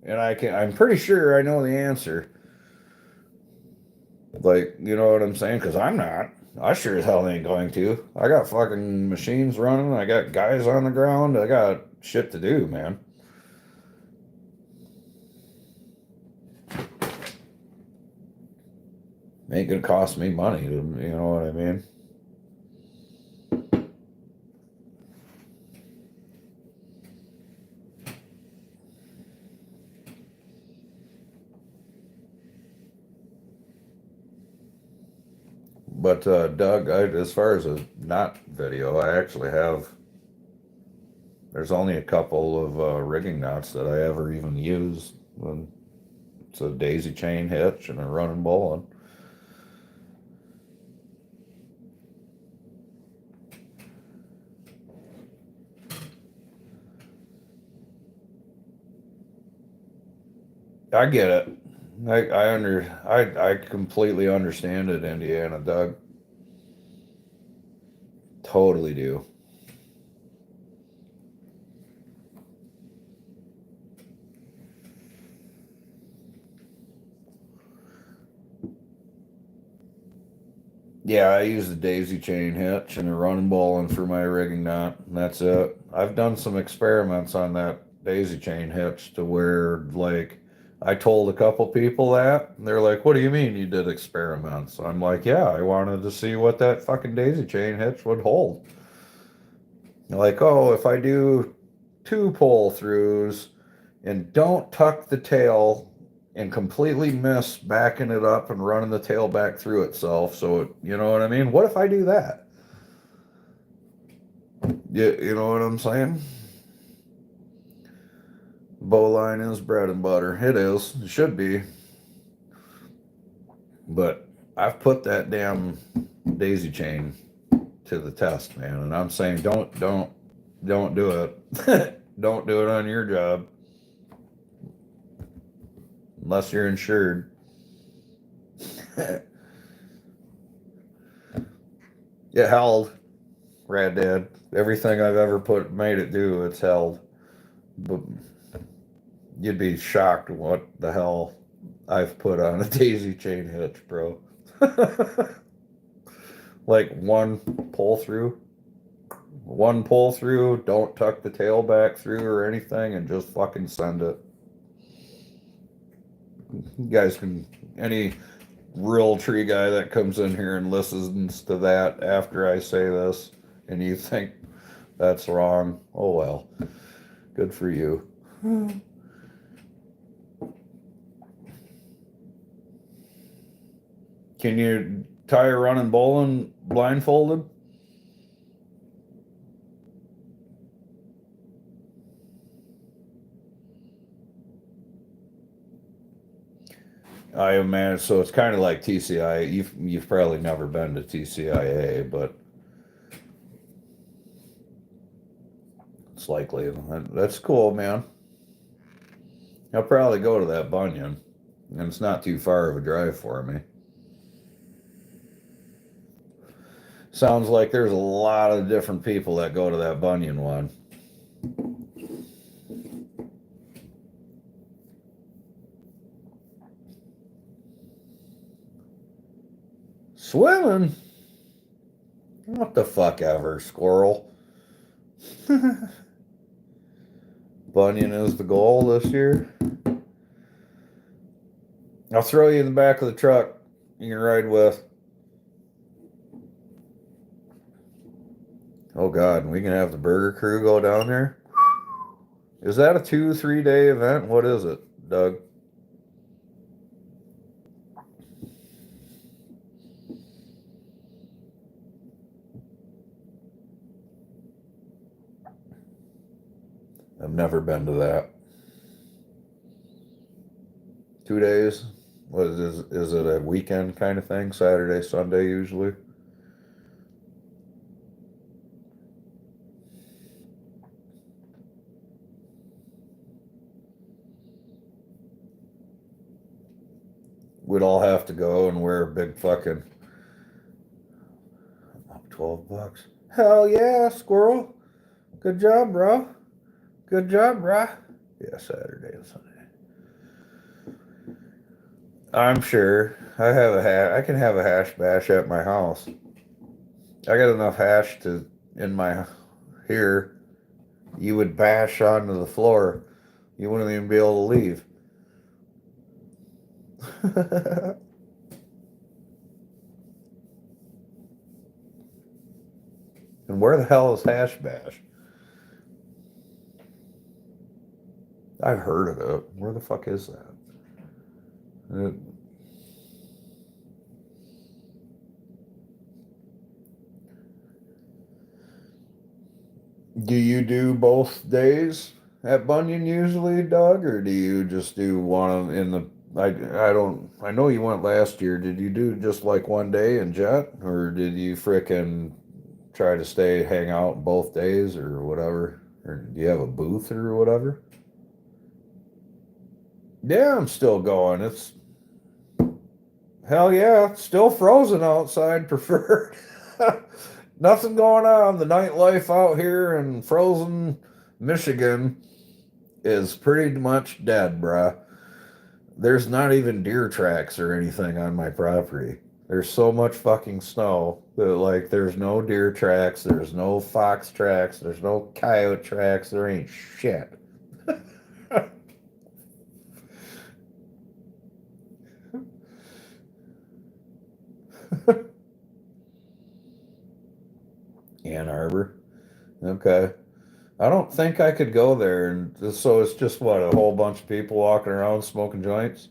and I'm pretty sure I know the answer. Like, you know what I'm saying? Because I'm not. I sure as hell ain't going to. I got fucking machines running. I got guys on the ground. I got shit to do, man. Ain't gonna cost me money. You know what I mean? But Doug, as far as a not video, I actually have. There's only a couple of rigging knots that I ever even use. It's a daisy chain hitch and a running bowline. I get it. I completely understand it, Indiana, Doug. Totally do. Yeah, I use the daisy chain hitch and a running bowline for my rigging knot, and that's it. I've done some experiments on that daisy chain hitch to where, like, I told a couple people that, and they're like, "What do you mean you did experiments?" I'm like, "Yeah, I wanted to see what that fucking daisy chain hitch would hold." They're like, "Oh, if I do two pull throughs and don't tuck the tail and completely miss backing it up and running the tail back through itself. So, you know what I mean? What if I do that? You know what I'm saying? Bowline is bread and butter. It is. It should be. But I've put that damn daisy chain to the test, man. And I'm saying don't do it. Don't do it on your job unless you're insured. It held. Rad Dad. Everything I've ever made it do, it's held. But you'd be shocked what the hell I've put on a daisy chain hitch, bro. Like one pull through, don't tuck the tail back through or anything, and just fucking send it. You guys can, any real tree guy that comes in here and listens to that after I say this, and you think that's wrong, oh well, good for you. Can you tie a running bowline blindfolded? I imagine so. It's kind of like TCI. You've probably never been to TCIA, but it's likely. That's cool, man. I'll probably go to that Bunyan, and it's not too far of a drive for me. Sounds like there's a lot of different people that go to that Bunyan one. Swimming? What the fuck ever, squirrel. Bunyan is the goal this year. I'll throw you in the back of the truck you can ride with. Oh God, we can have the burger crew go down there. Is that a 2-3 day event? What is it, Doug? I've never been to that. 2 days? What is it a weekend kind of thing? Saturday, Sunday usually? We'd all have to go and wear a big fucking $12. Hell yeah, squirrel. Good job, bro. Good job, bro. Yeah, Saturday and Sunday. I'm sure. I can have a hash bash at my house. I got enough hash to in my here. You would bash onto the floor. You wouldn't even be able to leave. And where the hell is hash bash? I've heard of it. Where the fuck is that? Uh, Do you do both days at Bunyan usually, Doug, or do you just do one in the? I don't. I know you went last year. Did you do just like one day in Jet, or did you frickin' try to stay hang out both days or whatever? Or do you have a booth or whatever? Yeah, I'm still going. It's hell yeah, it's still frozen outside. Preferred. Nothing going on. The nightlife out here in frozen Michigan is pretty much dead, bruh. There's not even deer tracks or anything on my property. There's so much fucking snow that like there's no deer tracks, there's no fox tracks, there's no coyote tracks, there ain't shit. Ann Arbor. Okay. I don't think I could go there and so it's just what, a whole bunch of people walking around smoking joints?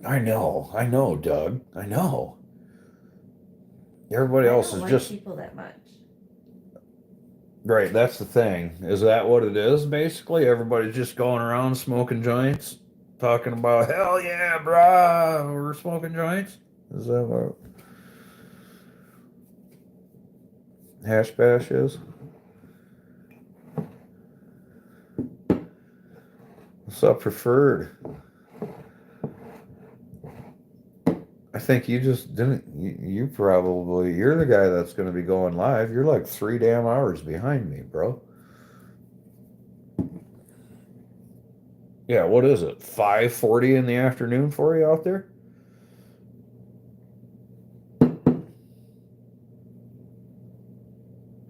I know, Doug. I know. Everybody I else don't is like just people that much. right. That's the thing. Is that what it is? Basically, everybody's just going around smoking joints, talking about hell yeah, brah, we're smoking joints. Is that what hash bash is? What's up, preferred? I think you just didn't. You probably you're the guy that's going to be going live. You're like 3 damn hours behind me, bro. Yeah, what is it? 5:40 in the afternoon for you out there?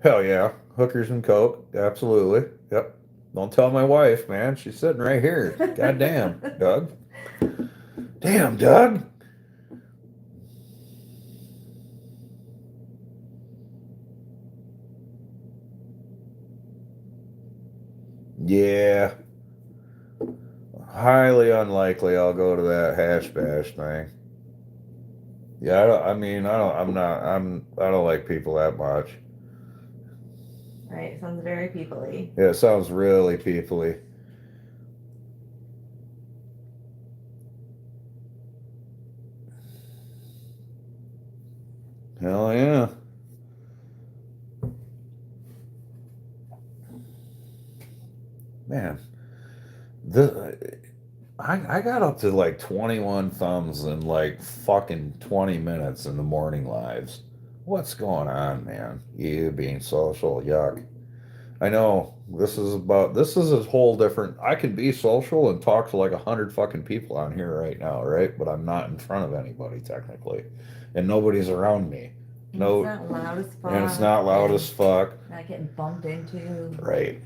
Hell yeah. Hookers and Coke. Absolutely. Yep. Don't tell my wife, man. She's sitting right here. God damn, Doug. Damn, Doug. Yeah. Highly unlikely I'll go to that hash bash thing. Yeah, I don't like people that much. Right, sounds very people-y. Yeah, it sounds really peoply. Hell yeah. Man, the I got up to like 21 thumbs in like fucking 20 minutes in the morning lives. What's going on, man? You being social, yuck. I know this is a whole different. I can be social and talk to like 100 fucking people on here right now, right? But I'm not in front of anybody technically, and nobody's around me. And No, it's not loud as fuck. and it's not loud as fuck. Not getting bumped into. Right.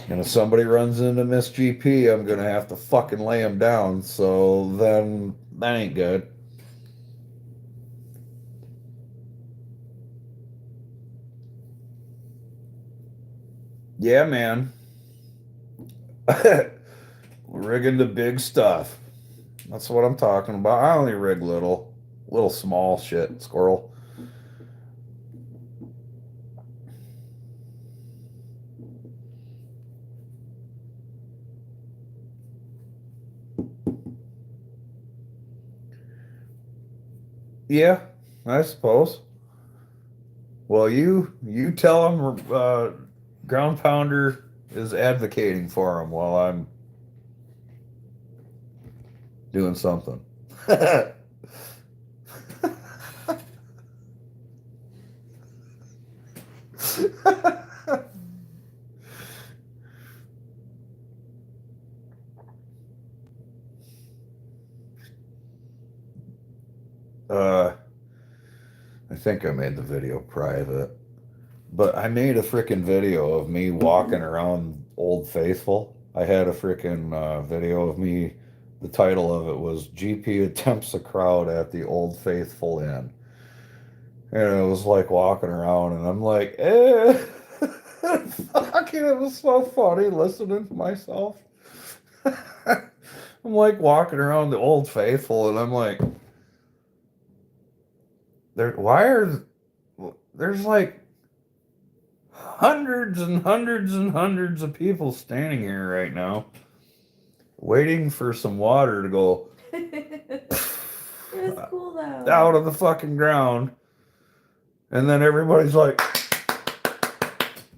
And if somebody runs into Miss GP, I'm gonna have to fucking lay him down. So then that ain't good. Yeah, man. Rigging the big stuff. That's what I'm talking about. I only rig little small shit, squirrel. Yeah, I suppose. Well, you tell him Ground Pounder is advocating for him while I'm doing something. I think I made the video private, but I made a freaking video of me walking around Old Faithful. I had a freaking video of me. The title of it was GP attempts a crowd at the Old Faithful Inn. And it was like walking around, and I'm like, eh. Fucking, it was so funny listening to myself. I'm like walking around the Old Faithful, and I'm like, there's like hundreds and hundreds and hundreds of people standing here right now, waiting for some water to go It was cool though. out of the fucking ground. And then everybody's like,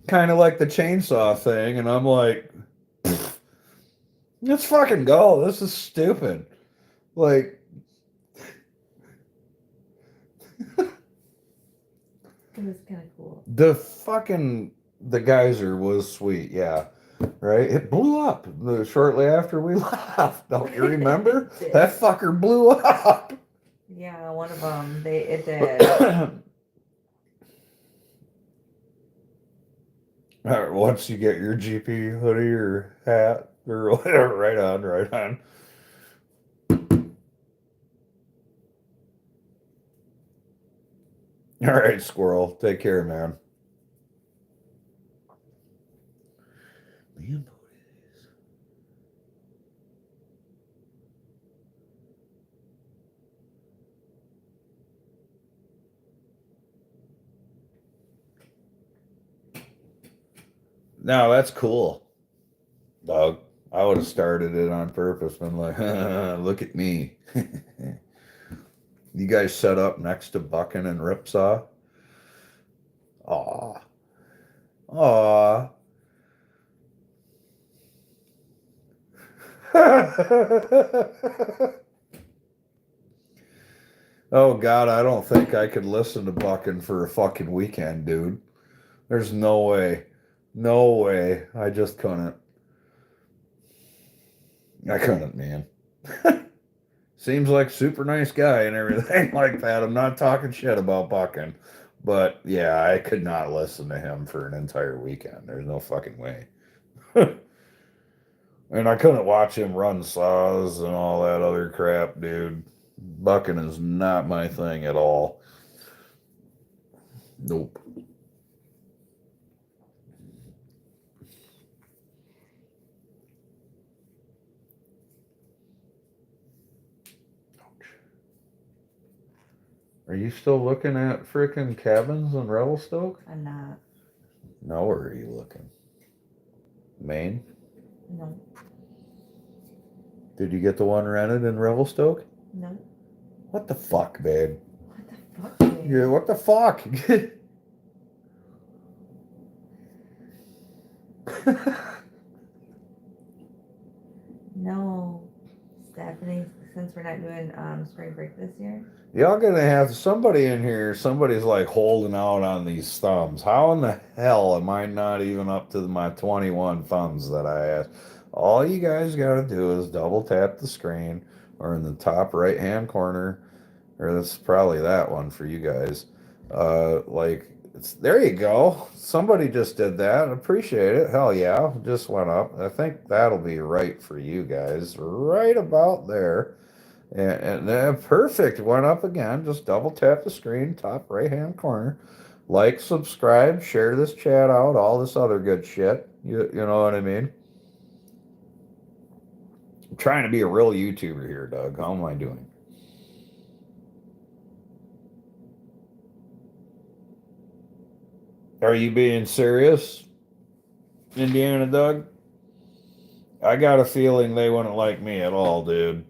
kind of like the chainsaw thing. And I'm like, let's fucking go. This is stupid. Like, It was kind of cool. the geyser was sweet. Yeah. Right? It blew up shortly after we left. Don't you remember? That fucker blew up. Yeah, one of them. It did. Once you get your GP hoodie or hat or whatever, right on, right on. All right, squirrel. Take care, man. Man, no, that's cool, dog. I would have started it on purpose. Been like, look at me. You guys set up next to Bucking and Ripsaw. Aw. Aw. Oh God, I don't think I could listen to Bucking for a fucking weekend, dude. There's no way. No way. I just couldn't. I couldn't, man. Seems like super nice guy and everything like that. I'm not talking shit about Bucking. But yeah, I could not listen to him for an entire weekend. There's no fucking way. And I couldn't watch him run saws and all that other crap, dude. Bucking is not my thing at all. Nope. Are you still looking at frickin' cabins in Revelstoke? I'm not. No, where are you looking? Maine? No. Did you get the one rented in Revelstoke? No. What the fuck, babe? What the fuck? Babe? Yeah, what the fuck? No. Stephanie, since we're not doing spring break this year. Y'all gonna have somebody in here, somebody's like holding out on these thumbs. How in the hell am I not even up to my 21 thumbs that I asked? All you guys gotta do is double tap the screen or in the top right hand corner, or that's probably that one for you guys. There you go. Somebody just did that. Appreciate it. Hell yeah. Just went up. I think that'll be right for you guys. Right about there. And perfect. Went up again. Just double tap the screen, top right hand corner. Like, subscribe, share this chat out, all this other good shit. You know what I mean? I'm trying to be a real YouTuber here, Doug. How am I doing? Are you being serious, Indiana Doug? I got a feeling they wouldn't like me at all, dude.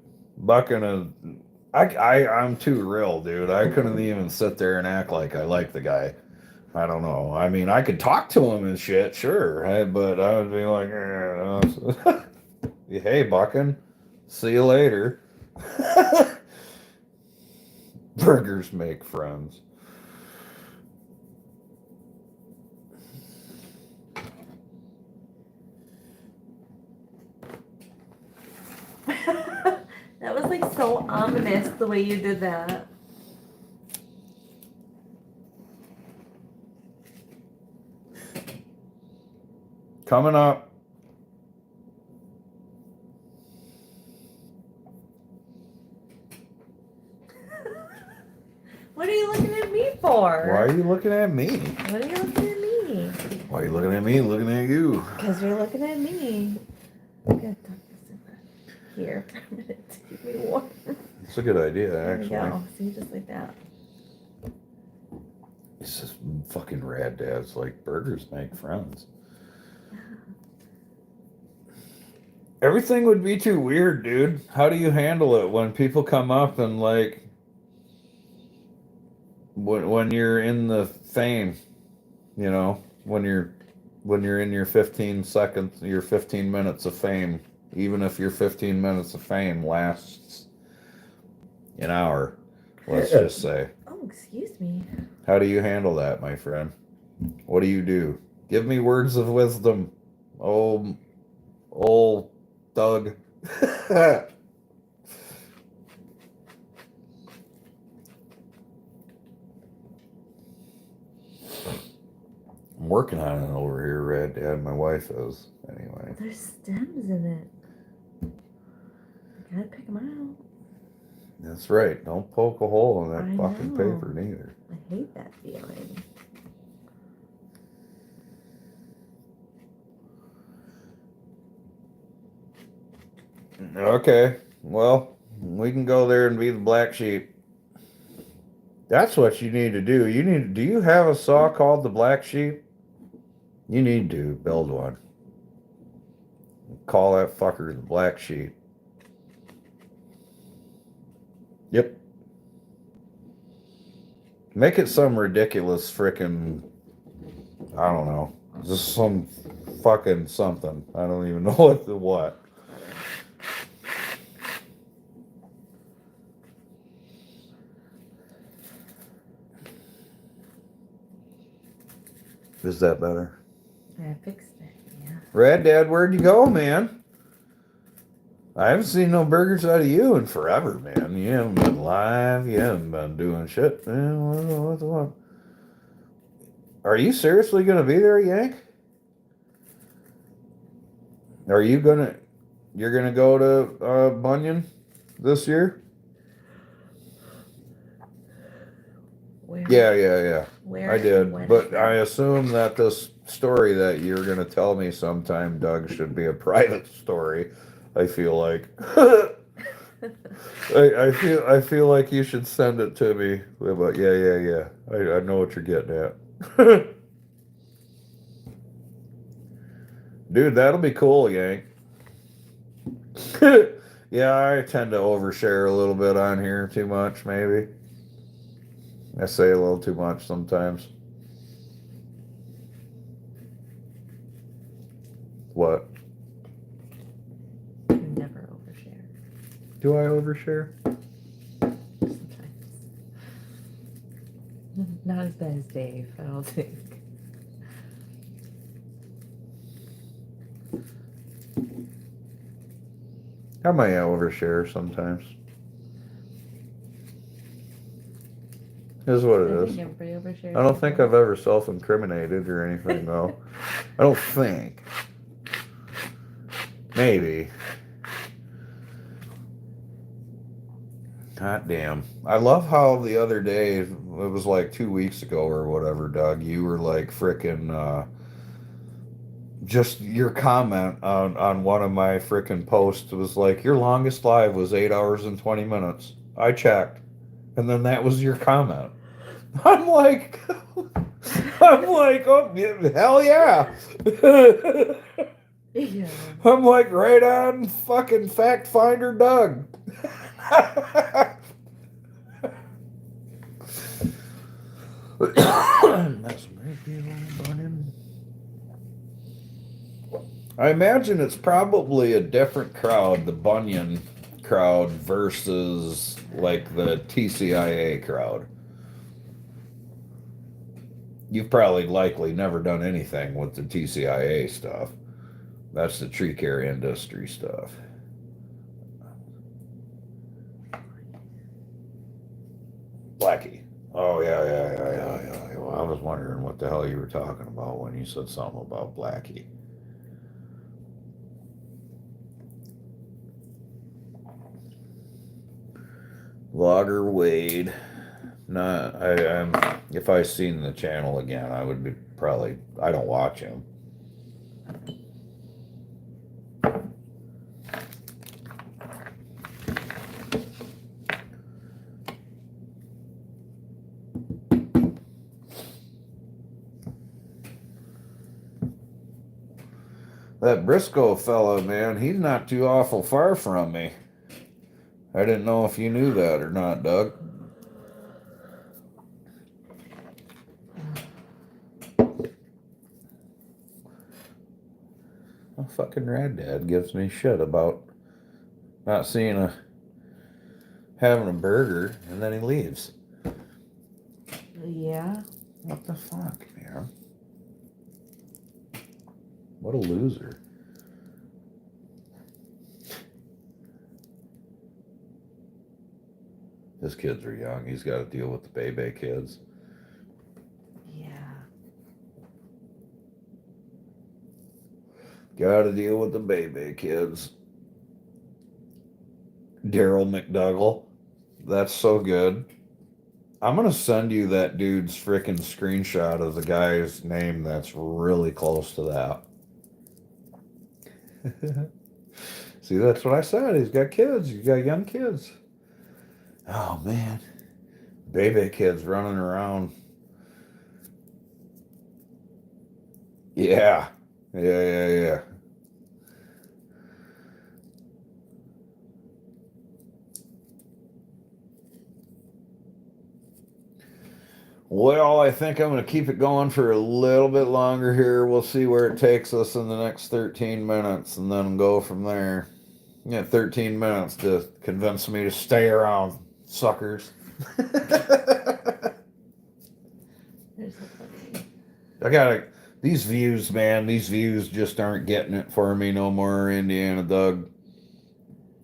I'm too real, dude. I couldn't even sit there and act like I like the guy. I don't know. I mean, I could talk to him and shit, sure, but I would be like, hey, Bucking, see you later. Burgers make friends. That was like so ominous the way you did that. Coming up. What are you looking at me for? Why are you looking at me? What are you looking at me? Why are you looking at me? Looking at you. Because you're looking at me. I'm gonna tuck this in here for a minute to keep me warm. It's a good idea, There we actually. go. See, just like that. It's just fucking rad, Dad's like burgers make friends. Everything would be too weird, dude. How do you handle it when people come up and like when you're in the fame, you know, when you're in your 15 seconds, your 15 minutes of fame, even if your 15 minutes of fame lasts an hour, let's just say. Oh, excuse me. How do you handle that, my friend? What do you do? Give me words of wisdom. Oh, old Doug. I'm working on it over here, Red Dad. My wife is, anyway. There's stems in it. I gotta pick them out. That's right. Don't poke a hole in that I fucking know. paper, neither. I hate that feeling. Okay. Well, we can go there and be the black sheep. That's what you need to do. Do you have a saw called the black sheep? You need to build one. Call that fucker the black sheep. Yep. Make it some ridiculous frickin', I don't know, just some fucking something. I don't even know what. Is that better? I fixed it, yeah. Rad Dad, where'd you go, man? I haven't seen no burgers out of you in forever, man. You haven't been live. You haven't been doing shit. Man, what? Are you seriously going to be there, Yank? You're going to go to Bunyan this year? Where? Yeah. Where? I did. When But is that? I assume that this story that you're going to tell me sometime, Doug, should be a private story. I feel like I feel like you should send it to me. But yeah. I know what you're getting at. Dude, that'll be cool, Yank. Yeah, I tend to overshare a little bit on here too much, maybe. I say a little too much sometimes. What? You never overshare. Do I overshare? Sometimes. Not as bad as Dave, I don't think. I might overshare sometimes. Is what it I is. think everybody overshares. I don't think I've ever self-incriminated or anything, though. I don't think. Maybe. God damn. I love how the other day, it was like 2 weeks ago or whatever, Doug, you were like frickin', just your comment on one of my frickin' posts was like, your longest live was 8 hours and 20 minutes. I checked. And then that was your comment. I'm like, oh, hell yeah. Yeah. I'm like, right on fucking Fact Finder Doug. I imagine it's probably a different crowd, the Bunyan crowd versus like the TCIA crowd. You've probably likely never done anything with the TCIA stuff. That's the tree care industry stuff. Blackie. Oh, yeah. Well, I was wondering what the hell you were talking about when you said something about Blackie. Vlogger Wade. Not, I'm. If I seen the channel again, I would be probably. I don't watch him. That Briscoe fella, man, he's not too awful far from me. I didn't know if you knew that or not, Doug. My fucking rad dad gives me shit about not having a burger, and then he leaves. Yeah. What the fuck, man? What a loser. His kids are young. He's got to deal with the baby kids. Yeah. Got to deal with the baby kids. Daryl McDougall. That's so good. I'm going to send you that dude's freaking screenshot of the guy's name that's really close to that. See, that's what I said. He's got kids. He's got young kids. Oh, man. Baby kids running around. Yeah. Yeah. Well, I think I'm going to keep it going for a little bit longer here. We'll see where it takes us in the next 13 minutes and then go from there. Yeah, 13 minutes to convince me to stay around, suckers. I gotta, these views, man, these views just aren't getting it for me no more, Indiana Doug.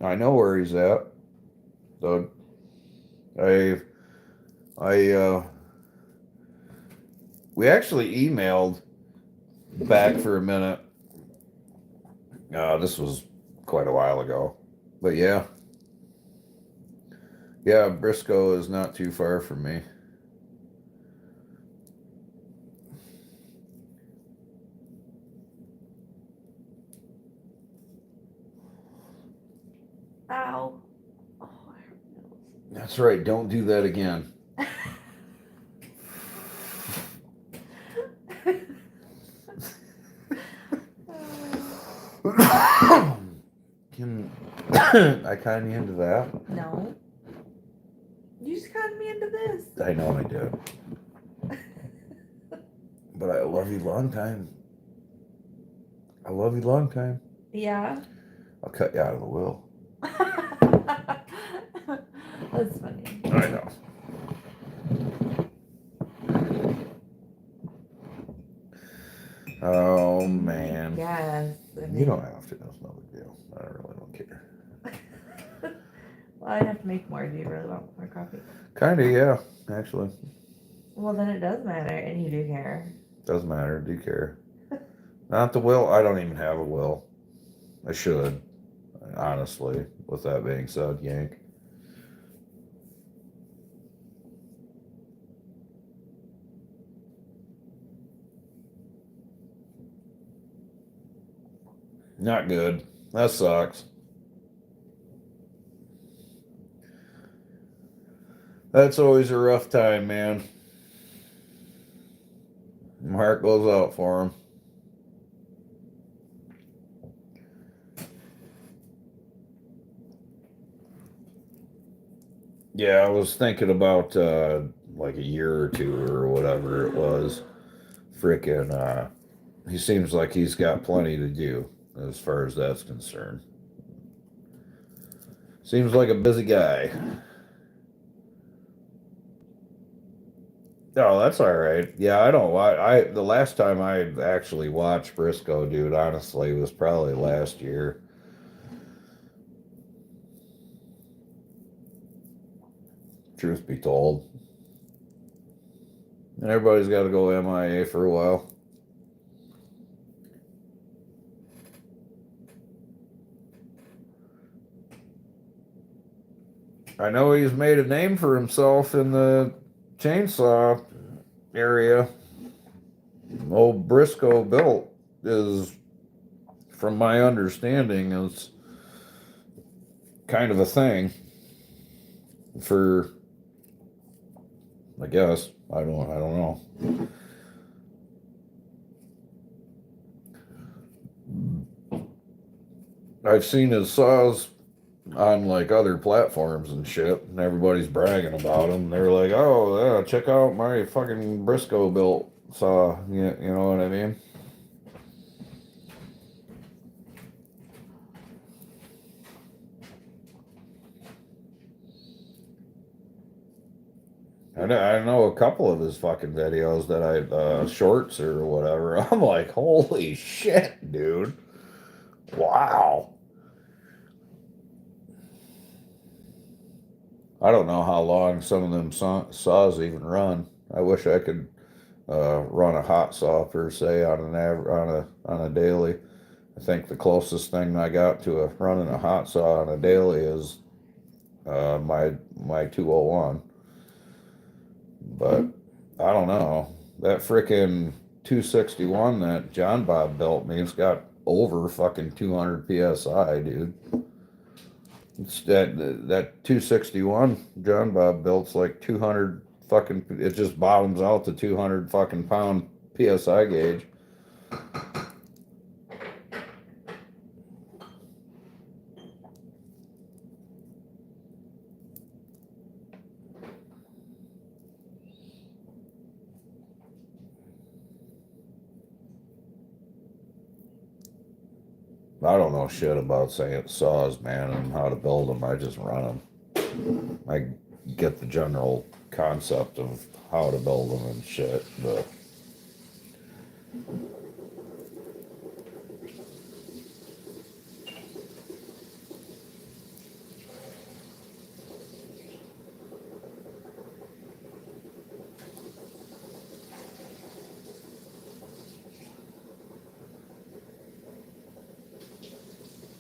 I know where he's at, Doug. We actually emailed back for a minute. This was quite a while ago. But yeah. Yeah, Briscoe is not too far from me. Ow. Oh, I hurt my nose. That's right. Don't do that again. Can I kind you into that? No. You just got me into this. I know I did. But I love you long time. I love you long time. Yeah. I'll cut you out of the will. That's funny. I know. Oh, man. Yes. You don't have to. That's no big deal. I really don't care. Well, I'd have to make more. Do you really want more coffee? Kind of, yeah, actually. Well, then it does matter, and you do care. Doesn't matter. Do care. Not the will. I don't even have a will. I should, honestly. With that being said, yank. Not good. That sucks. That's always a rough time, man. My heart goes out for him. Yeah, I was thinking about like a year or two or whatever it was. Frickin' he seems like he's got plenty to do as far as that's concerned. Seems like a busy guy. Oh, that's all right. Yeah, I don't watch. The last time I actually watched Briscoe, dude, honestly, was probably last year. Truth be told, and everybody's got to go MIA for a while. I know he's made a name for himself in the chainsaw area. Old Briscoe built is, from my understanding, is kind of a thing for, I guess, I don't know. I've seen his saws on like other platforms and shit, and everybody's bragging about them. They're like, "Oh, yeah, check out my fucking Briscoe built saw." You know what I mean? I know a couple of his fucking videos that shorts or whatever. I'm like, holy shit, dude! Wow. I don't know how long some of them saws even run. I wish I could run a hot saw per se on a daily. I think the closest thing I got to running a hot saw on a daily is my 201. But I don't know. That frickin' 261 that John Bob built me, it's got over fucking 200 psi, dude. It's that 261 John Bob built's like 200 fucking. It just bottoms out to 200 fucking pound psi gauge. I don't know shit about saying saws, man, and how to build them. I just run them. I get the general concept of how to build them and shit, but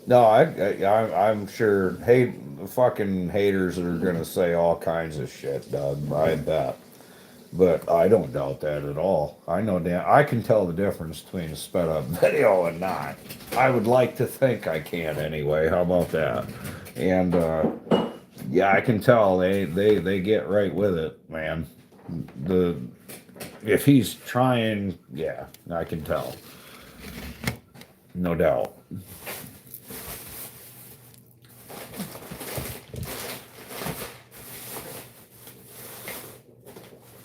no, I'm sure. Hey, fucking haters are gonna say all kinds of shit, Doug. I bet, but I don't doubt that at all. I know I can tell the difference between a sped up video and not. I would like to think I can anyway. How about that? And yeah, I can tell they get right with it, man. If he's trying, yeah, I can tell. No doubt.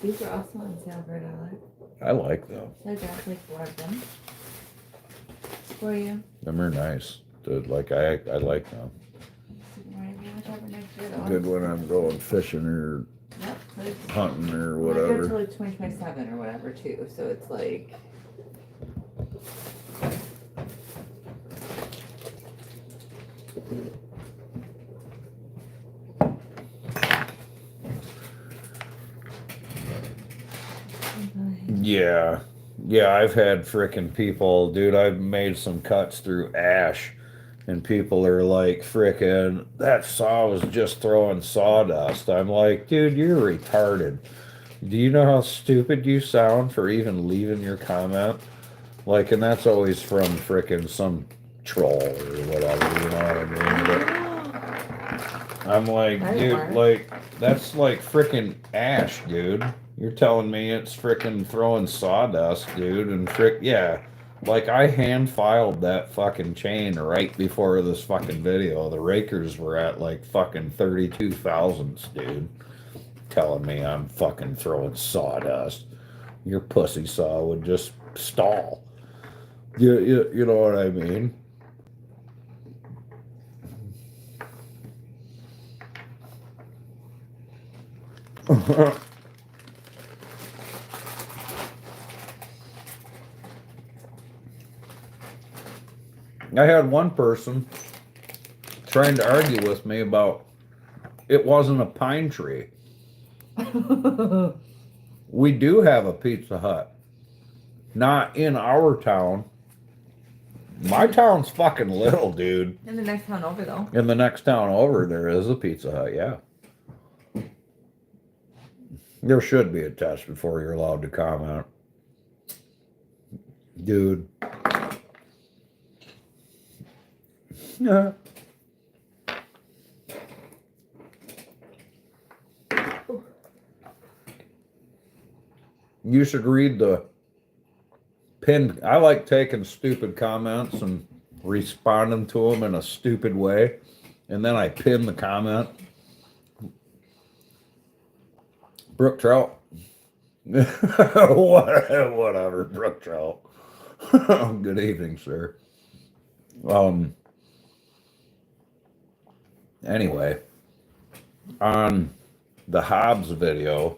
These are also on sale for $1. I like them. So I got like 4 of them for you. Them are nice. Dude, like I like them. Good when I'm going fishing or hunting or whatever. Until like 2027 or whatever too. So it's like. Yeah. Yeah, I've had frickin' people, dude, I've made some cuts through ash, and people are like, frickin', that saw was just throwing sawdust. I'm like, dude, you're retarded. Do you know how stupid you sound for even leaving your comment? Like, and that's always from frickin' some troll or whatever, you know what I mean? But I'm like, dude, like, that's like frickin' ash, dude. You're telling me it's frickin' throwing sawdust, dude, and yeah. Like, I hand filed that fucking chain right before this fucking video. The rakers were at like fucking 32 thousandths, dude. Telling me I'm fucking throwing sawdust. Your pussy saw would just stall. You know what I mean? I had one person trying to argue with me about it wasn't a pine tree. We do have a Pizza Hut. Not in our town. My town's fucking little, dude. In the next town over, though. In the next town over, there is a Pizza Hut, yeah. There should be a test before you're allowed to comment. Dude. Yeah. You should read the pinned. I like taking stupid comments and responding to them in a stupid way. And then I pin the comment. Brook Trout. Whatever, Brook Trout. Good evening, sir. Anyway, on the Hobbs video,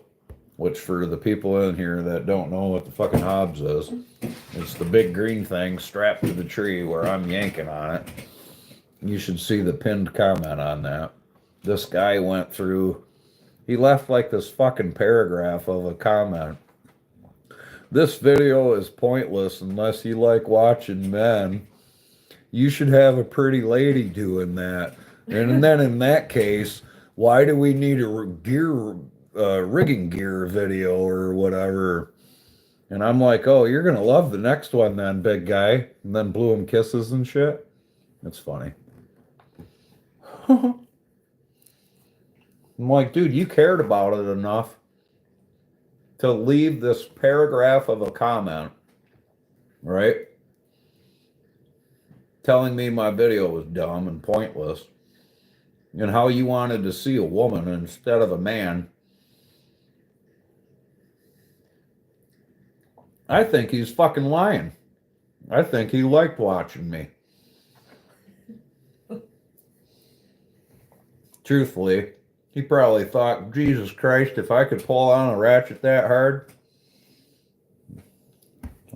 which for the people in here that don't know what the fucking Hobbs is, it's the big green thing strapped to the tree where I'm yanking on it. You should see the pinned comment on that. This guy went through, he left like this fucking paragraph of a comment. This video is pointless unless you like watching men. You should have a pretty lady doing that. And then in that case, why do we need a rigging gear video or whatever? And I'm like, oh, you're going to love the next one then, big guy. And then blew him kisses and shit. It's funny. I'm like, dude, you cared about it enough to leave this paragraph of a comment, right? Telling me my video was dumb and pointless. And how you wanted to see a woman instead of a man. I think he's fucking lying. I think he liked watching me. Truthfully, he probably thought, Jesus Christ, if I could pull on a ratchet that hard,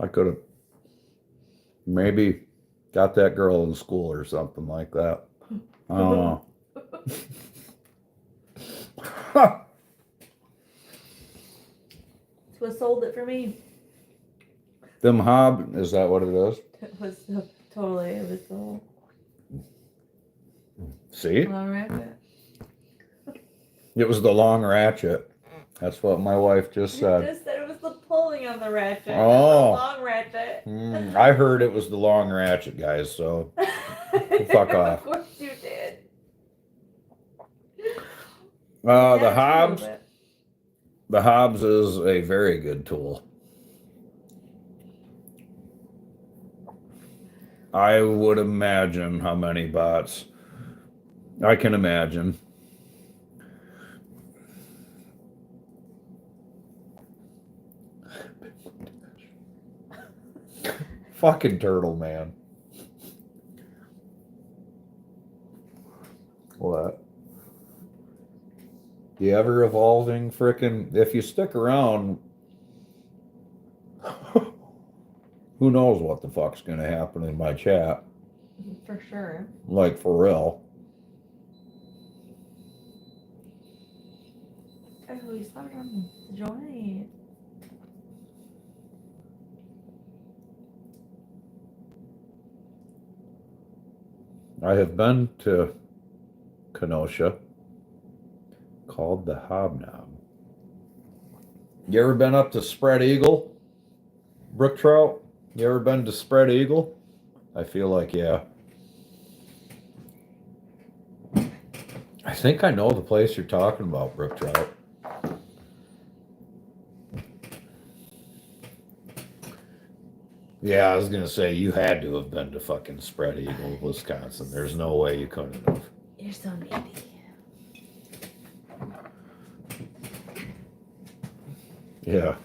I could have maybe got that girl in school or something like that. I don't know. That's what sold it for me. Them Hob, is that what it is? It was totally, it was sold. See? Long ratchet. It was the long ratchet. That's what my wife just You said. just said it was the pulling of the ratchet. Oh. Not the long ratchet. I heard it was the long ratchet, guys, so fuck off. Of course you did. The Hobbs is a very good tool. I would imagine how many bots. I can imagine. Fucking turtle, man. What? The ever evolving frickin', if you stick around, who knows what the fuck's gonna happen in my chat. For sure. Like, for real. Oh, you started on the joint. I have been to Kenosha, called the Hobnob. You ever been up to Spread Eagle? Brook Trout? You ever been to Spread Eagle? I feel like, yeah. I think I know the place you're talking about, Brook Trout. Yeah, I was gonna say you had to have been to fucking Spread Eagle, Wisconsin. There's no way you couldn't have. You're so needy. Yeah.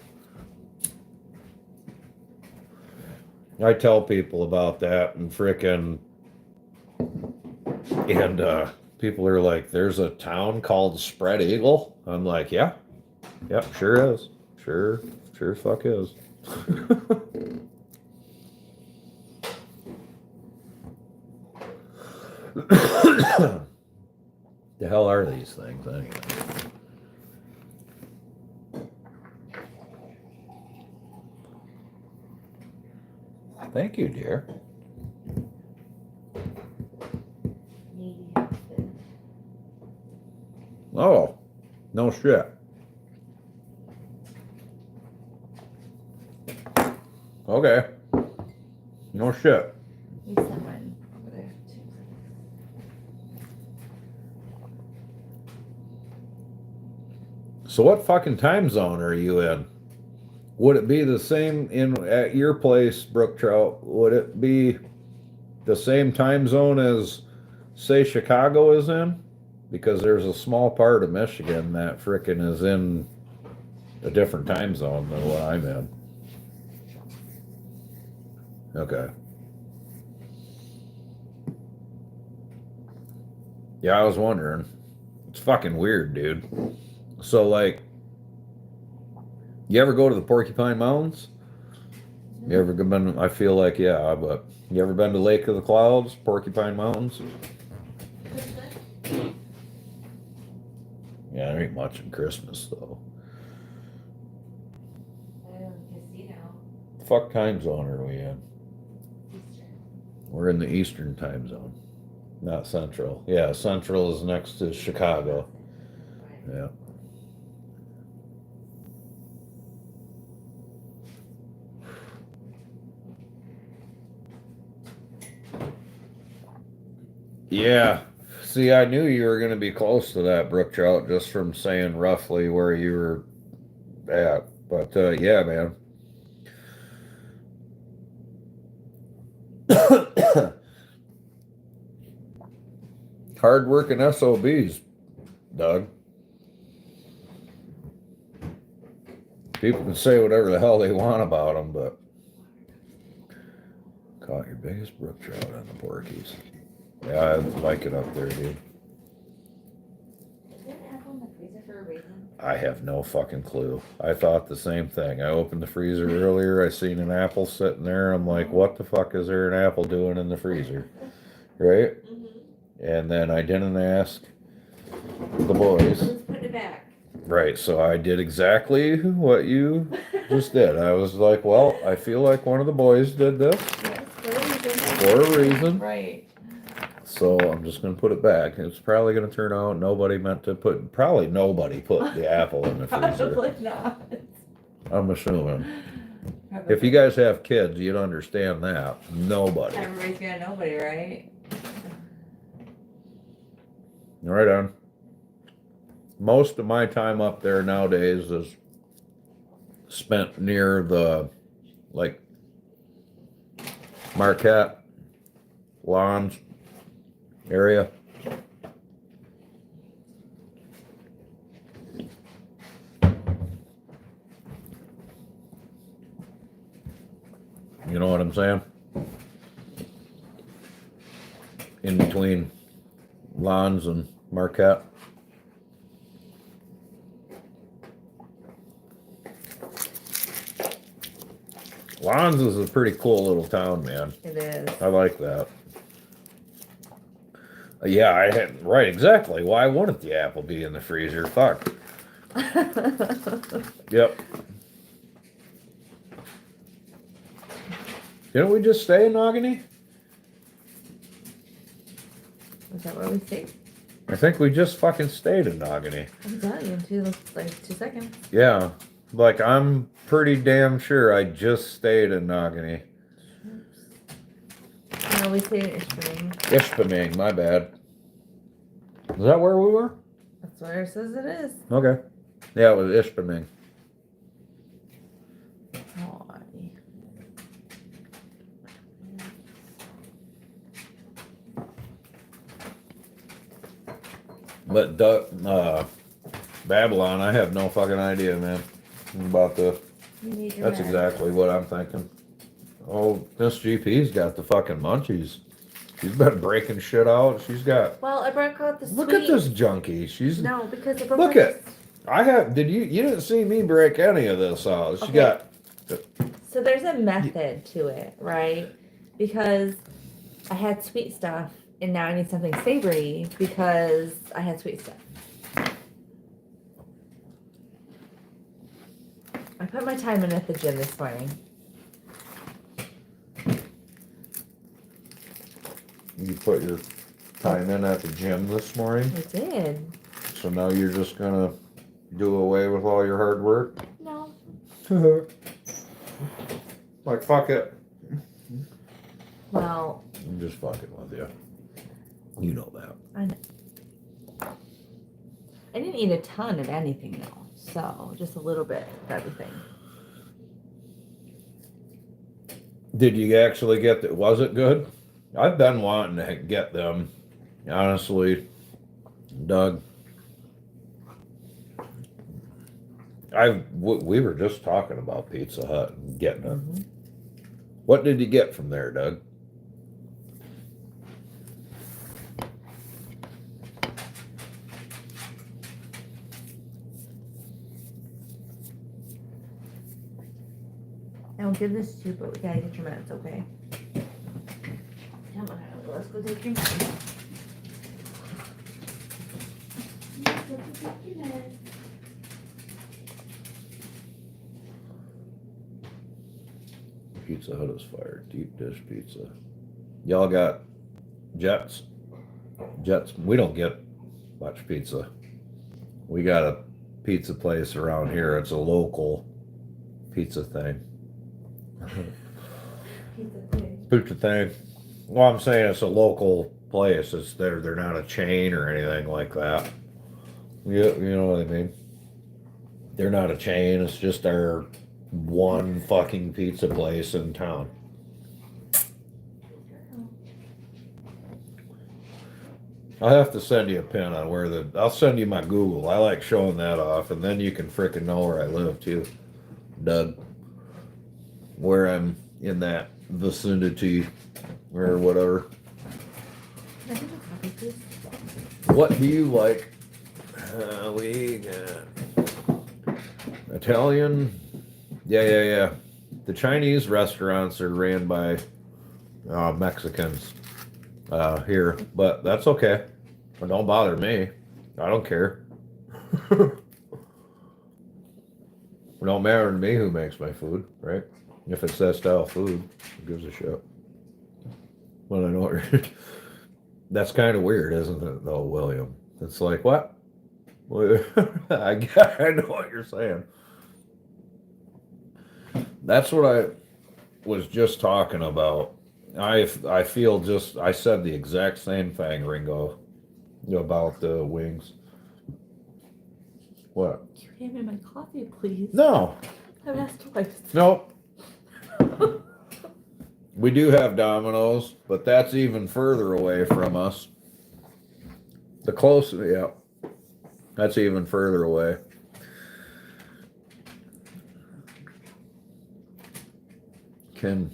I tell people about that and frickin' and people are like, there's a town called Spread Eagle? I'm like, yeah. Yep, sure is. Sure fuck is. The hell are these things anyway? Thank you, dear. Needy. Oh, no shit. Okay. No shit. We sent one over there too. So what fucking time zone are you in? Would it be the same at your place, Brook Trout? Would it be the same time zone as, say, Chicago is in? Because there's a small part of Michigan that frickin' is in a different time zone than what I'm in. Okay. Yeah, I was wondering. It's fucking weird, dude. So, like, you ever go to the Porcupine Mountains? You ever been? I feel like, yeah, but you ever been to Lake of the Clouds, Porcupine Mountains? Yeah, there ain't much in Christmas, though. Casino. Fuck time zone are we in? Eastern. We're in the Eastern time zone, not Central. Yeah, Central is next to Chicago. Yeah. Yeah. See, I knew you were going to be close to that, Brook Trout, just from saying roughly where you were at. But yeah, man. Hard-working SOBs, Doug. People can say whatever the hell they want about them, but caught your biggest brook trout on the Porkies. Yeah, I like it up there, dude. Is there an apple in the freezer for a reason? I have no fucking clue. I thought the same thing. I opened the freezer earlier. I seen an apple sitting there. I'm like, what the fuck is there an apple doing in the freezer? Right? Mm-hmm. And then I didn't ask the boys. Let's put it back. Right, so I did exactly what you just did. I was like, well, I feel like one of the boys did this Yes, for a reason. for a reason. Right. So I'm just gonna put it back. It's probably gonna turn out nobody nobody put the apple in the freezer. Probably not. I'm assuming. Probably If you guys have kids, you'd understand that. Nobody. Everybody's gonna know nobody, right? Right on. Most of my time up there nowadays is spent near the, like, Marquette, Lawns area. You know what I'm saying? In between Lawns and Marquette. Lawns is a pretty cool little town, man. It is. I like that. Yeah, I had right, exactly. Why wouldn't the apple be in the freezer? Fuck. Yep. Didn't we just stay in Nogany? Is that what we think? I think we just fucking stayed in Nogany. I'm telling you in 2 seconds. Yeah. Like, I'm pretty damn sure I just stayed in Nogany. No, we stayed in Ishpeming. Ishpeming, my bad. Is that where we were? That's where it says it is. Okay. Yeah, it was Ishpeming. But Babylon, I have no fucking idea, man, about the. That's exactly what I'm thinking. Oh, this GP's got the fucking munchies. She's been breaking shit out. She's got. Well, I broke out the Look at this junkie. She's. No, because I broke Look out at. I have. Did you? You didn't see me break any of this out. She Okay. got. So there's a method to it, right? Because I had sweet stuff, and now I need something savory because I had sweet stuff. I put my time in at the gym this morning. You put your time in at the gym this morning, I did. so now you're just gonna do away with all your hard work. No. Like, fuck it. Well, I'm just fucking with you. You know that. I didn't eat a ton of anything though, so just a little bit of everything. Did you actually get that? Was it good? I've been wanting to get them. Honestly, Doug. We were just talking about Pizza Hut and getting it. Mm-hmm. What did you get from there, Doug? I'll give this to you, but we gotta get your meds, okay? Come on, Harley, let's go take your meds. Let's go take your meds. Pizza Hut is fire. Deep dish pizza. Y'all got Jets? Jets. We don't get much pizza. We got a pizza place around here. It's a local pizza thing. Pizza thing. Well, I'm saying it's a local place. It's they're not a chain or anything like that. Yeah, you know what I mean. They're not a chain. It's just our one fucking pizza place in town. I'll have to send you a pin on where I'll send you my Google. I like showing that off, and then you can frickin' know where I live too, Doug. Where I'm in that vicinity or whatever. Can I take a copy, please? What do you like? We got Italian. Yeah. The Chinese restaurants are ran by Mexicans here, but that's okay. It don't bother me. I don't care. It don't matter to me who makes my food, right? If it's that style food, who gives a shit? Well, I know that's kind of weird, isn't it, though, William? It's like, what? I know what you're saying. That's what I was just talking about. I feel just, I said the exact same thing, Ringo, about the wings. What? Can you hand me my coffee, please? No. I've asked twice. Nope. We do have Domino's, but that's even further away from us. The closer, yeah, that's even further away. Can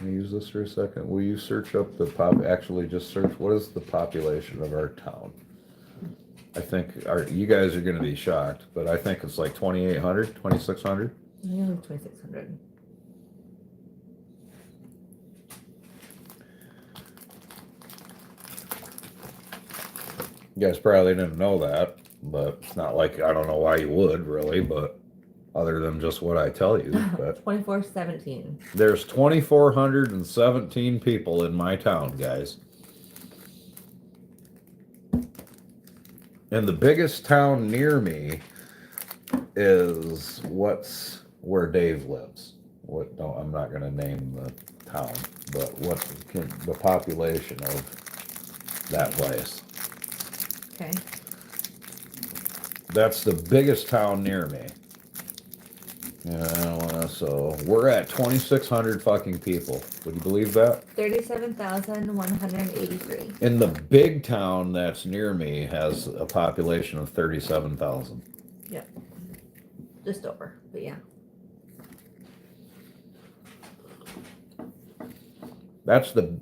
you use this for a second? Will you search up actually just search, what is the population of our town? I think, you guys are going to be shocked, but I think it's like 2,800, 2,600. I think 2,600. You guys probably didn't know that, but it's not like, I don't know why you would really, but other than just what I tell you. But 2417. There's 2,417 people in my town, guys. And the biggest town near me is where Dave lives. I'm not going to name the town, but what's the population of that place? Okay. That's the biggest town near me. Yeah, so we're at 2,600 fucking people. Would you believe that? 37,183. And the big town that's near me has a population of 37,000. Yep. Just over, but yeah. That's the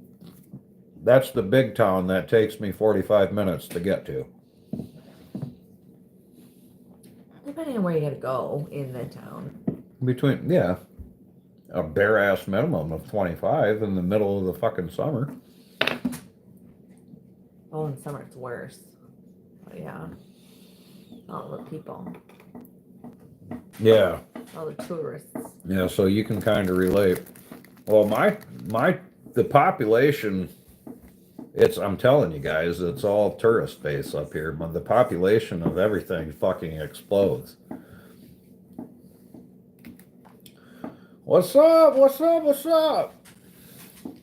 big town that takes me 45 minutes to get to. Depending on where you gotta go in the town. A bare ass minimum of 25 in the middle of the fucking summer. Oh, in summer it's worse. Oh yeah. All the people. Yeah. All the tourists. Yeah, so you can kind of relate. Well, the population, I'm telling you guys, it's all tourist base up here, but the population of everything fucking explodes. What's up? What's up? What's up?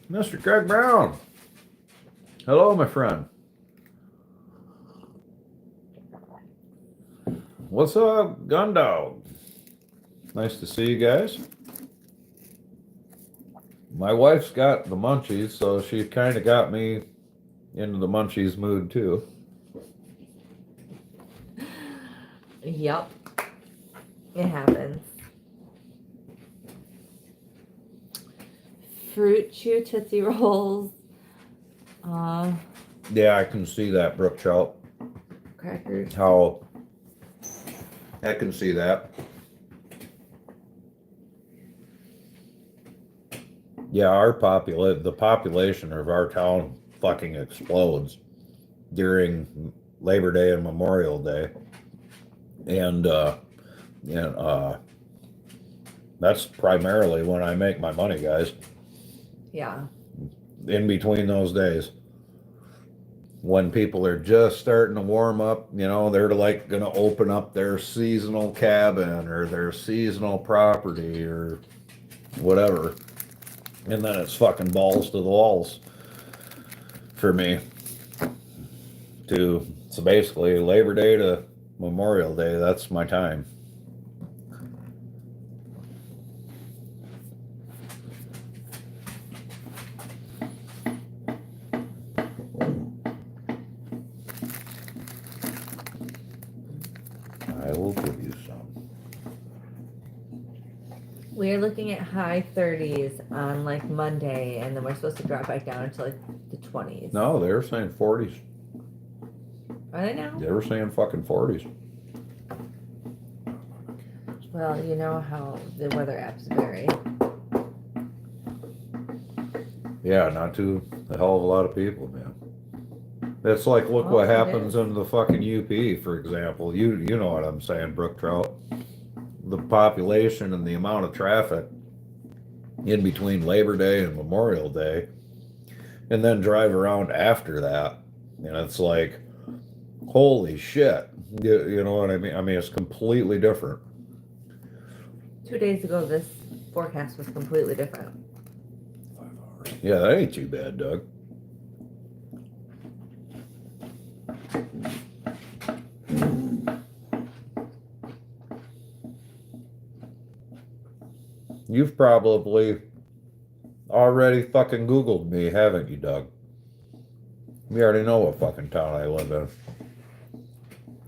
Mr. Craig Brown. Hello, my friend. What's up, Gun Dog? Nice to see you guys. My wife's got the munchies, so she kind of got me into the munchies mood too. Yep. It happens. Fruit Chew Tootsie Rolls. Yeah, I can see that, Brooke Trout. Crackers. How I can see that. Yeah, the population of our town fucking explodes during Labor Day and Memorial Day. And that's primarily when I make my money, guys. Yeah. In between those days. When people are just starting to warm up, they're like gonna open up their seasonal cabin or their seasonal property or whatever. And then it's fucking balls to the walls for me. So basically Labor Day to Memorial Day, that's my time. I will give you some. We're looking at high 30s on like Monday, and then we're supposed to drop back down into like the 20s. No, they were saying 40s. Are they now? They were saying fucking 40s. Well, you know how the weather apps vary. Yeah, not to a hell of a lot of people, man. It's like, look Oh, what it happens is. in the fucking UP, for example. You know what I'm saying, Brook Trout. The population and the amount of traffic in between Labor Day and Memorial Day, and then drive around after that. And it's like, holy shit. You know what I mean? I mean, it's completely different. 2 days ago, this forecast was completely different. Yeah, that ain't too bad, Doug. You've probably already fucking Googled me, haven't you, Doug? You already know what fucking town I live in.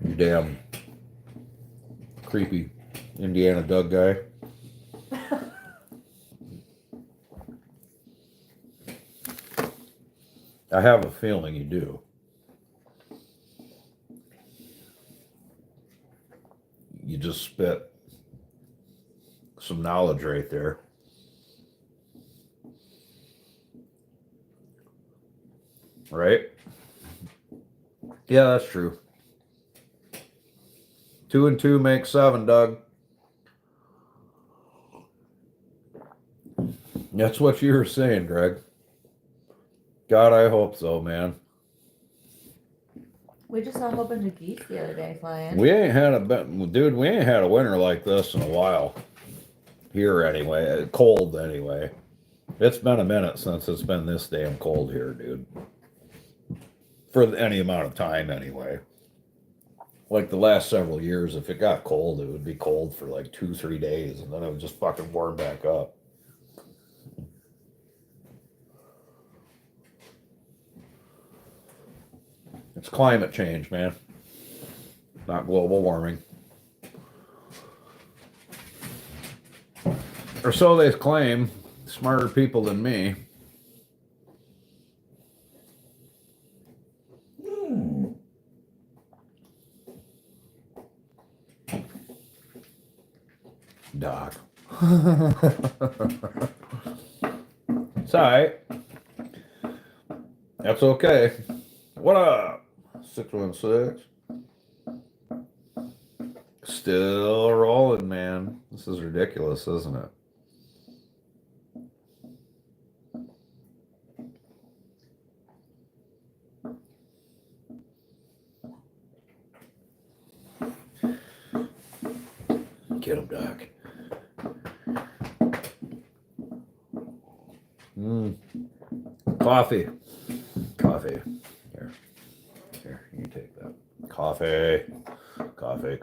You damn creepy Indiana Doug guy. I have a feeling you do. You just spit some knowledge right there. Right? Yeah, that's true. 2 and 2 make 7, Doug. That's what you were saying, Greg. God, I hope so, man. We just saw a whole bunch of geese the other day flying. We ain't had a winter like this in a while. Here anyway, cold anyway. It's been a minute since it's been this damn cold here, dude. For any amount of time anyway. Like the last several years, if it got cold, it would be cold for like 2-3 days, and then it would just fucking warm back up. It's climate change, man. Not global warming. Or so they claim, smarter people than me. Doc. It's alright. That's okay. What up? 616. Still rolling, man. This is ridiculous, isn't it? Get him, Doc. Coffee. Coffee. Here. Here, you take that. Coffee. Coffee.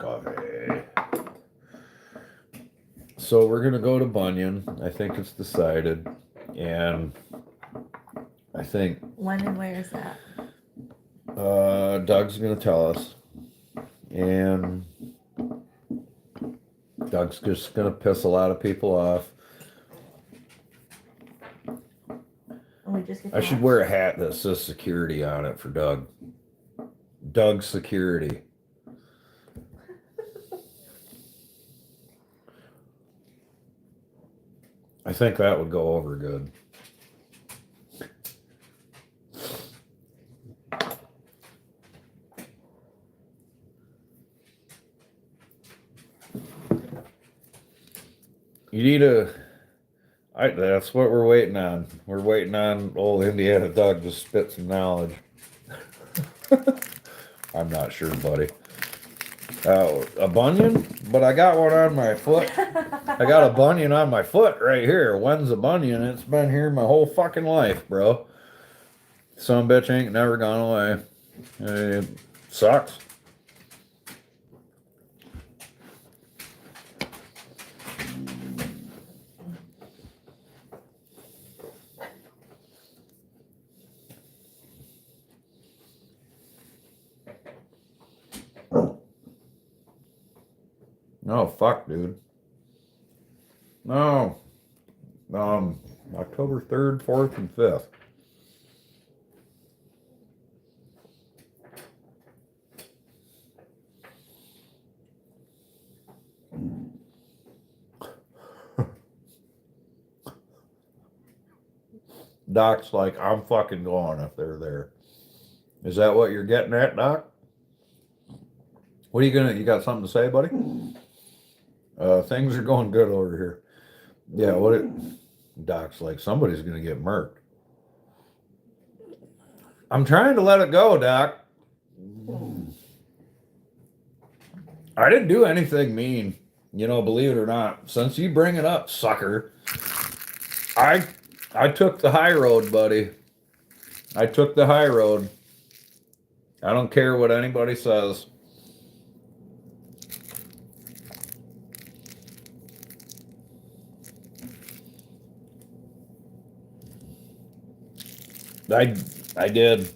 So we're gonna go to Bunyan. I think it's decided. And I think When and where is that? Doug's gonna tell us. And Doug's just gonna piss a lot of people off. We just get I should wear a hat that says security on it for Doug. Doug Security. I think that would go over good. You need that's what we're waiting on. We're waiting on old Indiana Doug to spit some knowledge. I'm not sure, buddy. A bunion? But I got one on my foot. I got a bunion on my foot right here. When's a bunion? It's been here my whole fucking life, bro. Some bitch ain't never gone away. It sucks. No, fuck, dude. No. October 3rd, 4th, and 5th. Doc's like, I'm fucking going if they're there. Is that what you're getting at, Doc? What are you got something to say, buddy? Things are going good over here. Yeah, Doc's like, somebody's gonna get murked. I'm trying to let it go, Doc. I didn't do anything mean, believe it or not. Since you bring it up, sucker, I took the high road, buddy. I took the high road. I don't care what anybody says. I did.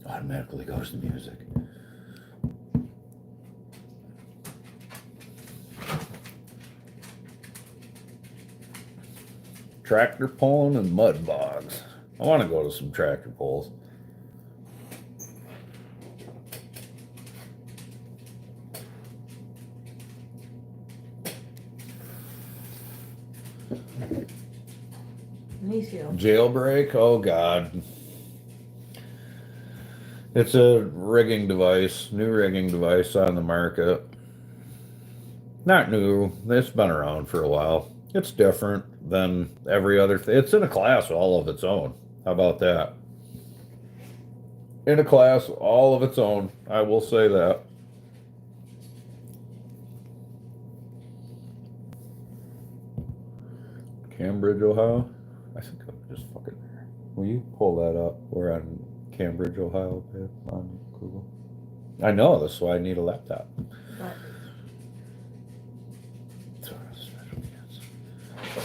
Automatically goes to music. Tractor pulling and mud bogs. I want to go to some tractor pulls. Me too. Jailbreak? Oh God. It's a rigging device, new rigging device on the market. Not new, it's been around for a while. It's different than every other thing. It's in a class all of its own. How about that? In a class all of its own, I will say that. Cambridge, Ohio? I think I'm just fucking there. Will you pull that up? We're on Cambridge, Ohio, babe, on Google. I know, that's why I need a laptop. But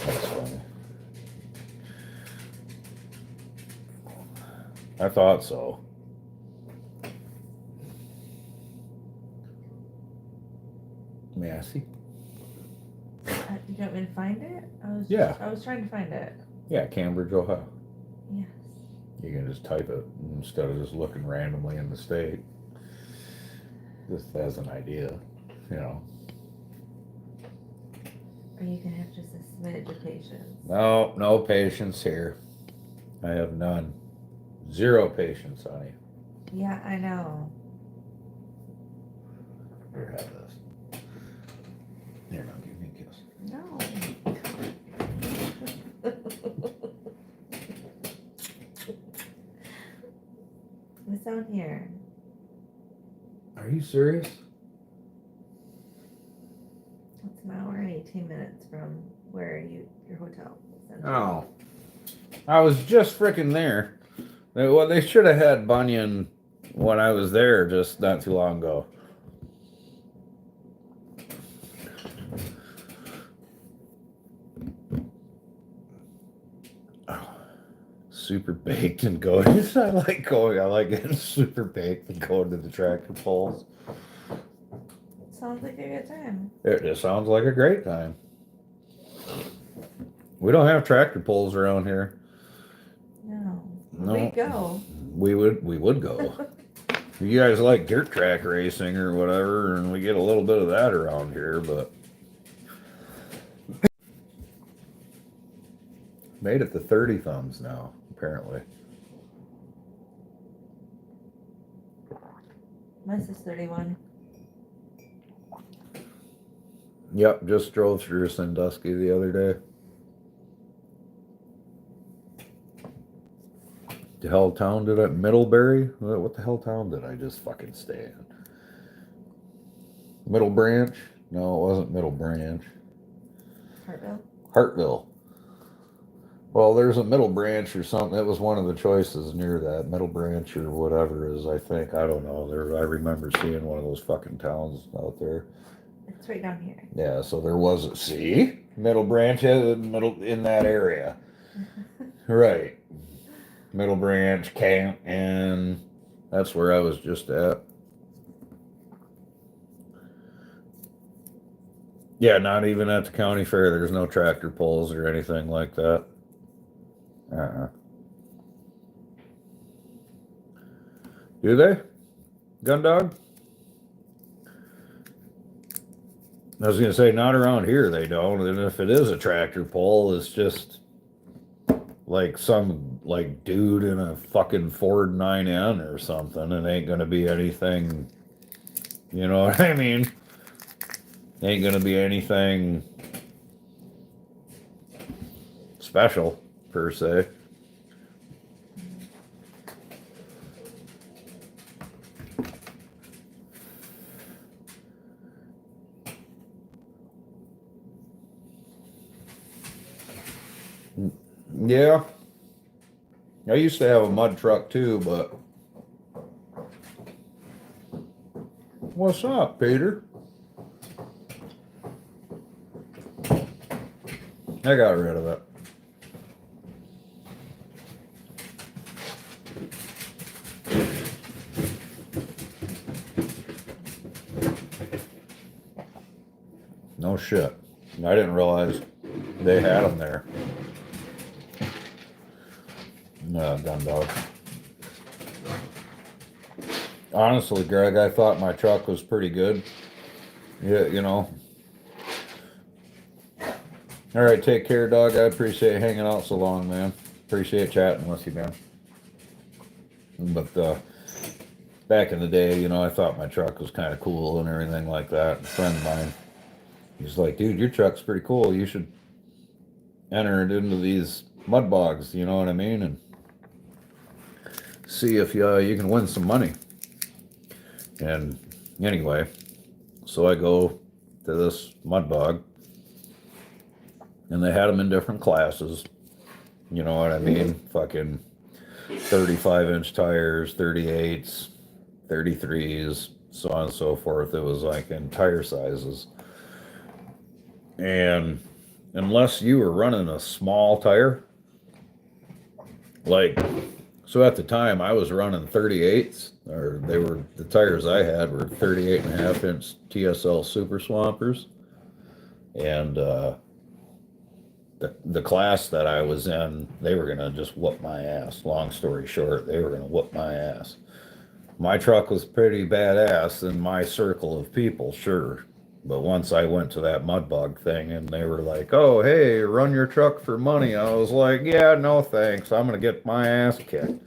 That's funny. I thought so. May I see? you want me to find it? Yeah. I was trying to find it. Yeah, Cambridge, Ohio. Yes. You can just type it instead of just looking randomly in the state. Just as an idea, Or you can have just a smidge of patience. No patience here. I have none. Zero patience, honey. Yeah, I know. Here, have this. Here, now give me a kiss. No. What's on here? Are you serious? 18 minutes from where your hotel is. Oh. I was just freaking there. Well, they should have had Bunyan when I was there just not too long ago. Super baked and going. I like going. I like getting super baked and going to the tractor pulls. Sounds like a good time. It just sounds like a great time. We don't have tractor pulls around here. No. No. We go. We would go. You guys like dirt track racing or whatever, and we get a little bit of that around here, but made it to 30 thumbs now, apparently. Mine says 31. Yep, just drove through Sandusky the other day. The hell town did I? Middlebury? What the hell town did I just fucking stay in? Middle Branch? No, it wasn't Middle Branch. Hartville? Hartville. Well, there's a Middle Branch or something. It was one of the choices near that. Middle Branch or whatever is, I think. I don't know. I remember seeing one of those fucking towns out there. It's right down here. Yeah, so there was a, see? Middle Branch in that area. Right. Middle Branch, Camp, and that's where I was just at. Yeah, not even at the county fair. There's no tractor pulls or anything like that. Do they? Gun Dog? I was gonna say, not around here they don't. And if it is a tractor pull, it's just like some like dude in a fucking Ford 9N or something. It ain't gonna be anything, you know what I mean? Ain't gonna be anything special per se. Yeah. I used to have a mud truck too, but what's up, Peter? I got rid of it. No shit. I didn't realize they had them there. No, Gun Dog. Honestly, Greg, I thought my truck was pretty good. Yeah, you know. All right, take care, dog. I appreciate hanging out so long, man. Appreciate chatting with you, man. But back in the day, you know, I thought my truck was kind of cool and everything like that. A friend of mine, he's like, dude, your truck's pretty cool. You should enter it into these mud bogs, you know what I mean? And see if you can win some money. And anyway, so I go to this mud bog, and they had them in different classes. You know what I mean? Fucking 35-inch tires, 38s, 33s, so on and so forth. It was like in tire sizes. And unless you were running a small tire, like, so at the time I was running 38s, or the tires I had were 38.5-inch TSL Super Swampers. And the class that I was in, they were gonna just whoop my ass. Long story short, they were gonna whoop my ass. My truck was pretty badass in my circle of people, sure. But once I went to that mud bog thing and they were like, oh, hey, run your truck for money. I was like, yeah, no thanks. I'm gonna get my ass kicked.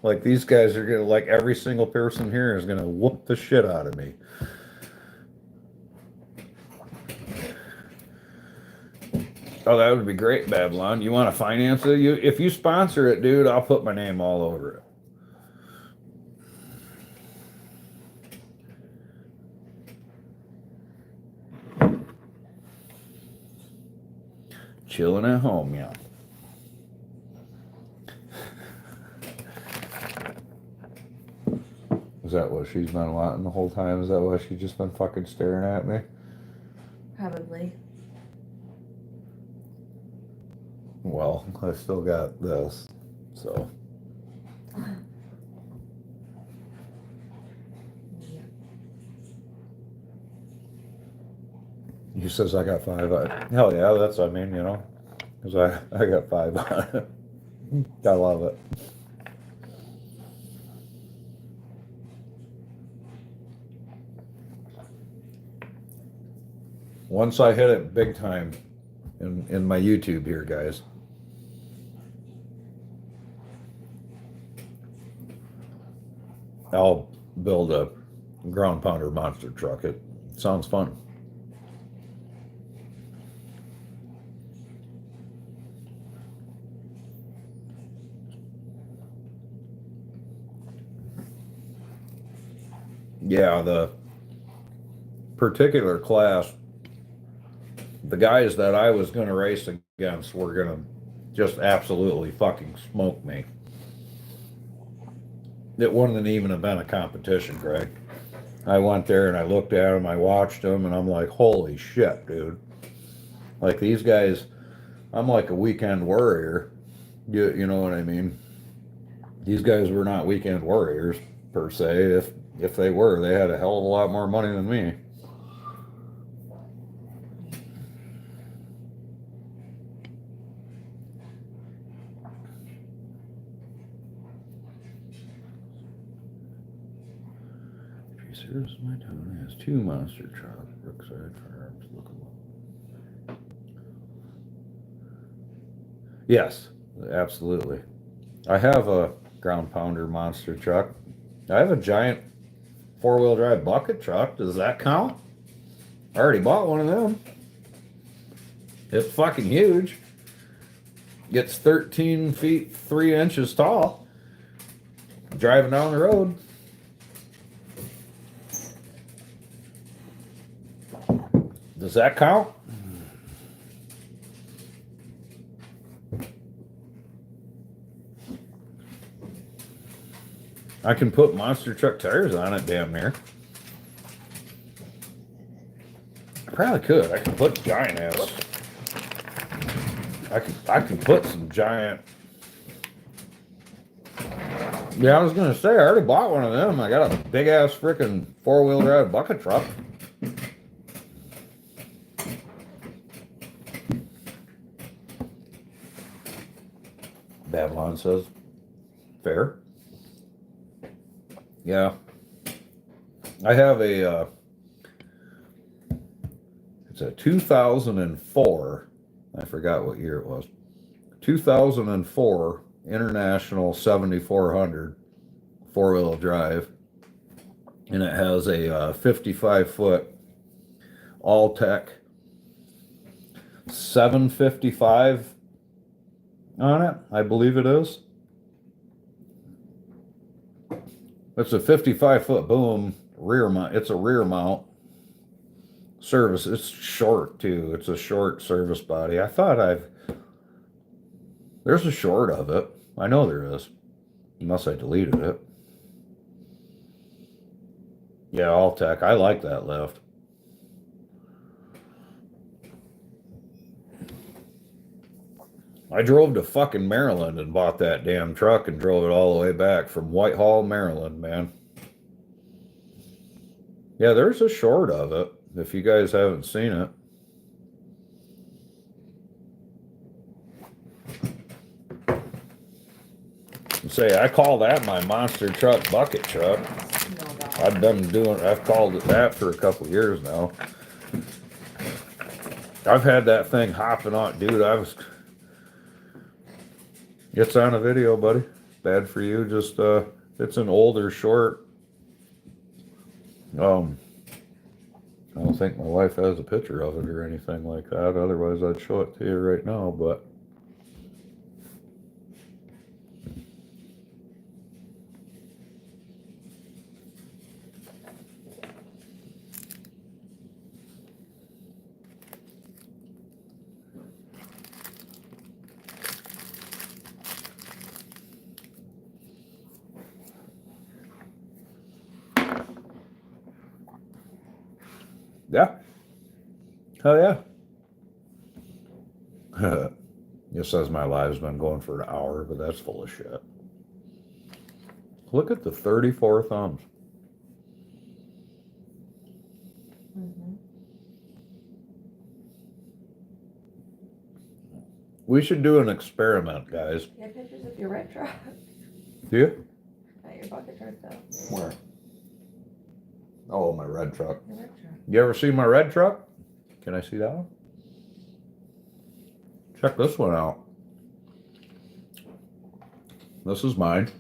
Like, these guys are gonna, like, every single person here is gonna whoop the shit out of me. Oh, that would be great, Babylon. You want to finance it? If you sponsor it, dude, I'll put my name all over it. chilling at home, yeah. Is that what she's been wanting the whole time? Is that why she's just been fucking staring at me? Probably. Well, I still got this, so. Yeah. He says I got 5 on it. Hell yeah, that's, I mean, you know, because I got 5 on it. I love it. Once I hit it big time in my YouTube here, guys. I'll build a ground pounder monster truck. It sounds fun. Yeah, the particular class, the guys that I was going to race against were going to just absolutely fucking smoke me. It wouldn't even have been a competition, Greg. I went there and I looked at them, I watched them, and I'm like, holy shit, dude. Like these guys, I'm like a weekend warrior. You know what I mean? These guys were not weekend warriors, per se. If they were, they had a hell of a lot more money than me. Here's my town. It has 2 monster trucks. Brookside Farms. Look them up. Yes, absolutely. I have a ground pounder monster truck. I have a giant 4-wheel drive bucket truck. Does that count? I already bought one of them. It's fucking huge. Gets 13 feet 3 inches tall. Driving down the road. Does that count? I can put monster truck tires on it damn near. I probably could. I could put giant ass. I could put some giant. Yeah, I was gonna say I already bought one of them. I got a big ass freaking 4-wheel drive bucket truck. Babylon says, fair. Yeah. I have a, it's a 2004, I forgot what year it was, 2004 International 7400 4-wheel drive, and it has a 55-foot All-Tech 755 on it, I believe it is. It's a 55-foot boom rear mount. It's a rear mount service. It's short too. It's a short service body. I thought there's a short of it. I know there is, unless I deleted it. Yeah, All-Tech. I like that lift. I drove to fucking Maryland and bought that damn truck and drove it all the way back from Whitehall, Maryland, man. Yeah, there's a short of it, if you guys haven't seen it. Say, I call that my monster truck bucket truck. I've called it that for a couple years now. I've had that thing hopping on, dude, it's on a video, buddy. Bad for you. Just it's an older short. I don't think my wife has a picture of it or anything like that. Otherwise, I'd show it to you right now. But Hell yeah. It says my live's been going for an hour, but that's full of shit. Look at the 34 thumbs. We should do an experiment, guys. You have pictures of your red truck. Do you? Not your bucket truck, though. Where? Oh, my red truck. Your red truck. You ever see my red truck? Can I see that one? Check this one out. This is mine.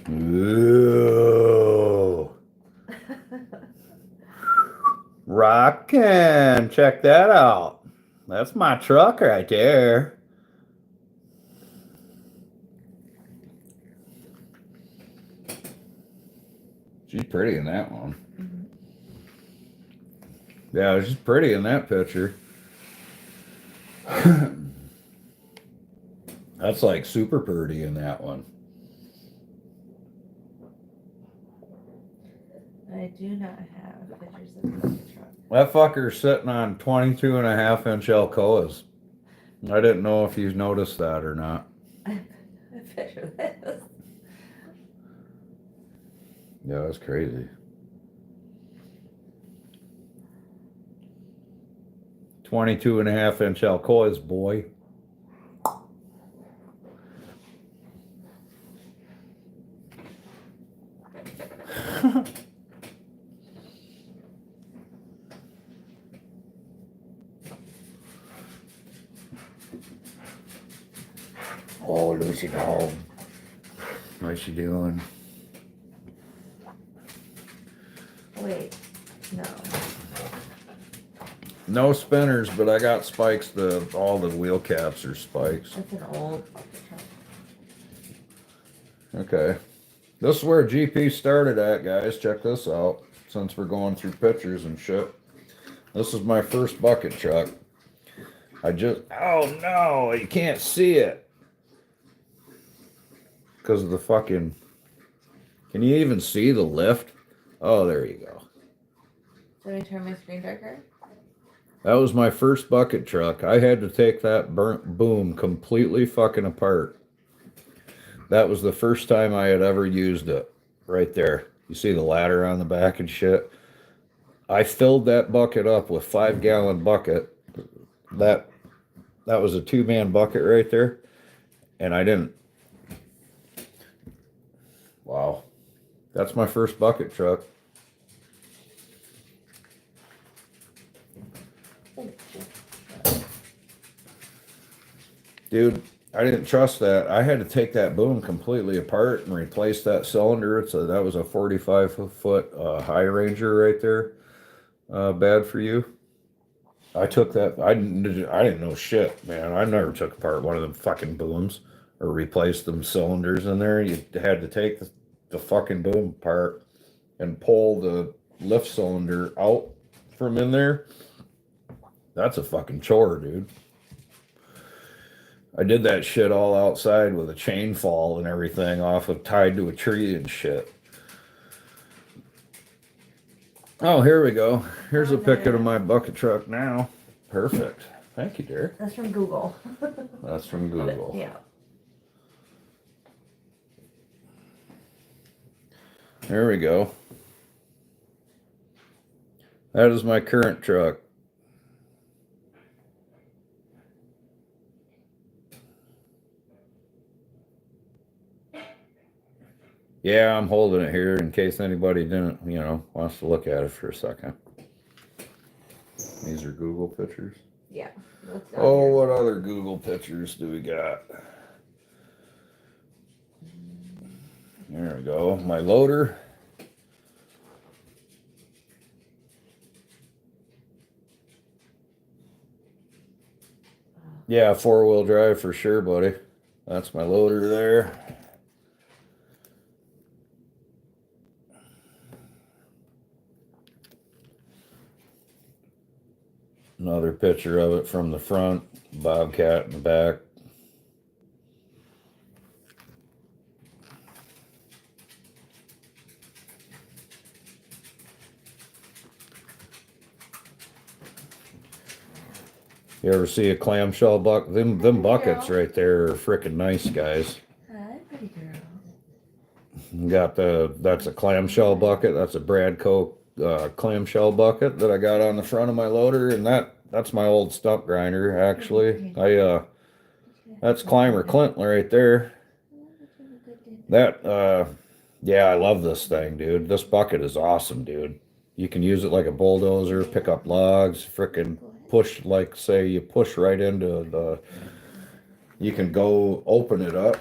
Ooh. Rockin'. Check that out. That's my truck right there. She's pretty in that one. Yeah, she's pretty in that picture. That's like super pretty in that one. I do not have pictures of your bucket truck. That fucker's sitting on 22.5-inch Alcoas. I didn't know if you noticed that or not. I picture this. Yeah, that's crazy. 22.5-inch Alcoas, boy. Oh, Lucy dog. What's she doing? Wait, no. No spinners, but I got spikes. All the wheel caps are spikes. That's an old bucket truck. Okay. This is where GP started at, guys. Check this out. Since we're going through pictures and shit. This is my first bucket truck. Oh no, you can't see it. Because of the fucking... Can you even see the lift? Oh, there you go. Should I turn my screen darker? That was my first bucket truck. I had to take that burnt boom completely fucking apart. That was the first time I had ever used it. Right there. You see the ladder on the back and shit? I filled that bucket up with 5-gallon bucket. That was a 2-man bucket right there. And I didn't. Wow. That's my first bucket truck. Dude, I didn't trust that. I had to take that boom completely apart and replace that cylinder. That was a 45-foot High Ranger right there. Bad for you. I took that. I didn't know shit, man. I never took apart one of them fucking booms or replaced them cylinders in there. You had to take the fucking boom apart and pull the lift cylinder out from in there. That's a fucking chore, dude. I did that shit all outside with a chain fall and everything tied to a tree and shit. Oh, here we go. Here's a picture of my bucket truck now. Perfect. Thank you, Derek. That's from Google. That's from Google. Yeah. There we go. That is my current truck. Yeah, I'm holding it here in case anybody wants to look at it for a second. These are Google pictures. Yeah. Oh, what other Google pictures do we got? There we go. My loader. Yeah, 4-wheel drive for sure, buddy. That's my loader there. Another picture of it from the front, Bobcat in the back. You ever see a clamshell bucket? Them buckets Yeah. right there are freaking nice, guys. Hi, pretty girl. That's a clamshell bucket. That's a Bradco clamshell bucket that I got on the front of my loader, and that's my old stump grinder actually. That's Climber Clinton right there. Yeah, I love this thing, dude. This bucket is awesome, dude. You can use it like a bulldozer, pick up logs, frickin' push, like say you push right into you can go open it up.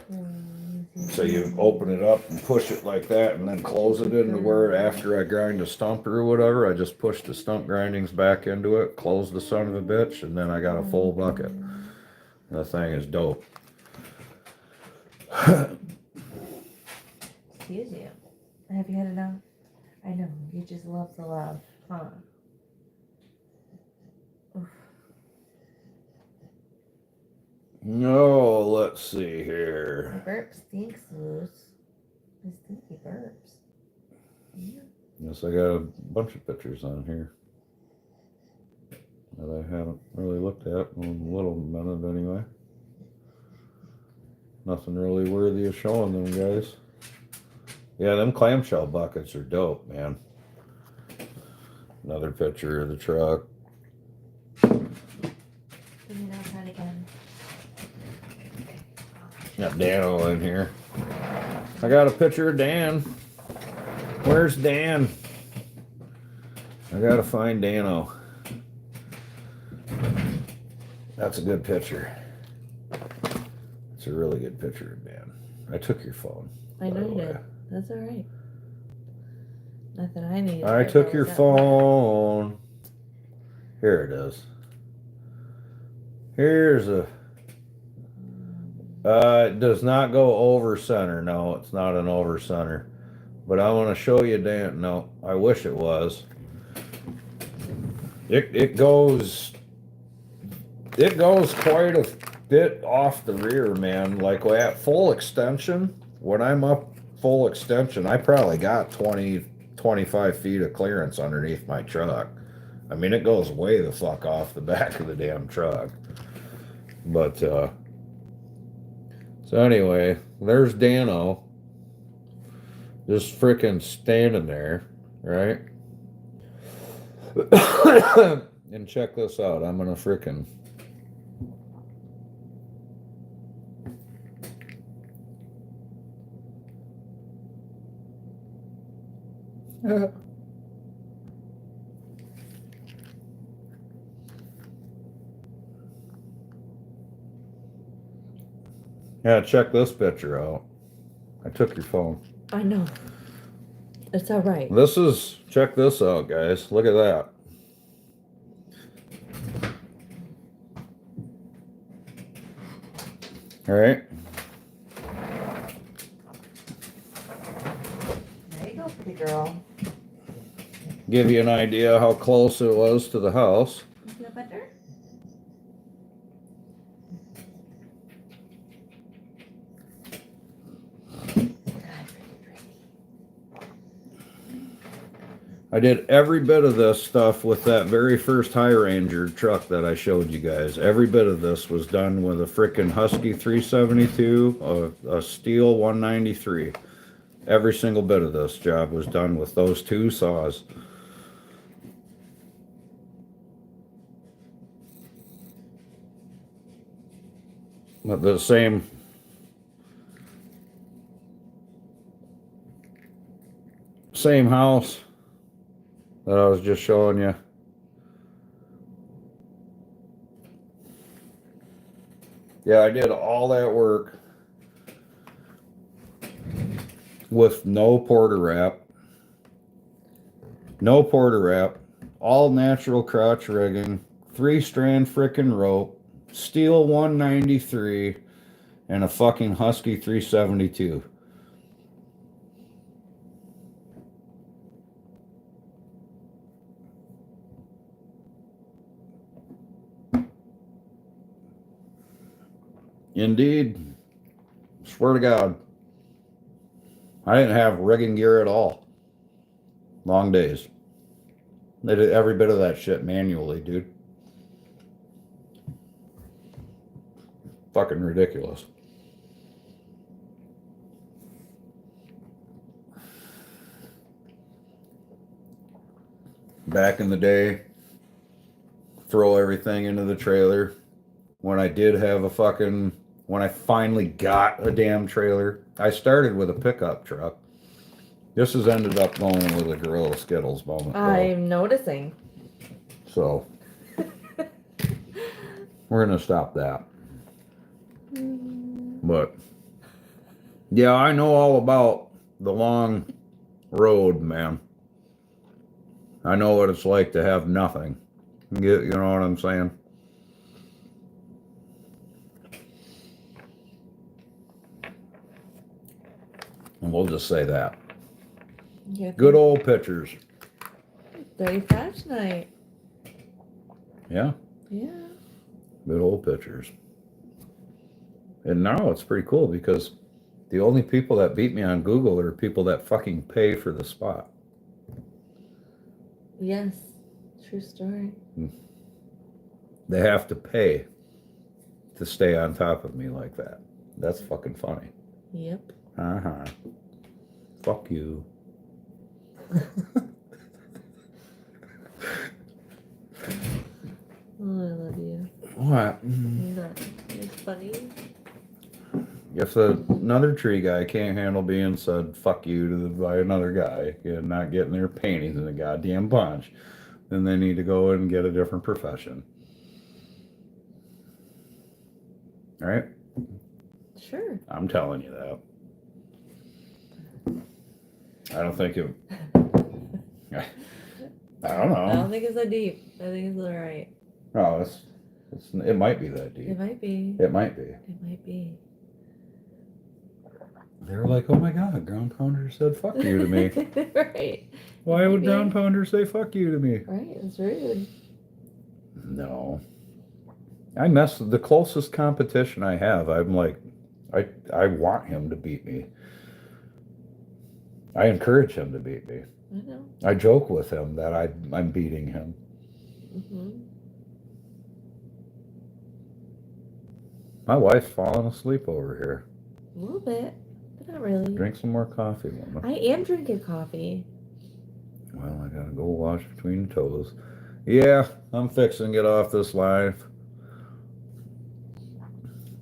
So you open it up and push it like that and then close it into where after I grind a stump or whatever, I just push the stump grindings back into it, close the son of a bitch, and then I got a full bucket. That thing is dope. Excuse you. Have you had enough? I know, you just love the love, huh? No, let's see here. My burp stinks, Luce. The stinky burps. Yes, I got a bunch of pictures on here that I haven't really looked at in a little minute anyway. Nothing really worthy of showing them, guys. Yeah, them clamshell buckets are dope, man. Another picture of the truck. Got Dano in here. I got a picture of Dan. Where's Dan? I gotta find Dano. That's a good picture. It's a really good picture of Dan. I took your phone. I know you did. That's alright. Not that I need. I took your phone. Here it is. Here's a. It does not go over center. No, it's not an over center. But I want to show you Dan. No, I wish it was. It goes quite a bit off the rear, man. Like at full extension, when I'm up full extension, I probably got 20, 25 feet of clearance underneath my truck. I mean, it goes way the fuck off the back of the damn truck. But, so anyway, there's Dano. Just freaking standing there, right? And check this out. I'm gonna freaking. Yeah, check this picture out. I took your phone. I know. It's all right. Check this out, guys. Look at that. All right. There you go, pretty girl. Give you an idea how close it was to the house. Peanut butter? I did every bit of this stuff with that very first High Ranger truck that I showed you guys. Every bit of this was done with a frickin' Husky 372, a Steel 193. Every single bit of this job was done with those two saws. But the same house that I was just showing you. Yeah, I did all that work with no porter wrap. No porter wrap. All natural crotch rigging. 3-strand frickin' rope. Steel 193. And a fucking Husky 372. Indeed. Swear to God. I didn't have rigging gear at all. Long days. They did every bit of that shit manually, dude. fucking ridiculous. Back in the day, throw everything into the trailer. When I did have a fucking, when I finally got a damn trailer, I started with a pickup truck. This has ended up going with a Gorilla Skittles moment, though. I'm noticing. So we're gonna stop that. But yeah, I know all about the long road, man. I know what it's like to have nothing. You know what I'm saying? And we'll just say that. Yeah. Good old pictures. 35 tonight. Yeah, Yeah. good old pictures. And now it's pretty cool because the only people that beat me on Google are people that fucking pay for the spot. Yes. True story. They have to pay to stay on top of me like that. That's fucking funny. Yep. Uh-huh. Fuck you. Oh, I love you. What? No, it's funny. If another tree guy can't handle being said fuck you by another guy and not getting their panties in a goddamn bunch, then they need to go and get a different profession. All right? Sure. I'm telling you that. I don't think it. I don't I don't know. think it's that deep. I think it's alright. No, it might be that deep. It might be. It might be. It might be. They were like, oh my god, Ground Pounder said fuck you to me. Right. Why would Maybe. Ground Pounder say fuck you to me? Right. It's rude. No. The closest competition I have, I'm like, I want him to beat me. I encourage him to beat me. I know. I joke with him that I'm beating him. Mm-hmm. My wife's falling asleep over here. A little bit, but not really. Drink some more coffee, woman. I am drinking coffee. Well, I gotta go wash between the toes. Yeah, I'm fixing to get off this life.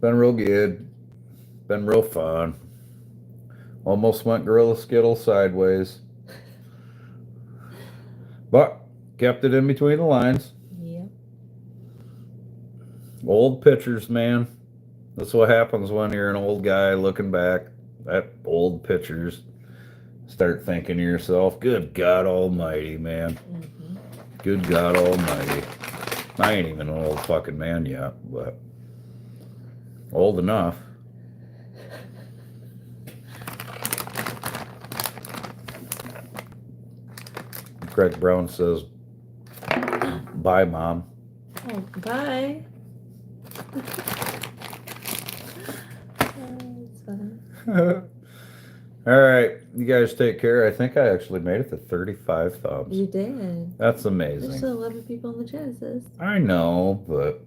Been real good. Been real fun. Almost went Gorilla Skittle sideways. But kept it in between the lines. Yep. Old pictures, man. That's what happens when you're an old guy looking back at old pictures. Start thinking to yourself, good God Almighty, man. Mm-hmm. Good God Almighty. I ain't even an old fucking man yet, but old enough. Greg Brown says, bye, Mom. Oh, bye. It's fun. All right, you guys take care. I think I actually made it to 35 thumbs. You did. That's There's amazing. still 11 people in the chat, sis. I know, but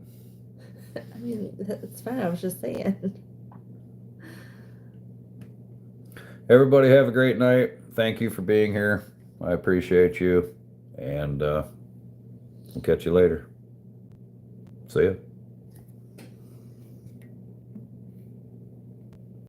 I mean, it's fine. I was just saying. everybody have a great night. Thank you for being here. I appreciate you. And we'll catch you later. See ya.